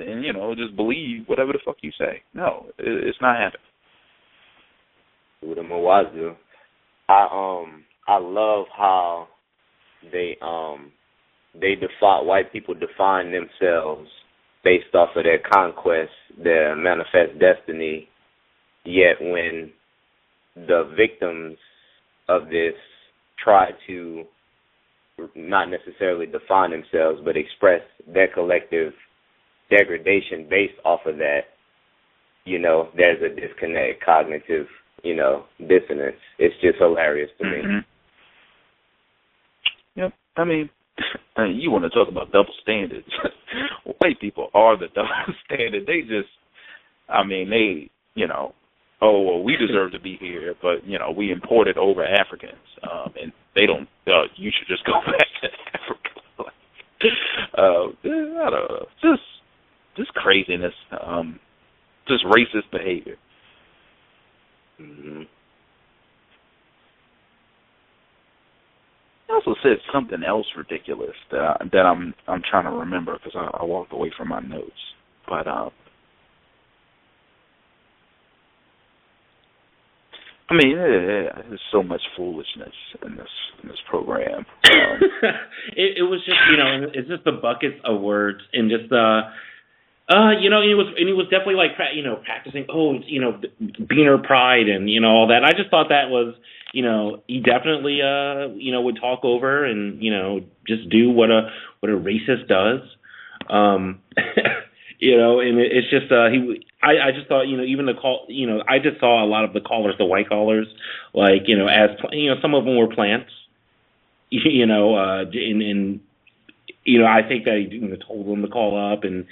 and just believe whatever the fuck you say. No, it's not happening. With the Mawazu, I love how they white people define themselves based off of their conquest, their manifest destiny. Yet when the victims of this try to not necessarily define themselves, but express their collective degradation based off of that, there's a disconnect, cognitive, dissonance. It's just hilarious to me. Yep. I mean, you want to talk about double standards. White people are the double standard. They just, we deserve to be here, but, we imported over Africans, and they don't, you should just go back to Africa. I don't know, just craziness, just racist behavior. Mm-hmm. I also said something else ridiculous that I'm trying to remember because I walked away from my notes. But there's so much foolishness in this program. It was just it's just the buckets of words and just he was definitely like practicing Beaner pride and all that. I just thought that was he definitely would talk over and just do what a racist does. And it's just I just thought even the call I just saw a lot of the callers, the white callers, like as some of them were plants, I think that he told them to call up and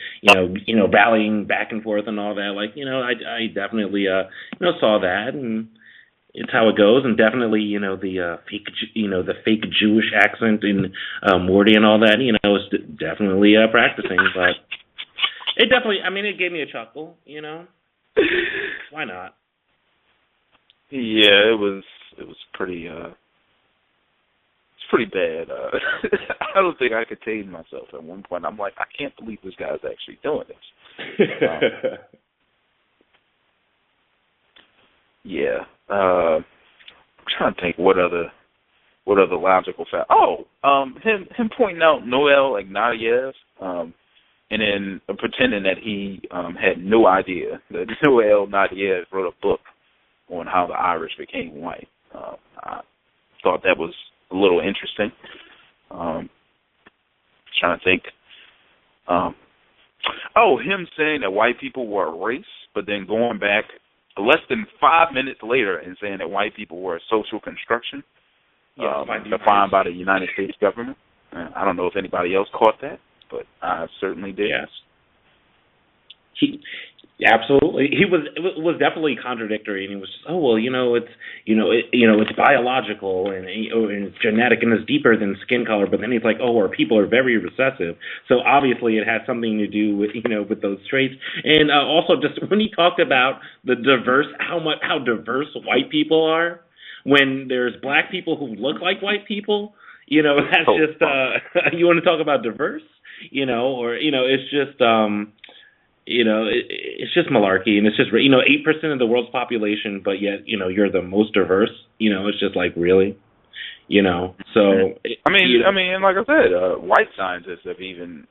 rallying back and forth and all that. Like I definitely saw that, and it's how it goes. And definitely the fake Jewish accent in Morty and all that is definitely practicing. But it definitely it gave me a chuckle. Why not? Yeah, it was pretty. Pretty bad. I don't think I contained myself at one point. I'm like, I can't believe this guy's actually doing this. Yeah. I'm trying to think what other logical fact. Him pointing out Noel Ignatieff, and then pretending that he had no idea that Noel Ignatieff wrote a book on how the Irish became white. I thought that was a little interesting. Trying to think. Him saying that white people were a race, but then going back less than 5 minutes later and saying that white people were a social construction defined by the United States government. I don't know if anybody else caught that, but I certainly did. Yes. Absolutely, it was definitely contradictory, and he was just, it's biological and it's genetic and it's deeper than skin color. But then he's like, our people are very recessive, so obviously it has something to do with with those traits. And also just when he talked about the how diverse white people are, when there's black people who look like white people, that's just you want to talk about diverse, it's just. It's just malarkey, and it's just 8% of the world's population, but yet you're the most diverse. It's just like really, So like I said, white scientists have even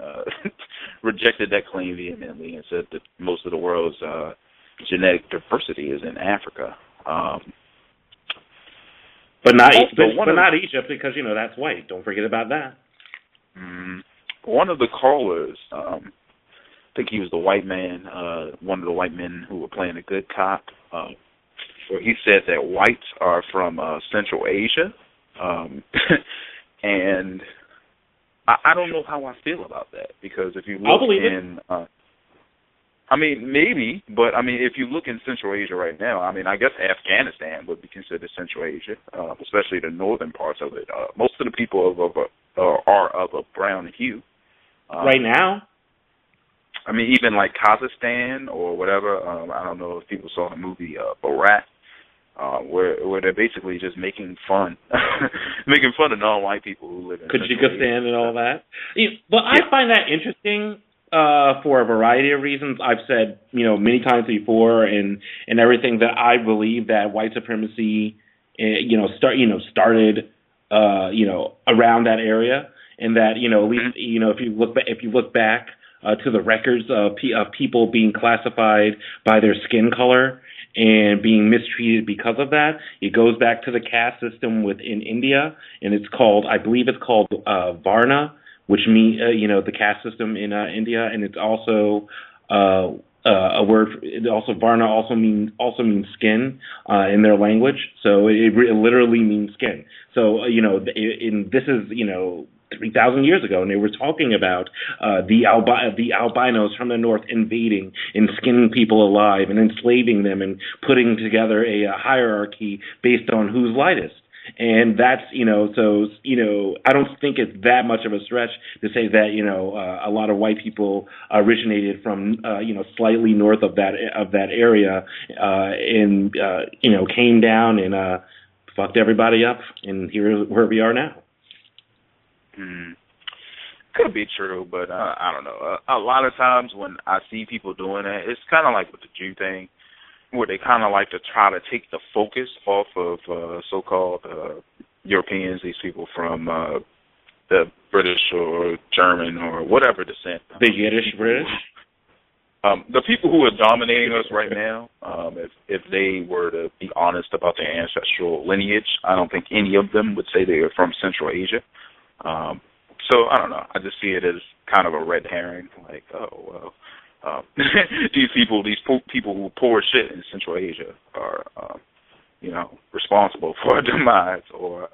rejected that claim vehemently and said that most of the world's genetic diversity is in Africa. But not Egypt because that's white. Don't forget about that. One of the callers. I think he was the white man, one of the white men who were playing a good cop. where he said that whites are from Central Asia, and I don't know how I feel about that, because if you look in, I mean, maybe, but I mean, if you look in Central Asia right now, I mean, I guess Afghanistan would be considered Central Asia, especially the northern parts of it. Most of the people are of a brown hue. Right now? I mean, even like Kazakhstan or whatever. I don't know if people saw the movie Borat, where they're basically just making fun of non-white people who live in Kyrgyzstan and all that. Well, I find that interesting for a variety of reasons. I've said, many times before, and everything, that I believe that white supremacy, started, around that area, and that at least if you look back to the records of people being classified by their skin color and being mistreated because of that, it goes back to the caste system within India, and I believe it's called Varna, which means the caste system in India, and it's also a word. Varna also means skin in their language, so it literally means skin. So this is 3,000 years ago, and they were talking about the albinos from the north invading and skinning people alive and enslaving them and putting together a hierarchy based on who's lightest. And that's, I don't think it's that much of a stretch to say that, a lot of white people originated from, slightly north of that area, and, came down and fucked everybody up, and where we are now. Could be true, but I don't know. A lot of times when I see people doing that, it's kind of like with the Jew thing, where they kind of like to try to take the focus off of so-called Europeans, these people from the British or German or whatever descent. The Yiddish British? The people who are dominating us right now, if they were to be honest about their ancestral lineage, I don't think any of them would say they are from Central Asia. So I don't know. I just see it as kind of a red herring. Like, these people who pour shit in Central Asia are, responsible for a demise. Or,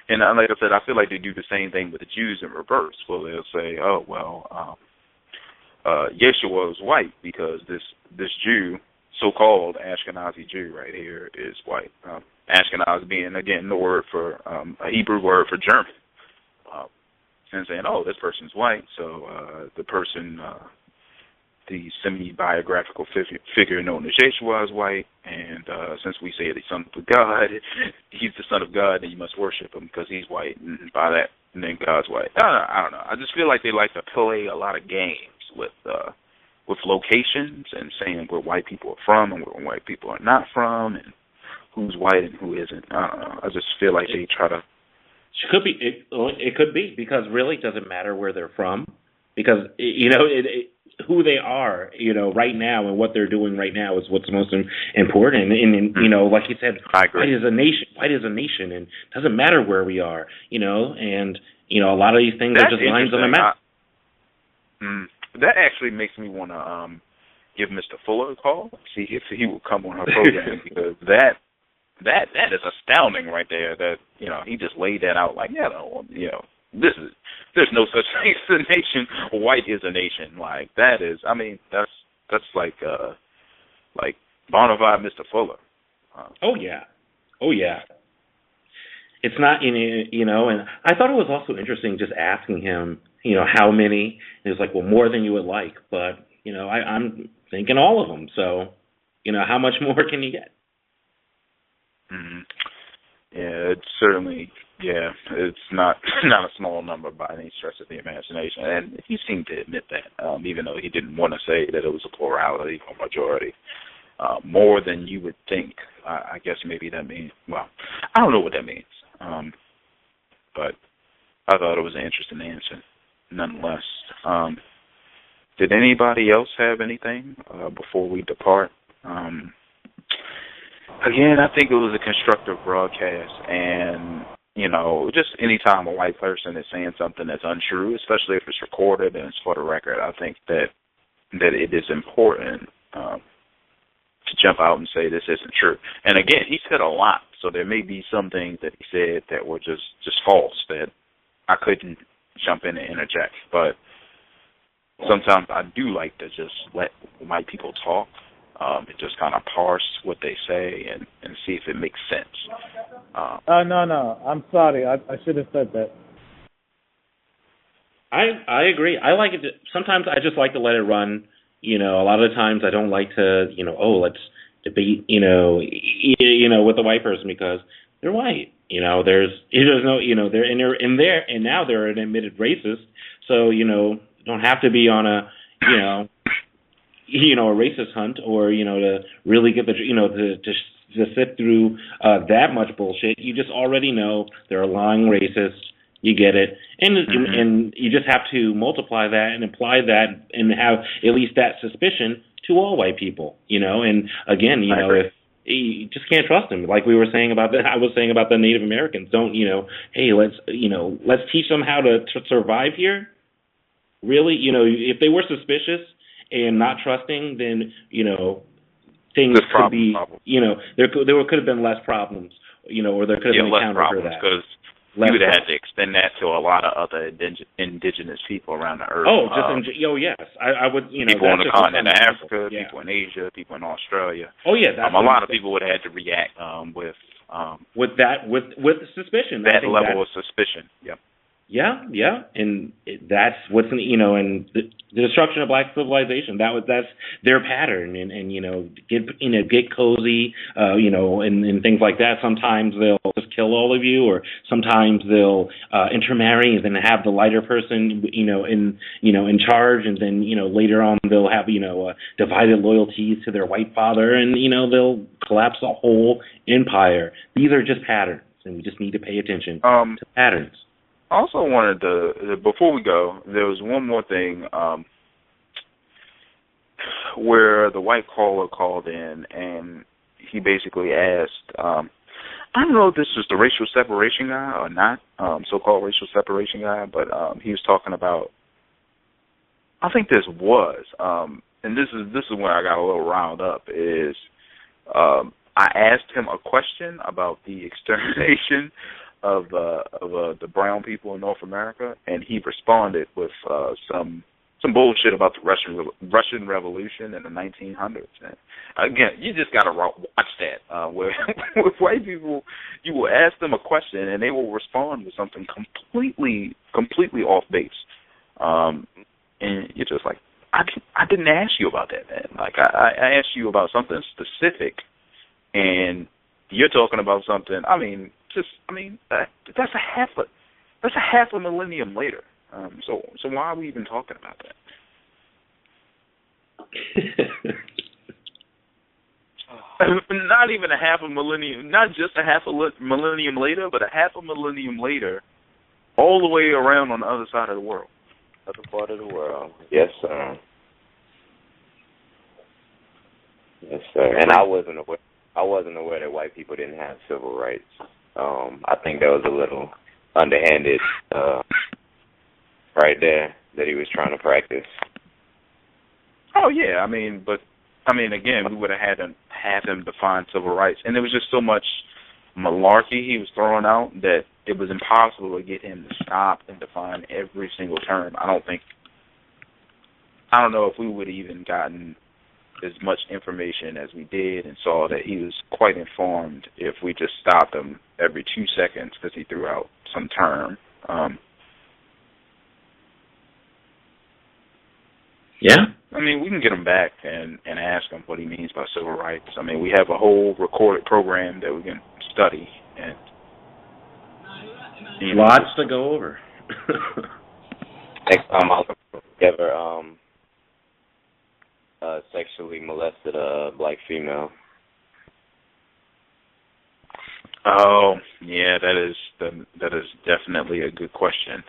and like I said, I feel like they do the same thing with the Jews in reverse. Well, they'll say, Yeshua is white because this Jew, so-called Ashkenazi Jew right here, is white. Ashkenaz being, again, the word for a Hebrew word for German. And saying, this person's white, so the person, the semi-biographical figure known as Yeshua is white, and since we say the son of God, he's the son of God, then you must worship him because he's white, and by that, and then God's white. I don't know. I just feel like they like to play a lot of games with locations and saying where white people are from and where white people are not from, and who's white and who isn't. I don't know. I just feel like they try to. It could be, because really it doesn't matter where they're from, because who they are right now and what they're doing right now is what's most important. And like you said, white is a nation, and it doesn't matter where we are. And a lot of these things are just lines on the map. That actually makes me want to give Mr. Fuller a call, see if he will come on our program, because that is astounding right there. That he just laid that out like, there's no such thing as a nation. White is a nation. Like that is, that's like bona fide Mr. Fuller. Oh yeah. It's not and I thought it was also interesting just asking him, how many. He was like, well, more than you would like, but I'm thinking all of them. So, how much more can you get? Mm-hmm. Yeah, it's certainly, it's not a small number by any stretch of the imagination, and he seemed to admit that, even though he didn't want to say that it was a plurality or majority. More than you would think. I guess maybe that means, well, I don't know what that means, but I thought it was an interesting answer, nonetheless. Did anybody else have anything before we depart? Again, I think it was a constructive broadcast, and, just any time a white person is saying something that's untrue, especially if it's recorded and it's for the record, I think that it is important jump out and say this isn't true. And again, he said a lot, so there may be some things that he said that were just false that I couldn't jump in and interject. But sometimes I do like to just let white people talk and just kind of parse what they say and see if it makes sense. No. I'm sorry. I should have said that. I agree. I like it. Sometimes I just like to let it run. A lot of the times I don't like to, let's debate, with the white person because they're white. There's no, and now they're an admitted racist. So, don't have to be on a, a racist hunt or, to really get the, to sit through that much bullshit. You just already know they're lying racists. You get it, and you just have to multiply that and apply that and have at least that suspicion to all white people, And again, if you just can't trust them, like we were saying about I was saying about the Native Americans. Don't hey, let's teach them how to survive here. Really, if they were suspicious and not trusting, then things could be, there could have been less problems, or there could have been a counter for that. You would have to extend that to a lot of other indigenous people around the earth. Yes, I would. People on the continent of Africa, people in Asia, people in Australia. Oh yeah, a lot of people would have had to react with suspicion. That level of suspicion. Yep. Yeah, and that's what's and the destruction of black civilization. That's their pattern, and get cozy, and things like that. Sometimes they'll just kill all of you, or sometimes they'll intermarry and then have the lighter person, in charge, and then later on they'll have divided loyalties to their white father, and they'll collapse a whole empire. These are just patterns, and we just need to pay attention to patterns. I also wanted to, before we go, there was one more thing where the white caller called in and he basically asked, I don't know if this is the racial separation guy or not, so-called racial separation guy, but he was talking about, I think this was, and this is where I got a little riled up, is I asked him a question about the extermination of the brown people in North America, and he responded with some bullshit about the Russian Revolution in the 1900s. And again, you just got to watch that. Where with white people, you will ask them a question and they will respond with something completely off base, and you're just like, I didn't ask you about that, man. Like I asked you about something specific, and you're talking about something. That's a half a millennium later. So why are we even talking about that? Not even a half a millennium, not just a half a millennium later, but a half a millennium later, all the way around on the other side of the world. Other part of the world. Yes, sir. Yes, sir. And I wasn't aware that white people didn't have civil rights. I think that was a little underhanded right there that he was trying to practice. Oh, yeah. Again, we would have had to have him define civil rights. And there was just so much malarkey he was throwing out that it was impossible to get him to stop and define every single term. I don't know if we would have even gotten as much information as we did and saw that he was quite informed if we just stopped him every 2 seconds because he threw out some term. Yeah. We can get him back and ask him what he means by civil rights. We have a whole recorded program that we can study. And lots to go over. Next time I'll ever sexually molested a black female. Oh, yeah, that is definitely a good question.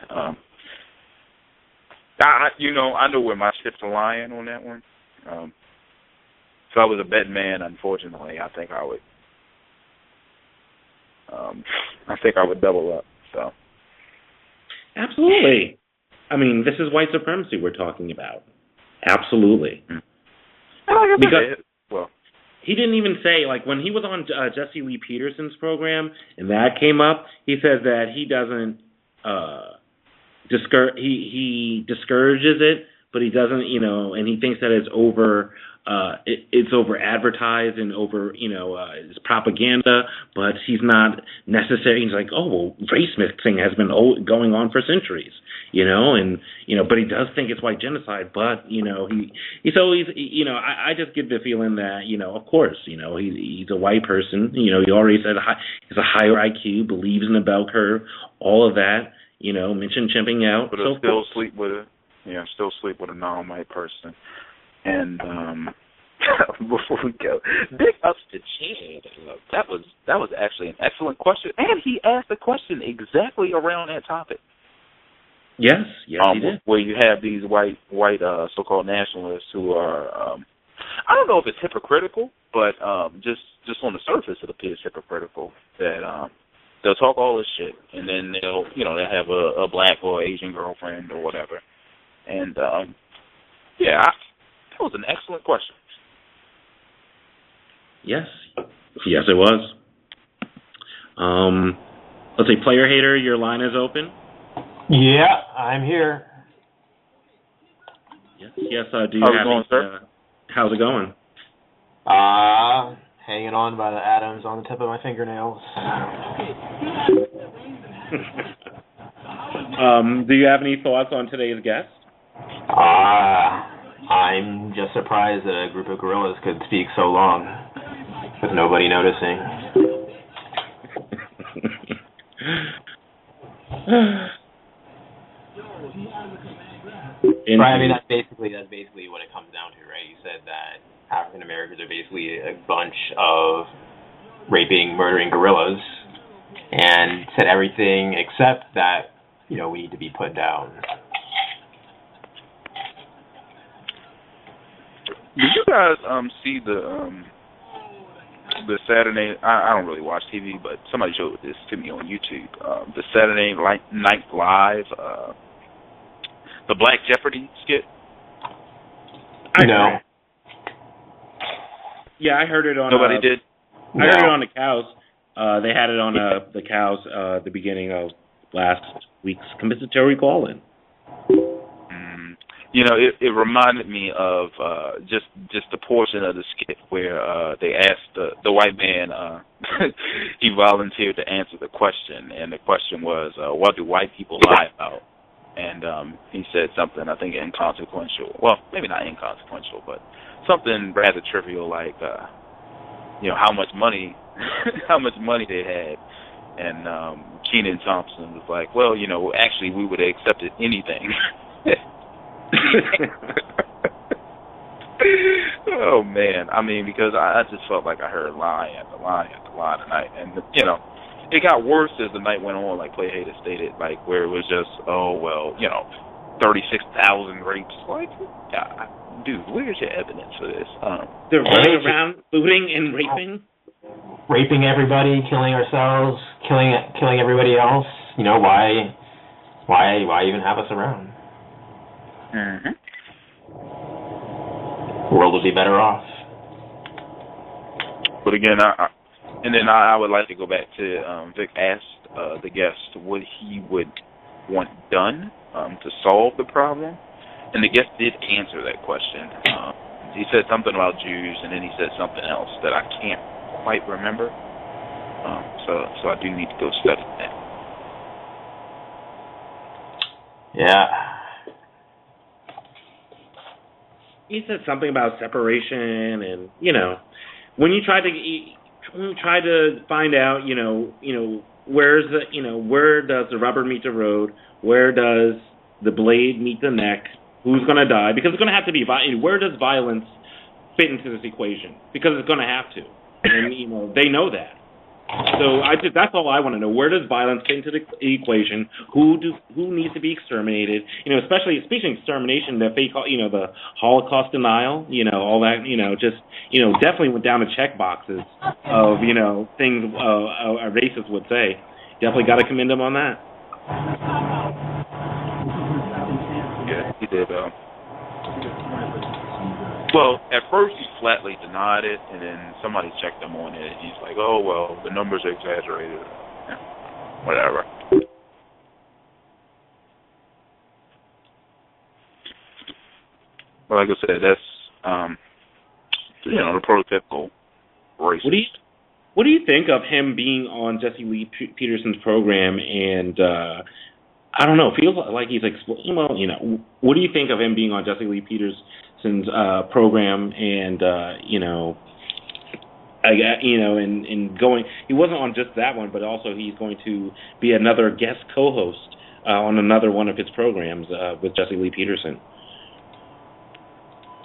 I know where my chips are lying on that one. If I was a betting man, unfortunately, I think I would double up. So, absolutely. This is white supremacy we're talking about. Absolutely. Because he didn't even say, like, when he was on Jesse Lee Peterson's program and that came up, he says that he doesn't he discourages it, but he doesn't, and he thinks that it's over advertised and over, it's propaganda, but he's not necessarily, he's like, oh, well, race mixing has been going on for centuries, but he does think it's white genocide, but, I just get the feeling that, of course, he's a white person, he already said he's a higher IQ, believes in the bell curve, all of that, mentioned chimping out. But so still sleep with a non-white person. And before we go, big ups to Chad. That was actually an excellent question, and he asked the question exactly around that topic. Yes, he did. Where you have these white so-called nationalists who are, I don't know if it's hypocritical, but just on the surface it appears hypocritical that they'll talk all this shit, and then they'll have a black or Asian girlfriend or whatever, and that was an excellent question. Yes, it was. Let's see, Player Hater, your line is open. Yeah, I'm here. Yes. Do you have any? How's it going? Hanging on by the atoms on the tip of my fingernails. Do you have any thoughts on today's guest? I'm just surprised that a group of gorillas could speak so long with nobody noticing. Right, I mean that's basically what it comes down to, right? You said that African Americans are basically a bunch of raping, murdering gorillas, and said everything except that, we need to be put down. Did you guys see the Saturday? I don't really watch TV, but somebody showed this to me on YouTube. The Saturday Night Live, the Black Jeopardy skit. No. Yeah, I heard it on. Nobody did. I heard it on the Cows. They had it on the Cows the beginning of last week's compensatory call-in. It reminded me of just the portion of the skit where they asked the white man, he volunteered to answer the question, and the question was, what do white people lie about? And he said something, I think, inconsequential. Well, maybe not inconsequential, but something rather trivial, like, how much money they had. And Kenan Thompson was like, well, actually, we would have accepted anything. Oh man, I mean, because I just felt like I heard lie after lie after lie tonight, and it got worse as the night went on. Like Play Hater stated, like where it was just 36,000 rapes. Like, dude, where's your evidence for this? They're running around looting and raping everybody, killing ourselves, killing everybody else. Why even have us around? Mm-hmm. The world would be better off. But again, I would like to go back to Vic asked the guest what he would want done to solve the problem, and the guest did answer that question. He said something about Jews, and then he said something else that I can't quite remember. So I do need to go study that. Yeah. He said something about separation, and when you try to find out, where does the rubber meet the road? Where does the blade meet the neck? Who's going to die? Because it's going to have to be where does violence fit into this equation? Because it's going to have to, and they know that. So that's all I want to know. Where does violence fit into the equation? Who needs to be exterminated? Especially speaking of extermination, the Holocaust denial, all that, definitely went down the check boxes of things a racist would say. Definitely got to commend him on that. Yeah, he did. Well, at first he flatly denied it, and then somebody checked him on it, and he's like, "Oh well, the numbers are exaggerated, whatever." But like I said, that's the prototypical racist. What do you think of him being on Jesse Lee Peterson's program? And I don't know, feels like he's well, what do you think of him being on Jesse Lee Peterson's program? And and going, he wasn't on just that one, but also he's going to be another guest co-host on another one of his programs with Jesse Lee Peterson.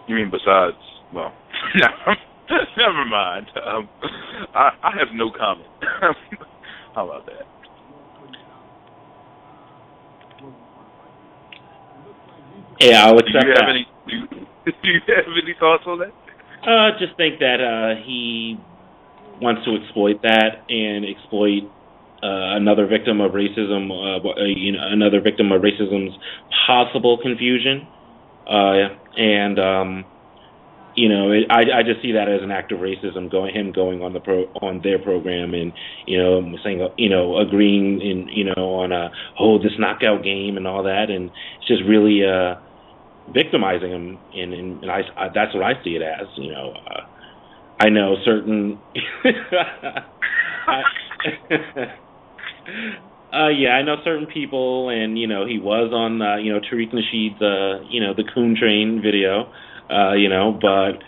You mean besides? Well, never mind. I have no comment. How about that? Yeah, I'll accept that. Do you have any thoughts on that? Just think that he wants to exploit that and exploit another victim of racism, another victim of racism's possible confusion. I just see that as an act of racism, going on their program and saying agreeing on this knockout game and all that, and it's just really victimizing him, and that's what I see it as. I know certain. I know certain people, and he was on Tariq Nasheed's the Coon Train video, but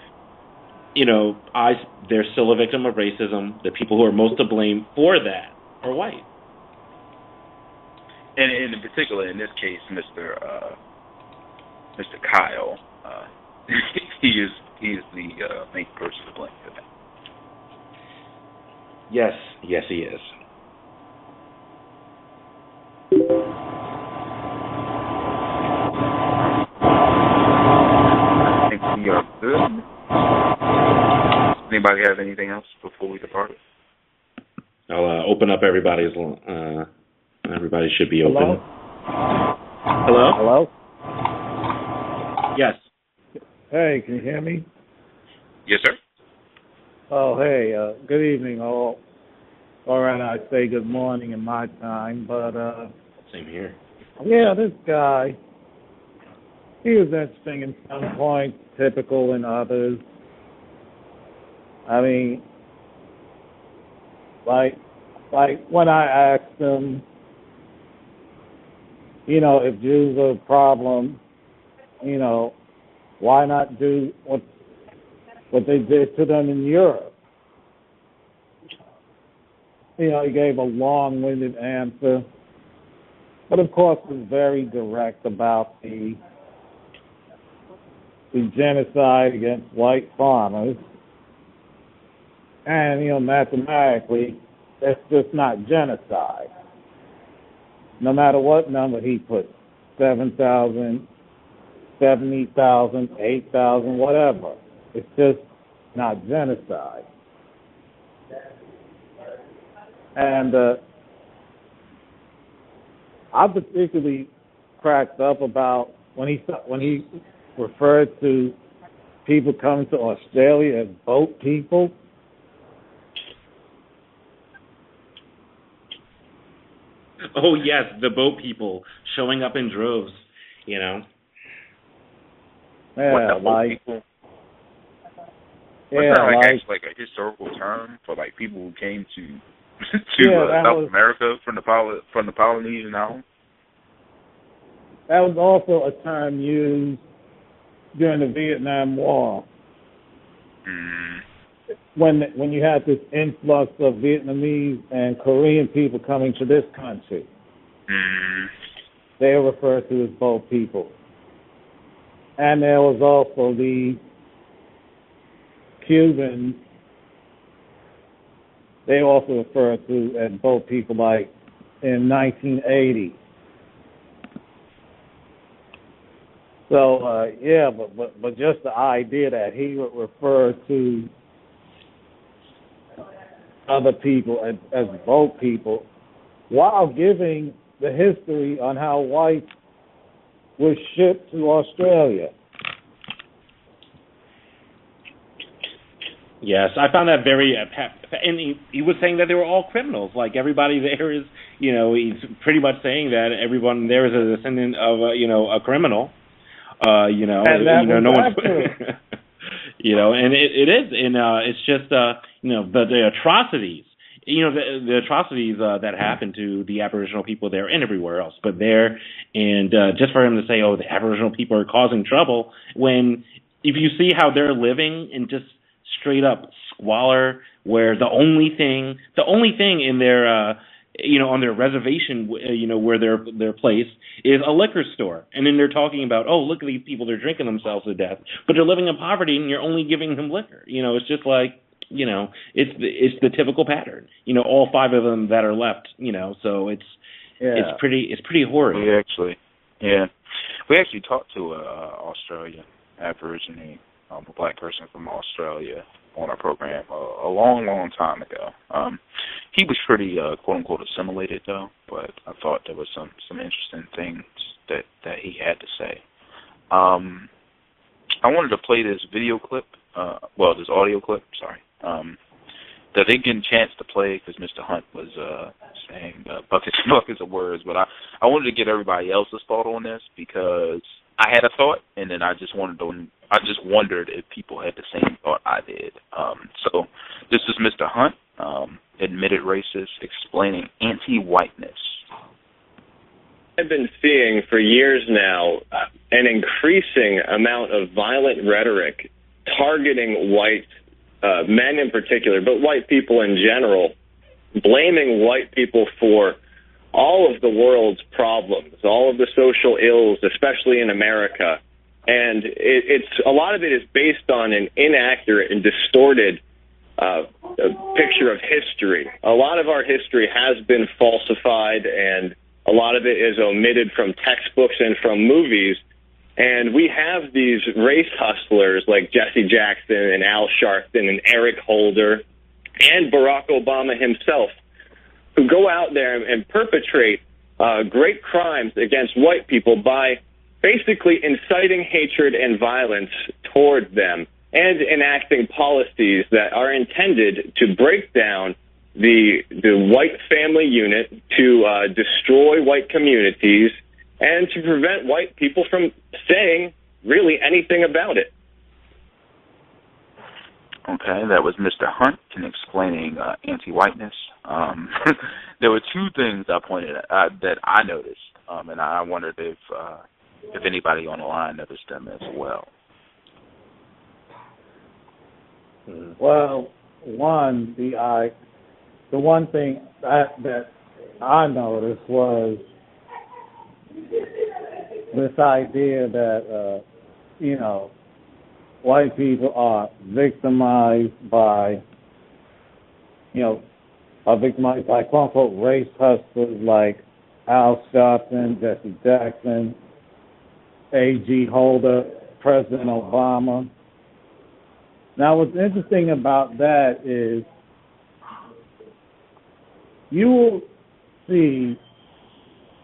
they're still a victim of racism. The people who are most to blame for that are white. And in particular, in this case, Mr. Kyle, he is the main person to blame for that. Yes, he is. I think we are good. Anybody have anything else before we depart? I'll open up everybody's. Everybody should be open. Hello? Yes. Hey, can you hear me? Yes, sir. Oh, hey. Good evening, all. All right, I say good morning in my time, but same here. Yeah, this guy, he was interesting in some points, typical in others. I mean, like when I asked him, if Jews are a problem, why not do what they did to them in Europe? He gave a long-winded answer, but of course was very direct about the genocide against white farmers. And, mathematically, that's just not genocide. No matter what number he put, 7,000, 70,000, 8,000, whatever. It's just not genocide. And I particularly cracked up about when he referred to people coming to Australia as boat people. Oh yes, the boat people showing up in droves. Yeah, what the boat people? Was that actually a historical term for people who came to South America from the Polynesian islands? That was also a term used during the Vietnam War. When you had this influx of Vietnamese and Korean people coming to this country, they were referred to as boat people. And there was also the Cubans. They also referred to as boat people, in 1980. So but just the idea that he would refer to other people as boat people, while giving the history on how whites were shipped to Australia. Yes, I found that very, and he was saying that they were all criminals. Like everybody there is, he's pretty much saying that everyone there is a descendant of, a criminal. And that was no one's, accurate. and it is, and it's just, the atrocities, the atrocities that happen to the Aboriginal people there and everywhere else, but there, and just for him to say, oh, the Aboriginal people are causing trouble, when if you see how they're living in just straight up squalor, where the only thing in their on their reservation, where they're placed is a liquor store, and then they're talking about, oh, look at these people, they're drinking themselves to death, but they're living in poverty and you're only giving them liquor. It's just like, it's the typical pattern. All five of them that are left. So it's pretty horrid. We actually talked to Australian Aborigine, a black person from Australia on our program a long time ago. He was pretty quote unquote assimilated though, but I thought there was some interesting things that he had to say. I wanted to play this video clip, this audio clip, sorry, that I didn't get a chance to play because Mr. Hunt was saying buckets of words, but I wanted to get everybody else's thought on this because I had a thought, and then I just wondered if people had the same thought I did. So this is Mr. Hunt, admitted racist, explaining anti-whiteness. I've been seeing for years now an increasing amount of violent rhetoric targeting white men in particular, but white people in general, blaming white people for all of the world's problems, all of the social ills, especially in America. And it's a lot of it is based on an inaccurate and distorted picture of history. A lot of our history has been falsified, and a lot of it is omitted from textbooks and from movies. And we have these race hustlers like Jesse Jackson and Al Sharpton and Eric Holder and Barack Obama himself, who go out there and perpetrate great crimes against white people by basically inciting hatred and violence toward them and enacting policies that are intended to break down the white family unit, to destroy white communities, and to prevent white people from saying really anything about it. Okay, that was Mr. Hunt in explaining anti-whiteness. There were two things I pointed at that I noticed, and I wondered if anybody on the line noticed them as well. Well, the one thing that I noticed was this idea that white people are victimized by quote unquote race hustlers like Al Sharpton, Jesse Jackson, A.G. Holder, President Obama. Now, what's interesting about that is you will see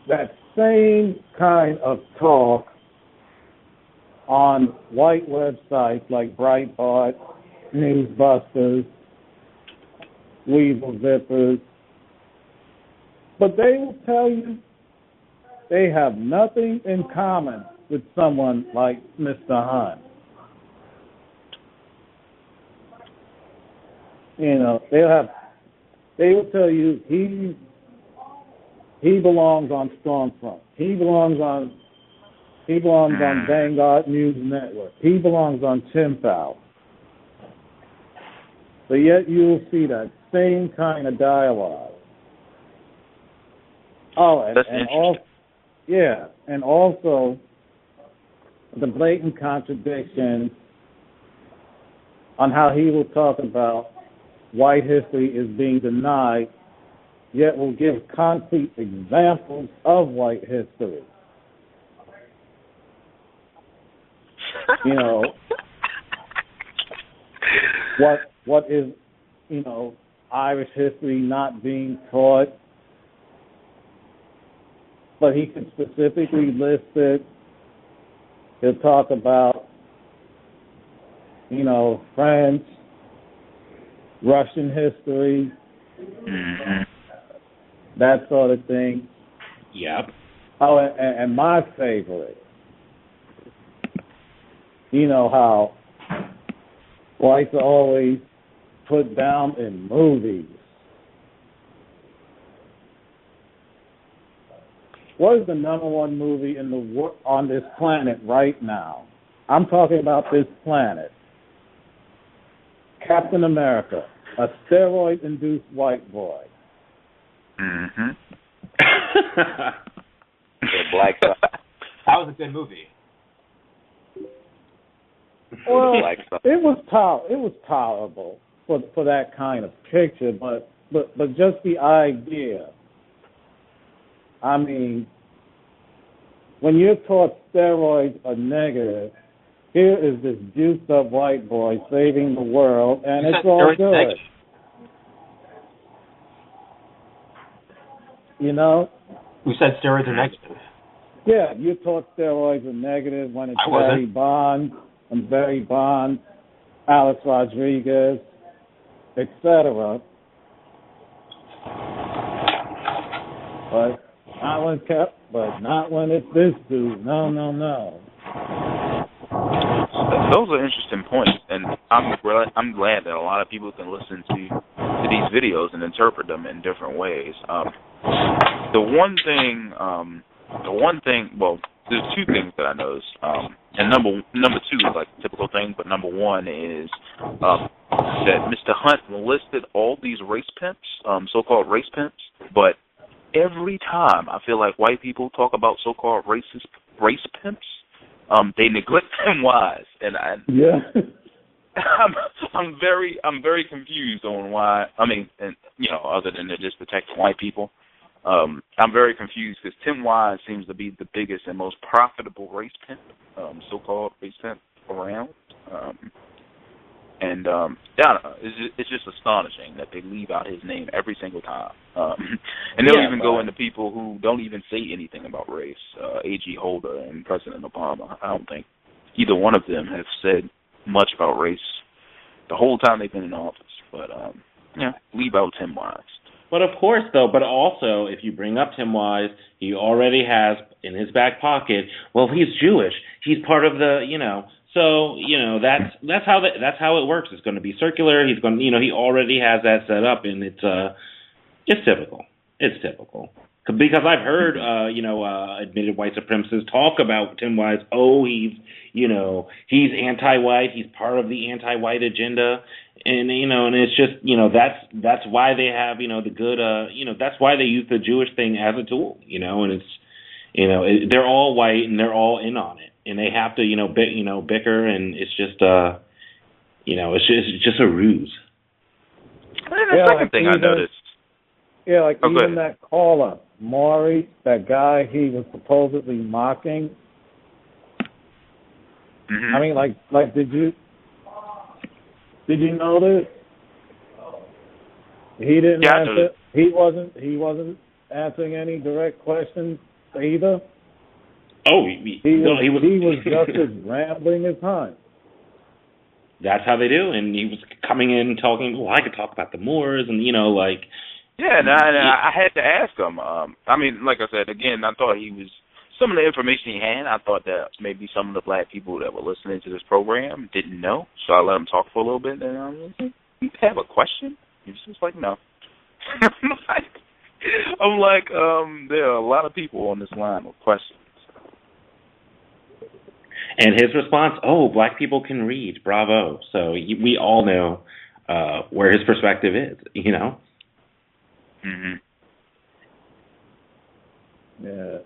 that same kind of talk on white websites like Breitbart, Newsbusters, Weevil Zippers, but they will tell you they have nothing in common with someone like Mr. Hunt. They will tell you he belongs on Stormfront. He belongs on Vanguard News Network. He belongs on Chimpow. But yet you will see that same kind of dialogue. Oh, and also the blatant contradiction on how he will talk about white history is being denied, yet will give concrete examples of white history. What is, Irish history not being taught, but he can specifically list it. He'll talk about, French, Russian history, that sort of thing. Yep. Oh, and my favorite, you know how whites are always put down in movies. What is the number one movie in the on this planet right now? I'm talking about this planet. Captain America, a steroid-induced white boy. The Black That was a good movie. Well, it was tolerable for that kind of picture, but just the idea. I mean, when you're taught steroids are negative, here is this juiced up white boy saving the world, and it's all good. You know? Who said steroids are negative? Yeah, you're taught steroids are negative when it's Barry Bonds, Alex Rodriguez, etc. But not when it's this dude. No. Those are interesting points, and I'm glad that a lot of people can listen to these videos and interpret them in different ways. The one thing, well, there's two things that I noticed, and number two is like a typical thing, but number one is that Mr. Hunt listed all these race pimps, so-called race pimps, but every time I feel like white people talk about so-called race pimps, they neglect them wise, and I'm very confused on why. I mean, and other than they're just protecting white people, I'm very confused because Tim Wise seems to be the biggest and most profitable race pimp, so-called race pimp around. And it's just astonishing that they leave out his name every single time. And they'll even go into people who don't even say anything about race. A.G. Holder and President Obama. I don't think either one of them have said much about race the whole time they've been in office. But, leave out Tim Wise. But of course, though, but also, if you bring up Tim Wise, he already has in his back pocket, well, he's Jewish. He's part of the, So that's how it works. It's going to be circular. He's going, he already has that set up, and it's typical. It's typical because I've heard admitted white supremacists talk about Tim Wise. Oh, he's anti-white. He's part of the anti-white agenda, and and it's just that's why they have the good that's why they use the Jewish thing as a tool. And it's they're all white and they're all in on it. And they have to, bicker, and it's just, it's just a ruse. And the second thing I noticed. Yeah, like even that caller, Maury, that guy he was supposedly mocking. Mm-hmm. I mean, like, did you notice? He didn't answer. He wasn't answering any direct questions either. Oh, he was just as rambling as Hunt. That's how they do, and he was coming in talking. Well, I could talk about the Moors, and Yeah, and I had to ask him. I mean, like I said, again, I thought he was some of the information he had. I thought that maybe some of the black people that were listening to this program didn't know, so I let him talk for a little bit. And I was like, "You have a question?" He was just like, "No." I'm like, there are a lot of people on this line with questions. And his response, oh, black people can read, bravo. So we all know where his perspective is, Mm-hmm. Yeah.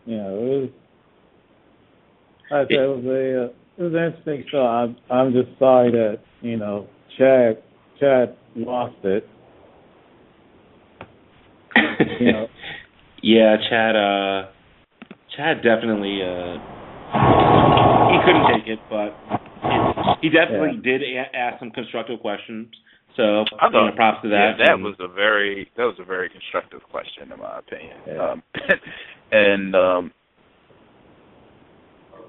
It was an interesting show. I'm just sorry that, Chad lost it. Yeah, Chad definitely he couldn't take it, but he definitely did ask some constructive questions. So I thought, props to that. Yeah, that was a very constructive question in my opinion. Yeah.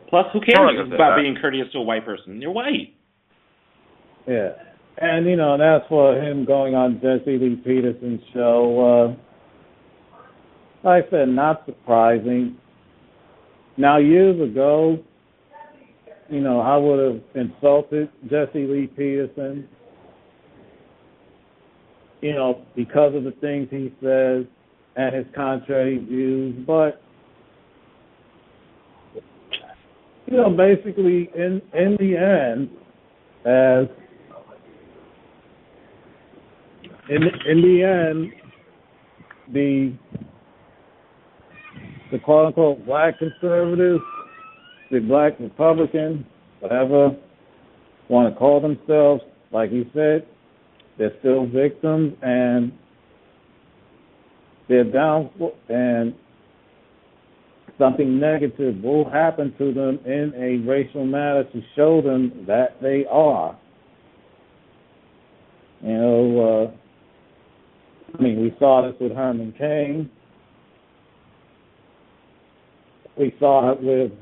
Plus, who cares about being courteous to a white person? You're white. Yeah. And, that's for him going on Jesse Lee Peterson's show. Like I said, not surprising. Now, years ago, I would have insulted Jesse Lee Peterson, because of the things he says and his contrary views. But, basically, in the end, the quote-unquote black conservatives, the black Republicans, whatever want to call themselves, like he said, they're still victims, and they're down, and something negative will happen to them in a racial manner to show them that they are. We saw this with Herman Cain. We saw it with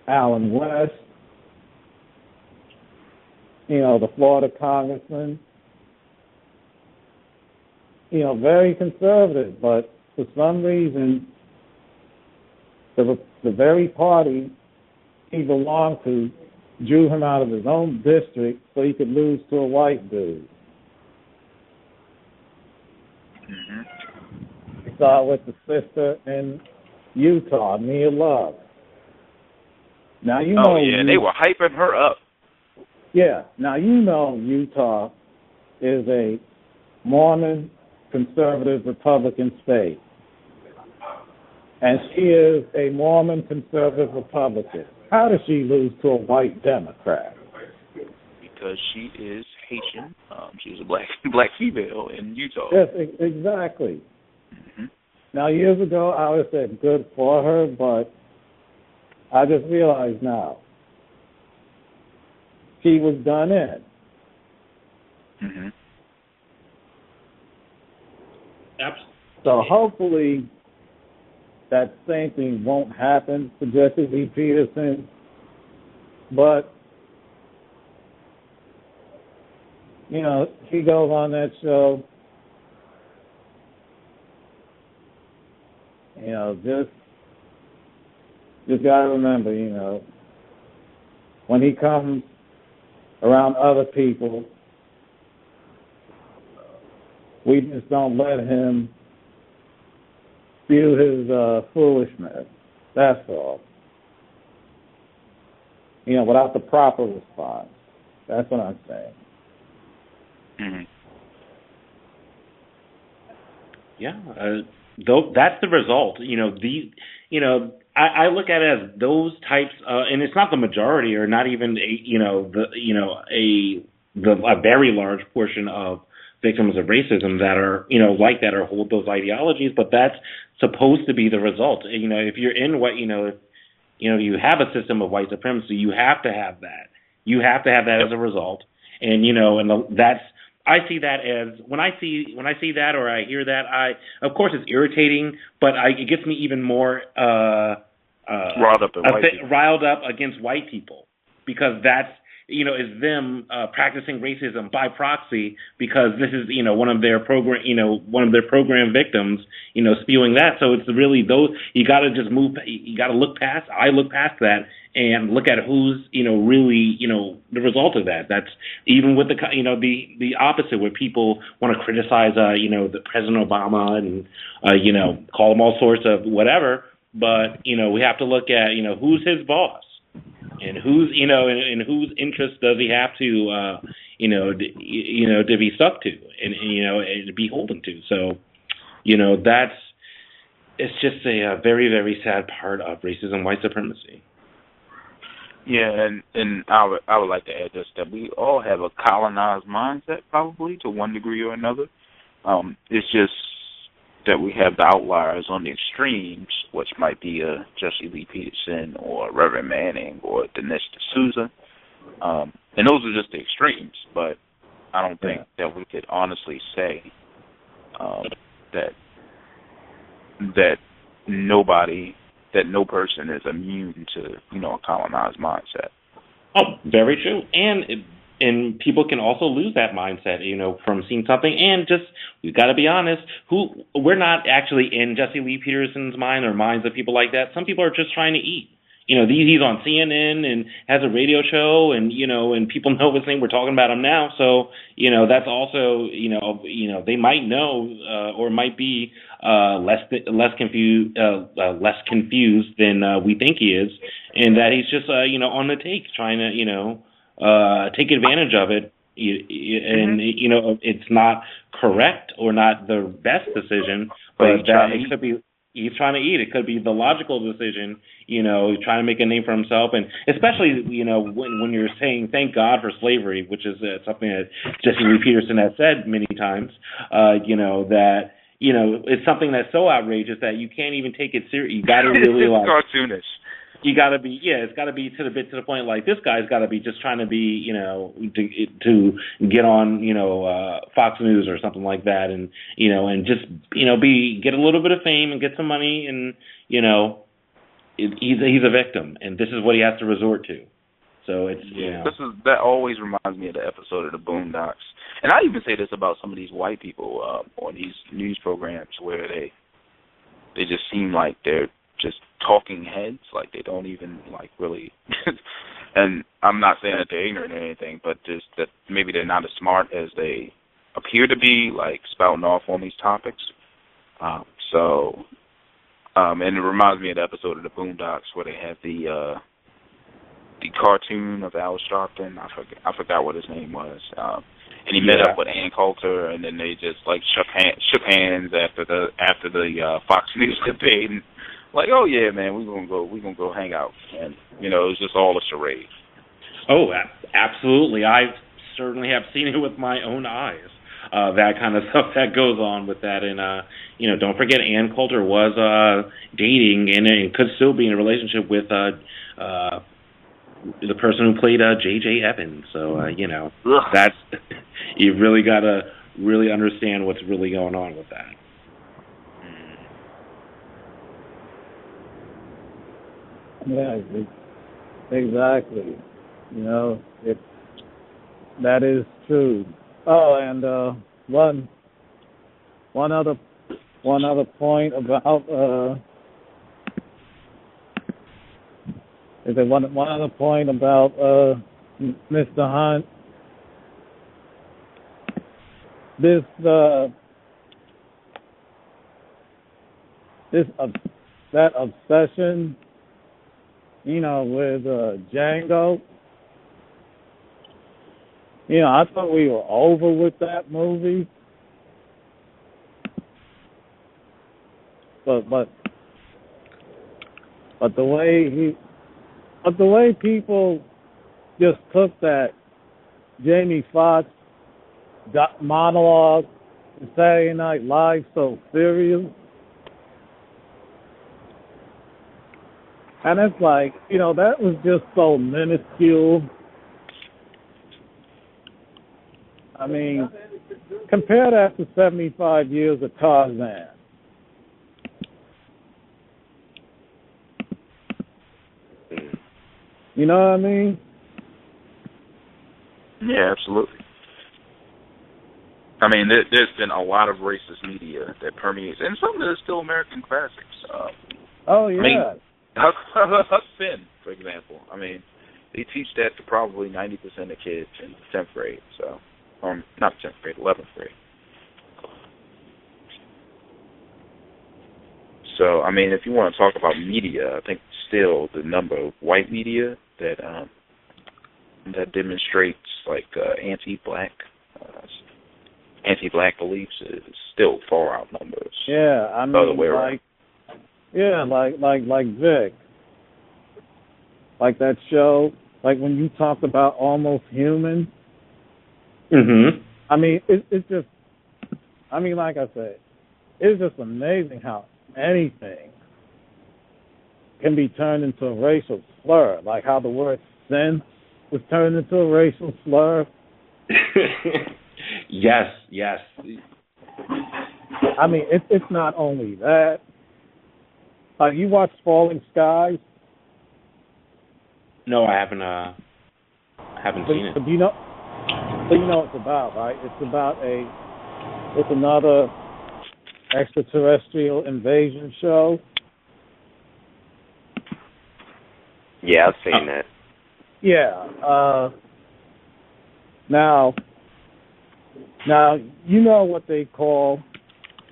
Alan West, the Florida congressman, very conservative, but for some reason, the very party he belonged to drew him out of his own district so he could lose to a white dude. Mm-hmm. We saw it with the sister in Utah, Mia Love. Now they were hyping her up. Yeah. Now Utah is a Mormon conservative Republican state. And she is a Mormon conservative Republican. How does she lose to a white Democrat? Because she is Haitian. She's a black female in Utah. Yes, exactly. Mm-hmm. Now, years ago, I would have said good for her, but I just realized now she was done in. Mm-hmm. So hopefully that same thing won't happen to Jesse Lee Peterson, but he goes on that show, just gotta remember, when he comes around other people, we just don't let him spew his foolishness. That's all. Without the proper response. That's what I'm saying. Mm-hmm. Yeah, that's the result. I look at it as those types, and it's not the majority, or not even a very large portion of victims of racism that are like that or hold those ideologies, but that's supposed to be the result. If you're in what you have a system of white supremacy, you have to have that. You have to have that as a result, and that's. I see that as when I see that or I hear that, of course it's irritating, but it gets me even more riled up against white people, because that's is them practicing racism by proxy, because this is one of their program victims spewing that. So it's really those, you got to just move. You got to look past. I look past that and look at who's really the result of that. That's even with the opposite, where people want to criticize the President Obama and call him all sorts of whatever, but we have to look at who's his boss. And whose and whose interest does he have to to be stuck to and beholden to? So it's just a very, very sad part of racism, white supremacy. Yeah, and I would like to add this, that we all have a colonized mindset, probably to one degree or another. It's just that we have the outliers on the extremes, which might be Jesse Lee Peterson or Reverend Manning or Dinesh D'Souza. And those are just the extremes, but I don't think that we could honestly say that no person is immune to a colonized mindset. Oh, very true. And and people can also lose that mindset, from seeing something. And just, we've got to be honest, we're not actually in Jesse Lee Peterson's mind or minds of people like that. Some people are just trying to eat. He's on CNN and has a radio show, and and people know his name. We're talking about him now, so that's also they might know or might be less confused than we think he is, and that he's just on the take, trying to take advantage of it. And it's not correct or not the best decision, but that it could be. He's trying to eat. It could be the logical decision, trying to make a name for himself. And especially, when you're saying thank God for slavery, which is something that Jesse Lee Peterson has said many times, that, it's something that's so outrageous that you can't even take it serious. You got to really it's cartoonish. You got to be, it's got to be to the point, like, this guy's got to be just trying to be, to get on, Fox News or something like that, and and just, get a little bit of fame and get some money, and he's a victim, and this is what he has to resort to. So it's that always reminds me of the episode of the Boondocks, and I even say this about some of these white people on these news programs where they just seem like they're just talking heads, like they don't even really and I'm not saying that they're ignorant or anything, but just that maybe they're not as smart as they appear to be, like spouting off on these topics. And it reminds me of the episode of the Boondocks where they had the cartoon of Al Sharpton. I forgot what his name was. And he met up with Ann Coulter, and then they just shook hands after the Fox News debate. And, like, oh yeah, man, we're gonna go hang out, and it was just all a charade. Oh, absolutely. I certainly have seen it with my own eyes. That kind of stuff that goes on with that, and don't forget, Ann Coulter was dating and could still be in a relationship with the person who played J.J. Evans. So that's you really gotta really understand what's really going on with that. Yeah, exactly. That is true. Oh, and one other point about one other point about Mr. Hunt. That obsession, with Django. I thought we were over with that movie. But the way people just took that Jamie Foxx monologue in Saturday Night Live so serious. And it's like, that was just so minuscule. I mean, compare that to 75 years of Tarzan. You know what I mean? Yeah, absolutely. I mean, there's been a lot of racist media that permeates, and some that are still American classics. Oh, yeah. I mean, Huck Finn, for example. I mean, they teach that to probably 90% of kids in 10th grade, so, not 10th grade, 11th grade. So, I mean, if you want to talk about media, I think still the number of white media that demonstrates anti-black beliefs is still far outnumbers. Yeah, I mean, like Vic, like that show, like when you talked about Almost Human. Mm-hmm. I mean, it's just, I mean, like I said, it's just amazing how anything can be turned into a racial slur, like how the word sin was turned into a racial slur. Yes. I mean, it's not only that. You watch Falling Skies? No, I haven't seen it. But So you know what it's about, right? It's another extraterrestrial invasion show. Yeah, I've seen that. Yeah. Now, you know what they call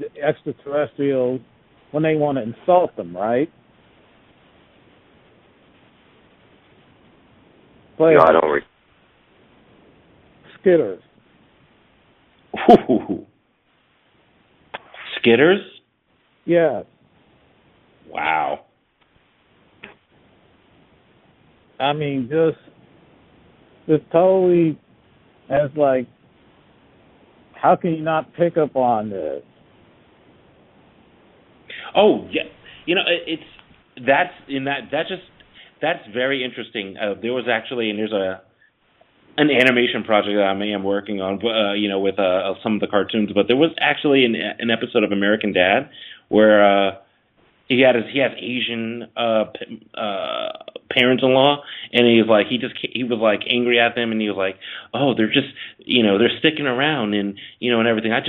the extraterrestrials when they want to insult them, right? No, I don't. Skitters. Ooh. Skitters? Yes. Wow. I mean, just totally as like, how can you not pick up on this? Oh yeah, you know that's very interesting. There was actually, and there's an animation project that I am working on, with some of the cartoons. But there was actually an episode of American Dad where he has Asian parents-in-law, and he was like angry at them, and he was like, oh, they're just they're sticking around and and everything. I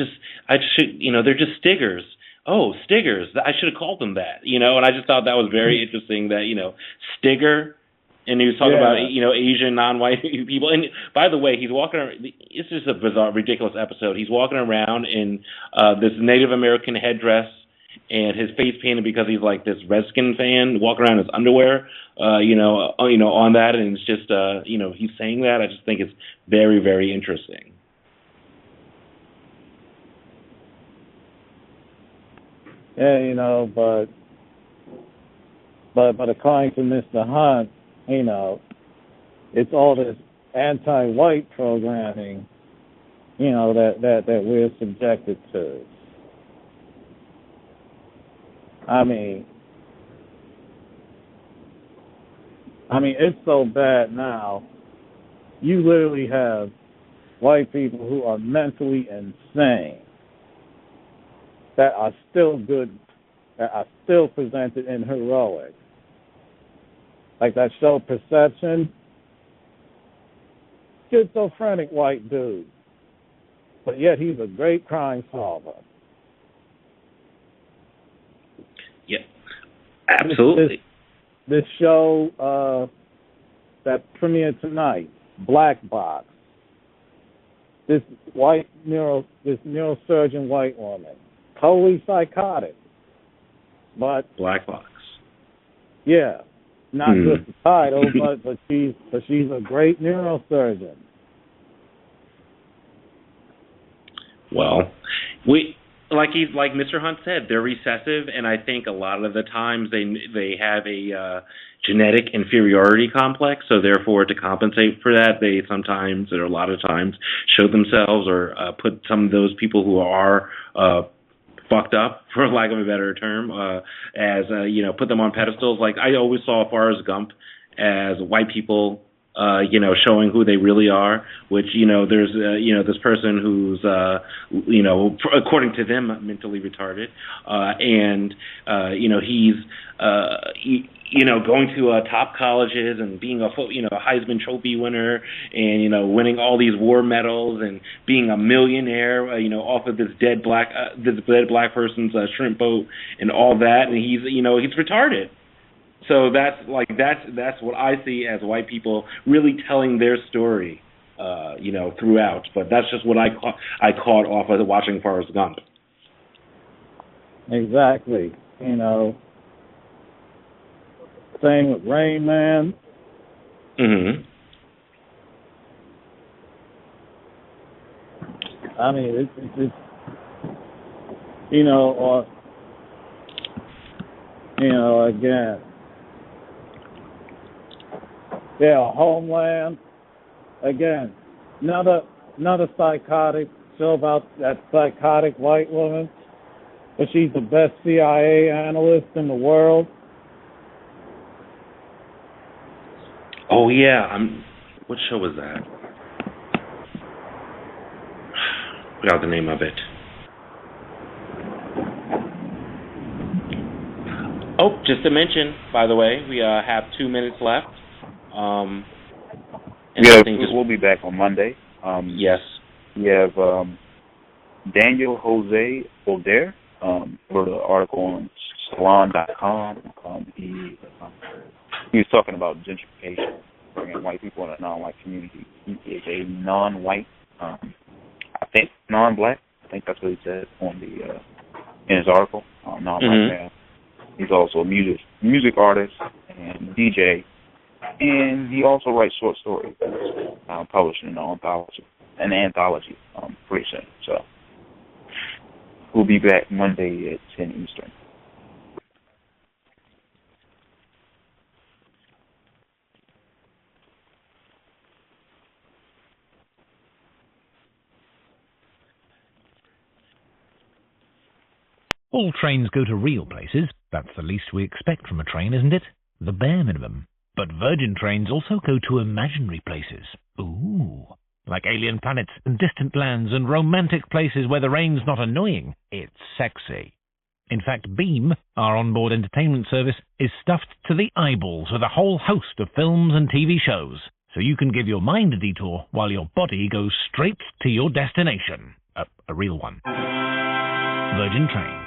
should they're just stiggers. Oh, stiggers. I should have called them that, and I just thought that was very interesting that stigger. And he was talking about Asian non-white people. And by the way, he's walking around. It's just a bizarre, ridiculous episode. He's walking around in this Native American headdress and his face painted because he's like this Redskin fan, walking around in his underwear, on that. And it's just, he's saying that. I just think it's very, very interesting. Yeah, but according to Mr. Hunt, it's all this anti-white programming, that we're subjected to. I mean, it's so bad now. You literally have white people who are mentally insane that are still good, that are still presented in heroic. Like that show Perception, schizophrenic white dude, but yet he's a great crime solver. Yeah, absolutely. This show that premiered tonight, Black Box. This neurosurgeon white woman, totally psychotic, but Black Box. Yeah, not just the title, but she's a great neurosurgeon. Well, like Mr. Hunt said, they're recessive, and I think a lot of the times they have a genetic inferiority complex. So therefore, to compensate for that, they sometimes, or a lot of times, show themselves or put some of those people who are fucked up, for lack of a better term, as put them on pedestals. Like I always saw Forrest Gump as white people, showing who they really are. Which there's this person who's according to them mentally retarded, and he's going to top colleges and being a Heisman Trophy winner and winning all these war medals and being a millionaire off of this dead black person's shrimp boat and all that, and he's retarded. So that's what I see as white people really telling their story throughout. But that's just what I caught off of watching Forrest Gump. Exactly. Same with Rain Man. Mm-hmm. I mean, it's again, Homeland. Again, another psychotic show about that psychotic white woman, but she's the best CIA analyst in the world. Oh yeah, what show was that? I forgot the name of it. Oh, just to mention, by the way, we have 2 minutes left. We'll be back on Monday. Yes. We have Daniel Jose Older wrote an article on Salon.com. He was talking about gentrification, bringing white people in a non-white community. He is a non-white, I think non-black. I think that's what he said on in his article. Non-black man. He's also a music artist and DJ, and he also writes short stories. Published in an anthology pretty soon. So we'll be back Monday at 10 Eastern. All trains go to real places. That's the least we expect from a train, isn't it? The bare minimum. But Virgin trains also go to imaginary places. Ooh. Like alien planets and distant lands and romantic places where the rain's not annoying. It's sexy. In fact, Beam, our onboard entertainment service, is stuffed to the eyeballs with a whole host of films and TV shows. So you can give your mind a detour while your body goes straight to your destination. A real one. Virgin Trains.